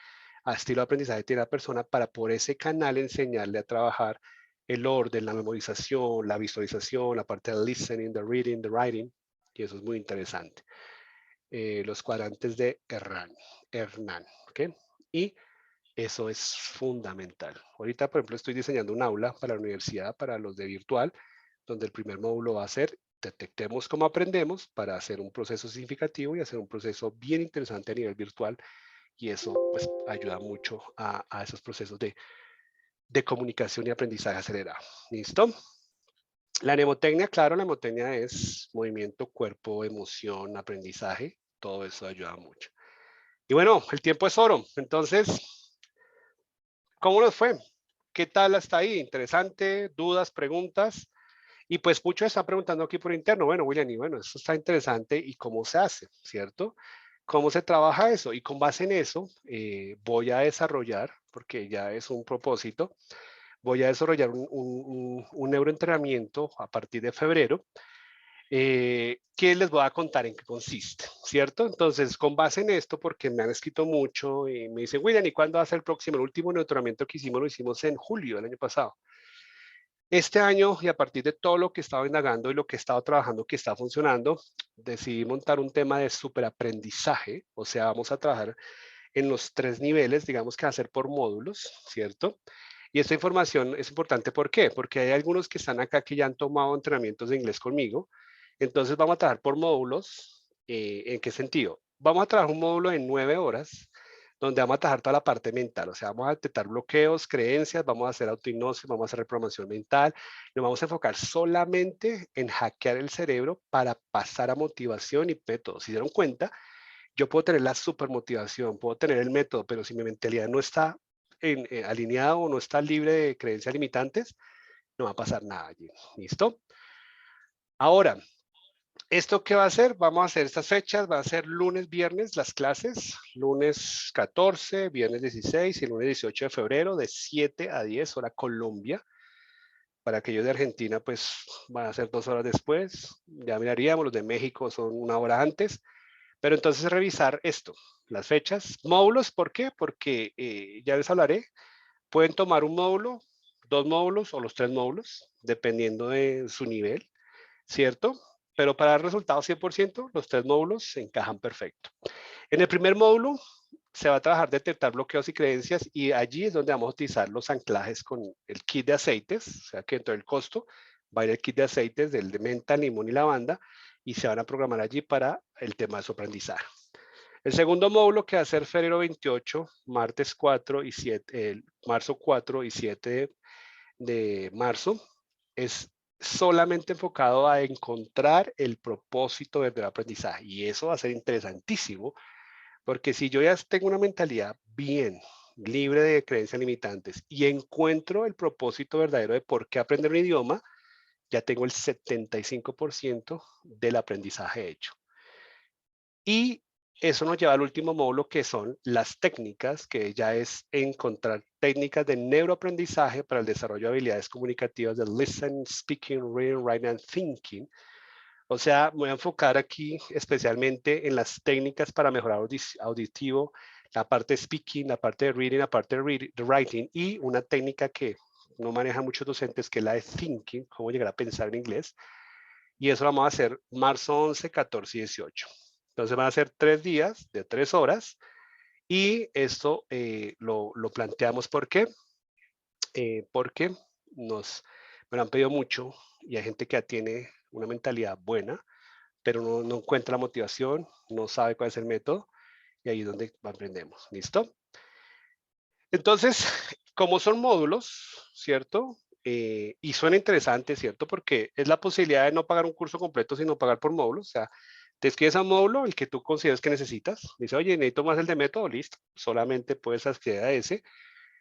Speaker 1: estilo de aprendizaje tiene la persona para por ese canal enseñarle a trabajar el orden, la memorización, la visualización, la parte del listening, the reading, the writing, y eso es muy interesante. Los cuadrantes de Hernán, ¿ok? Y eso es fundamental. Ahorita, por ejemplo, estoy diseñando un aula para la universidad, para los de virtual, donde el primer módulo va a ser detectemos cómo aprendemos para hacer un proceso significativo y hacer un proceso bien interesante a nivel virtual. Y eso pues ayuda mucho a esos procesos de comunicación y aprendizaje acelerado. ¿Listo? La mnemotecnia, claro, la mnemotecnia es movimiento, cuerpo, emoción, aprendizaje. Todo eso ayuda mucho. Y bueno, el tiempo es oro. Entonces, ¿cómo nos fue? ¿Qué tal hasta ahí? Interesante, dudas, preguntas. Y pues mucho está preguntando aquí por interno, bueno, William, y bueno, eso está interesante, ¿y cómo se hace? ¿Cierto? ¿Cómo se trabaja eso? Y con base en eso, voy a desarrollar, porque ya es un propósito, voy a desarrollar un neuroentrenamiento a partir de febrero, que les voy a contar en qué consiste, ¿cierto? Entonces, con base en esto, porque me han escrito mucho y me dicen, William, ¿y cuándo va a ser el próximo? El último neuroentrenamiento que hicimos lo hicimos en julio del año pasado. Este año, y a partir de todo lo que he estado indagando y lo que he estado trabajando que está funcionando, decidí montar un tema de superaprendizaje, o sea, vamos a trabajar en los 3 niveles, digamos que va a ser por módulos, ¿cierto? Y esta información es importante, ¿por qué? Porque hay algunos que están acá que ya han tomado entrenamientos de inglés conmigo, entonces vamos a trabajar por módulos. ¿En qué sentido? Vamos a trabajar un módulo en 9 horas, donde vamos a trabajar toda la parte mental, o sea, vamos a detectar bloqueos, creencias, vamos a hacer autohipnosis, vamos a hacer reprogramación mental, nos vamos a enfocar solamente en hackear el cerebro para pasar a motivación y métodos. Si se dieron cuenta, yo puedo tener la supermotivación, puedo tener el método, pero si mi mentalidad no está alineada o no está libre de creencias limitantes, no va a pasar nada allí. ¿Listo? Ahora, ¿esto qué va a hacer? Vamos a hacer estas fechas, va a ser lunes, viernes las clases, lunes 14, viernes 16 y lunes 18 de febrero de 7 a 10 hora Colombia. Para aquellos de Argentina, pues van a ser 2 horas después, ya miraríamos, los de México son 1 hora antes, pero entonces revisar esto, las fechas, módulos, ¿por qué? Porque ya les hablaré, pueden tomar un módulo, 2 módulos o los 3 módulos, dependiendo de su nivel, ¿cierto? Pero para dar resultados 100%, los 3 módulos se encajan perfecto. En el primer módulo se va a trabajar detectar bloqueos y creencias y allí es donde vamos a utilizar los anclajes con el kit de aceites, o sea que dentro del costo va a ir el kit de aceites del de menta, limón y lavanda y se van a programar allí para el tema de su aprendizaje. El segundo módulo que va a ser febrero 28, martes 4 y 7, marzo 4 y 7 de marzo, es solamente enfocado a encontrar el propósito del aprendizaje. Y eso va a ser interesantísimo, porque si yo ya tengo una mentalidad bien, libre de creencias limitantes y encuentro el propósito verdadero de por qué aprender un idioma, ya tengo el 75% del aprendizaje hecho. Y eso nos lleva al último módulo, que son las técnicas, que ya es encontrar técnicas de neuroaprendizaje para el desarrollo de habilidades comunicativas de listening, speaking, reading, writing and thinking. O sea, me voy a enfocar aquí especialmente en las técnicas para mejorar auditivo, la parte de speaking, la parte de reading, la parte de writing y una técnica que no manejan muchos docentes, que es la de thinking, cómo llegar a pensar en inglés. Y eso lo vamos a hacer marzo 11, 14 y 18. Entonces van a ser 3 días de 3 horas y esto lo planteamos. ¿Por qué? Porque me lo han pedido mucho y hay gente que ya tiene una mentalidad buena, pero no encuentra la motivación, no sabe cuál es el método y ahí es donde aprendemos. ¿Listo? Entonces, como son módulos, ¿cierto? Y suena interesante, ¿cierto? Porque es la posibilidad de no pagar un curso completo, sino pagar por módulos. O sea, te escribes a un módulo, el que tú consideres que necesitas. Dice, oye, necesito más el de método, listo. Solamente puedes acceder a ese.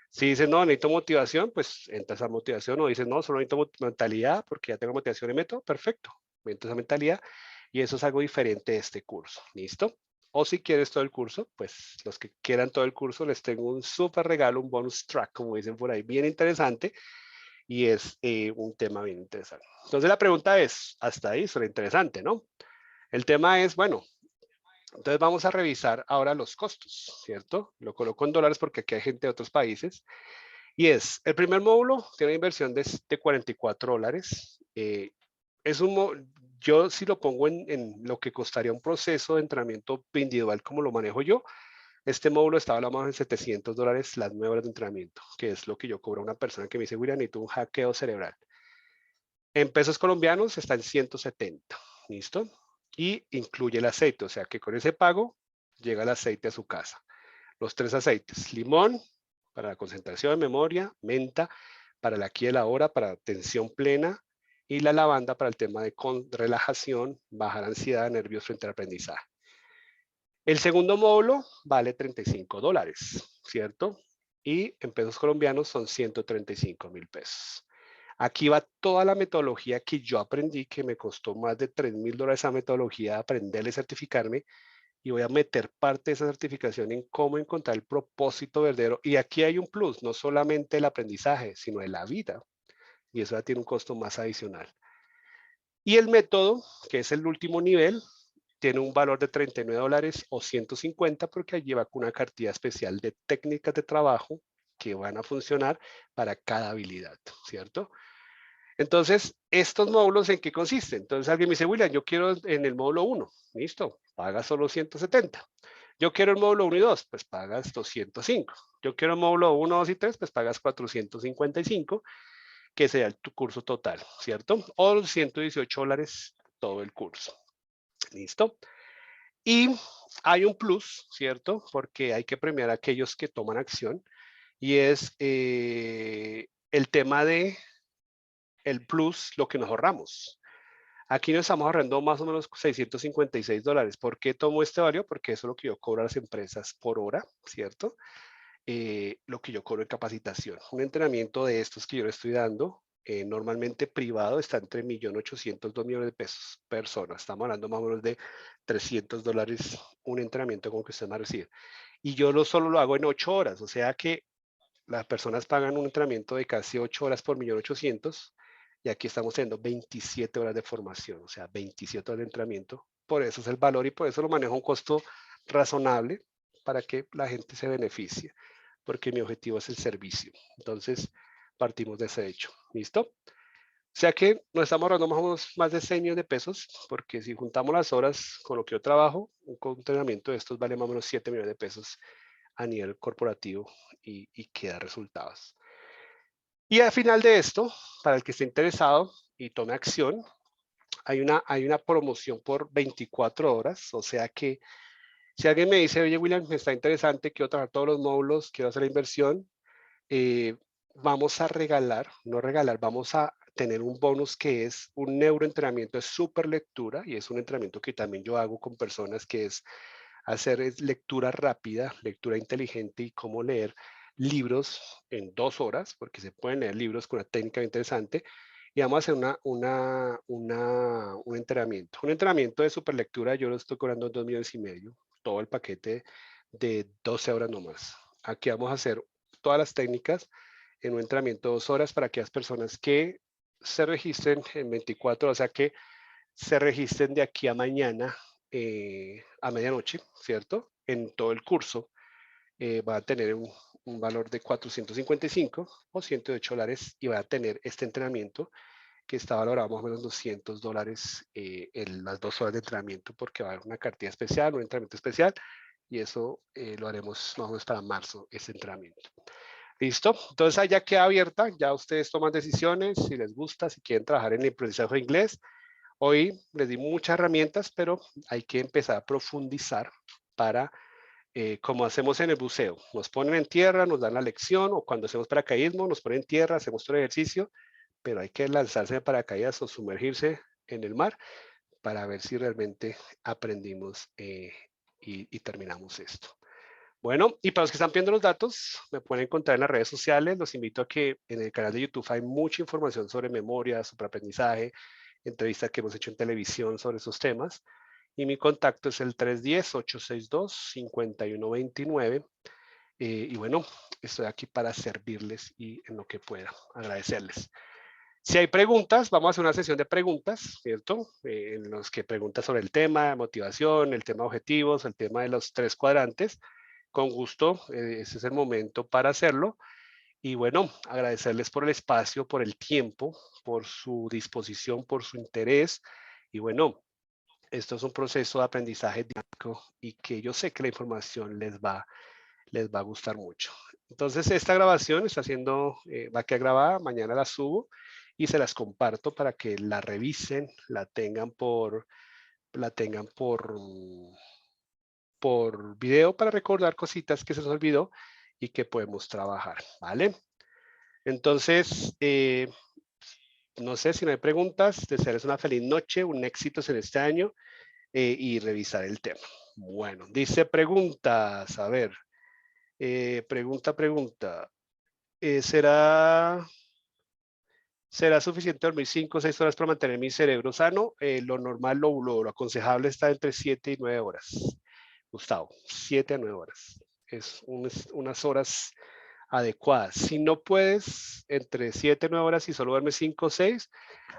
Speaker 1: Si dices, no, necesito motivación, pues entras a motivación. O dices, no, solo necesito mentalidad porque ya tengo motivación y método, perfecto. Entras a mentalidad y eso es algo diferente de este curso. ¿Listo? O si quieres todo el curso, pues los que quieran todo el curso, les tengo un súper regalo, un bonus track, como dicen por ahí, bien interesante, y es un tema bien interesante. Entonces la pregunta es, hasta ahí suena interesante, ¿no? El tema es, bueno, entonces vamos a revisar ahora los costos, ¿cierto? Lo coloco en dólares porque aquí hay gente de otros países. Y es, el primer módulo tiene una inversión de $44. Es yo si lo pongo en lo que costaría un proceso de entrenamiento individual como lo manejo yo, este módulo está hablando en $700 las 9 horas de entrenamiento, que es lo que yo cobro a una persona que me dice, William, necesito un hackeo cerebral. En pesos colombianos está en 170, ¿listo? Y incluye el aceite, o sea que con ese pago llega el aceite a su casa. Los 3 aceites, limón para la concentración, memoria, menta para el aquí y el ahora, para atención plena, y la lavanda para el tema de relajación, bajar ansiedad, nervios frente al aprendizaje. El segundo módulo vale $35, ¿cierto? Y en pesos colombianos son 135.000 pesos. Aquí va toda la metodología que yo aprendí, que me costó más de $3.000 esa metodología de aprenderle y certificarme, y voy a meter parte de esa certificación en cómo encontrar el propósito verdadero. Y aquí hay un plus, no solamente el aprendizaje, sino de la vida, y eso ya tiene un costo más adicional. Y el método, que es el último nivel, tiene un valor de $39 o 150 porque allí va con una cartilla especial de técnicas de trabajo que van a funcionar para cada habilidad, ¿cierto? Entonces, ¿estos módulos en qué consisten? Entonces alguien me dice, William, yo quiero en el módulo 1, listo, paga solo 170. Yo quiero el módulo 1 y 2, pues pagas 205. Yo quiero el módulo 1, 2 y 3, pues pagas 455, que sería tu curso total, ¿cierto? O los $118 todo el curso. ¿Listo? Y hay un plus, ¿cierto? Porque hay que premiar a aquellos que toman acción y es el tema de el plus, lo que nos ahorramos. Aquí nos estamos ahorrando más o menos $656. ¿Por qué tomo este valor? Porque eso es lo que yo cobro a las empresas por hora, ¿cierto? Lo que yo cobro en capacitación. Un entrenamiento de estos que yo le estoy dando, normalmente privado, está entre 1.800.000, 2 millones de pesos persona. Estamos hablando más o menos de $300 un entrenamiento con que usted va a recibir. Y yo no solo lo hago en 8 horas, o sea que las personas pagan un entrenamiento de casi 8 horas por 1.800.000 y aquí estamos teniendo 27 horas de formación, o sea, 27 horas de entrenamiento. Por eso es el valor y por eso lo manejo a un costo razonable para que la gente se beneficie, porque mi objetivo es el servicio. Entonces, partimos de ese hecho. ¿Listo? O sea que nos estamos ahorrando más o menos más de 6 millones de pesos, porque si juntamos las horas con lo que yo trabajo, un entrenamiento de estos vale más o menos 7 millones de pesos a nivel corporativo y que da resultados. Y al final de esto, para el que esté interesado y tome acción, hay una promoción por 24 horas, o sea que si alguien me dice, oye William, me está interesante, quiero trabajar todos los módulos, quiero hacer la inversión, vamos a regalar, no regalar, vamos a tener un bonus que es un neuroentrenamiento de super lectura y es un entrenamiento que también yo hago con personas que es hacer lectura rápida, lectura inteligente y cómo leer libros en 2 horas, porque se pueden leer libros con una técnica interesante. Y vamos a hacer un entrenamiento. Un entrenamiento de superlectura, yo lo estoy cobrando 2,5 millones, todo el paquete de 12 horas nomás. Aquí vamos a hacer todas las técnicas en un entrenamiento de 2 horas para aquellas personas que se registren en 24 horas, o sea que se registren de aquí a mañana a medianoche, ¿cierto? En todo el curso va a tener un valor de 455 o $108 y va a tener este entrenamiento que está valorado más o menos $200 en las 2 horas de entrenamiento porque va a haber una cartilla especial, un entrenamiento especial y eso lo haremos más o menos para marzo, ese entrenamiento. ¿Listo? Entonces ahí ya queda abierta, ya ustedes toman decisiones, si les gusta, si quieren trabajar en el aprendizaje de inglés. Hoy les di muchas herramientas, pero hay que empezar a profundizar para, como hacemos en el buceo, nos ponen en tierra, nos dan la lección, o cuando hacemos paracaidismo, nos ponen en tierra, hacemos todo el ejercicio, pero hay que lanzarse de paracaídas o sumergirse en el mar para ver si realmente aprendimos y terminamos esto. Bueno, y para los que están viendo los datos, me pueden encontrar en las redes sociales. Los invito a que en el canal de YouTube hay mucha información sobre memoria, sobre aprendizaje, entrevistas que hemos hecho en televisión sobre esos temas. Y mi contacto es el 310-862-5129. Y bueno, estoy aquí para servirles y en lo que pueda, agradecerles. Si hay preguntas, vamos a hacer una sesión de preguntas, ¿cierto? En los que preguntas sobre el tema de motivación, el tema de objetivos, el tema de los 3 cuadrantes. Con gusto, ese es el momento para hacerlo. Y bueno, agradecerles por el espacio, por el tiempo, por su disposición, por su interés. Y bueno, esto es un proceso de aprendizaje dinámico y que yo sé que la información les va a gustar mucho. Entonces, esta grabación está siendo, va a quedar grabada, mañana la subo y se las comparto para que la revisen, la tengan por video para recordar cositas que se nos olvidó y que podemos trabajar, ¿vale? Entonces, no sé si no hay preguntas, desearles una feliz noche, un éxito en este año y revisar el tema. Bueno, dice preguntas, a ver, pregunta. ¿Será suficiente dormir 5 o 6 horas para mantener mi cerebro sano? Lo normal, lo aconsejable está entre 7 y 9 horas. Gustavo, 7 a 9 horas. Es unas horas adecuadas. Si no puedes, entre 7 y 9 horas y solo duermes 5 o 6,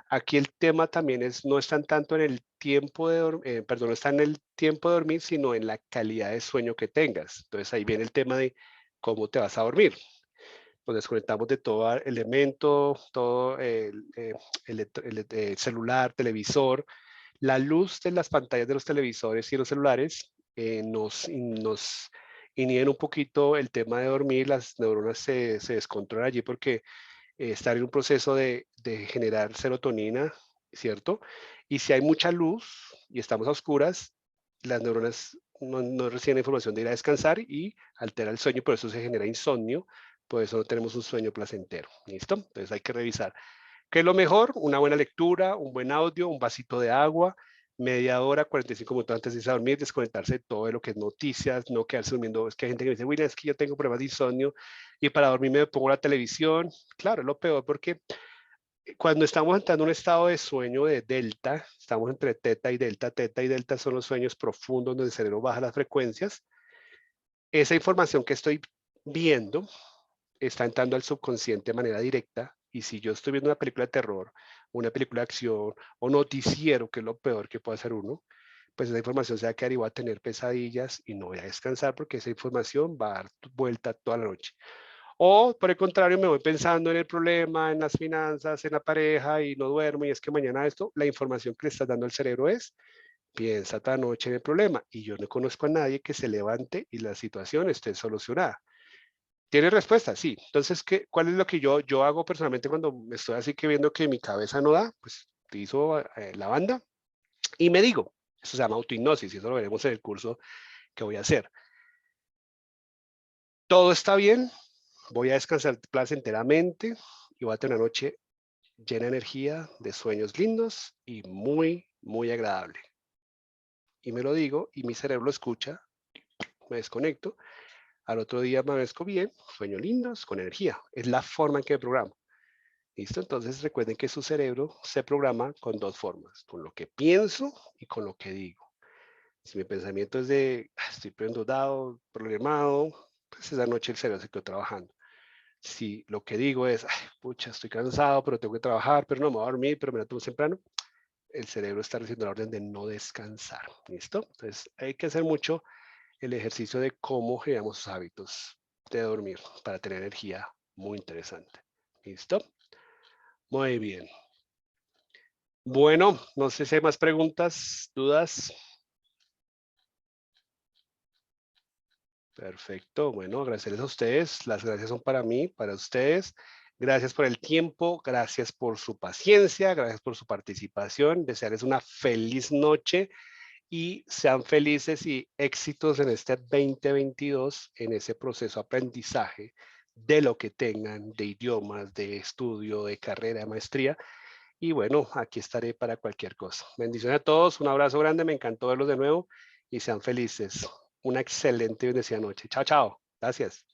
Speaker 1: aquí el tema también no está tanto en el tiempo de dormir, perdón, no está en el tiempo de dormir, sino en la calidad de sueño que tengas. Entonces ahí viene el tema de cómo te vas a dormir. Nos desconectamos de todo elemento, todo el celular, televisor. La luz de las pantallas de los televisores y los celulares nos inhiben un poquito el tema de dormir, las neuronas se descontrolan allí porque están en un proceso de generar serotonina, ¿cierto? Y si hay mucha luz y estamos a oscuras, las neuronas no reciben información de ir a descansar y altera el sueño, por eso se genera insomnio, por eso no tenemos un sueño placentero, ¿listo? Entonces hay que revisar. ¿Qué es lo mejor? Una buena lectura, un buen audio, un vasito de agua, media hora, 45 minutos antes de irse a dormir, desconectarse de todo de lo que es noticias, no quedarse durmiendo. Es que hay gente que me dice, William, es que yo tengo problemas de insomnio y para dormir me pongo la televisión. Claro, es lo peor porque cuando estamos entrando en un estado de sueño de delta, estamos entre teta y delta son los sueños profundos donde el cerebro baja las frecuencias. Esa información que estoy viendo está entrando al subconsciente de manera directa y si yo estoy viendo una película de terror, una película de acción o noticiero, que es lo peor que puede hacer uno, pues esa información se va a quedar y voy a tener pesadillas y no voy a descansar porque esa información va a dar vuelta toda la noche. O por el contrario, me voy pensando en el problema, en las finanzas, en la pareja y no duermo y es que mañana esto, la información que le estás dando al cerebro es, piensa esta noche en el problema y yo no conozco a nadie que se levante y la situación esté solucionada. ¿Tiene respuesta? Sí. Entonces, ¿cuál es lo que yo hago personalmente cuando me estoy así que viendo que mi cabeza no da? Pues utilizo la banda y me digo, eso se llama autohipnosis y eso lo veremos en el curso que voy a hacer. Todo está bien, voy a descansar placenteramente y voy a tener una noche llena de energía, de sueños lindos y muy, muy agradable. Y me lo digo y mi cerebro lo escucha, me desconecto, al otro día me amanezco bien, sueños lindos, con energía. Es la forma en que me programo. ¿Listo? Entonces recuerden que su cerebro se programa con dos formas, con lo que pienso y con lo que digo. Si mi pensamiento es de estoy endeudado, problemado, pues esa noche el cerebro se quedó trabajando. Si lo que digo es, ay, pucha, estoy cansado, pero tengo que trabajar, pero no me voy a dormir, pero me levanto temprano, el cerebro está recibiendo la orden de no descansar. ¿Listo? Entonces hay que hacer mucho el ejercicio de cómo generamos sus hábitos de dormir para tener energía muy interesante. ¿Listo? Muy bien. Bueno, no sé si hay más preguntas, dudas. Perfecto. Bueno, agradecerles a ustedes. Las gracias son para mí, para ustedes. Gracias por el tiempo, gracias por su paciencia, gracias por su participación. Desearles una feliz noche y sean felices y éxitos en este 2022 en ese proceso de aprendizaje de lo que tengan, de idiomas, de estudio, de carrera, de maestría. Y bueno, aquí estaré para cualquier cosa. Bendiciones a todos, un abrazo grande, me encantó verlos de nuevo y sean felices. Una excelente y bendecida noche. Chao, chao. Gracias.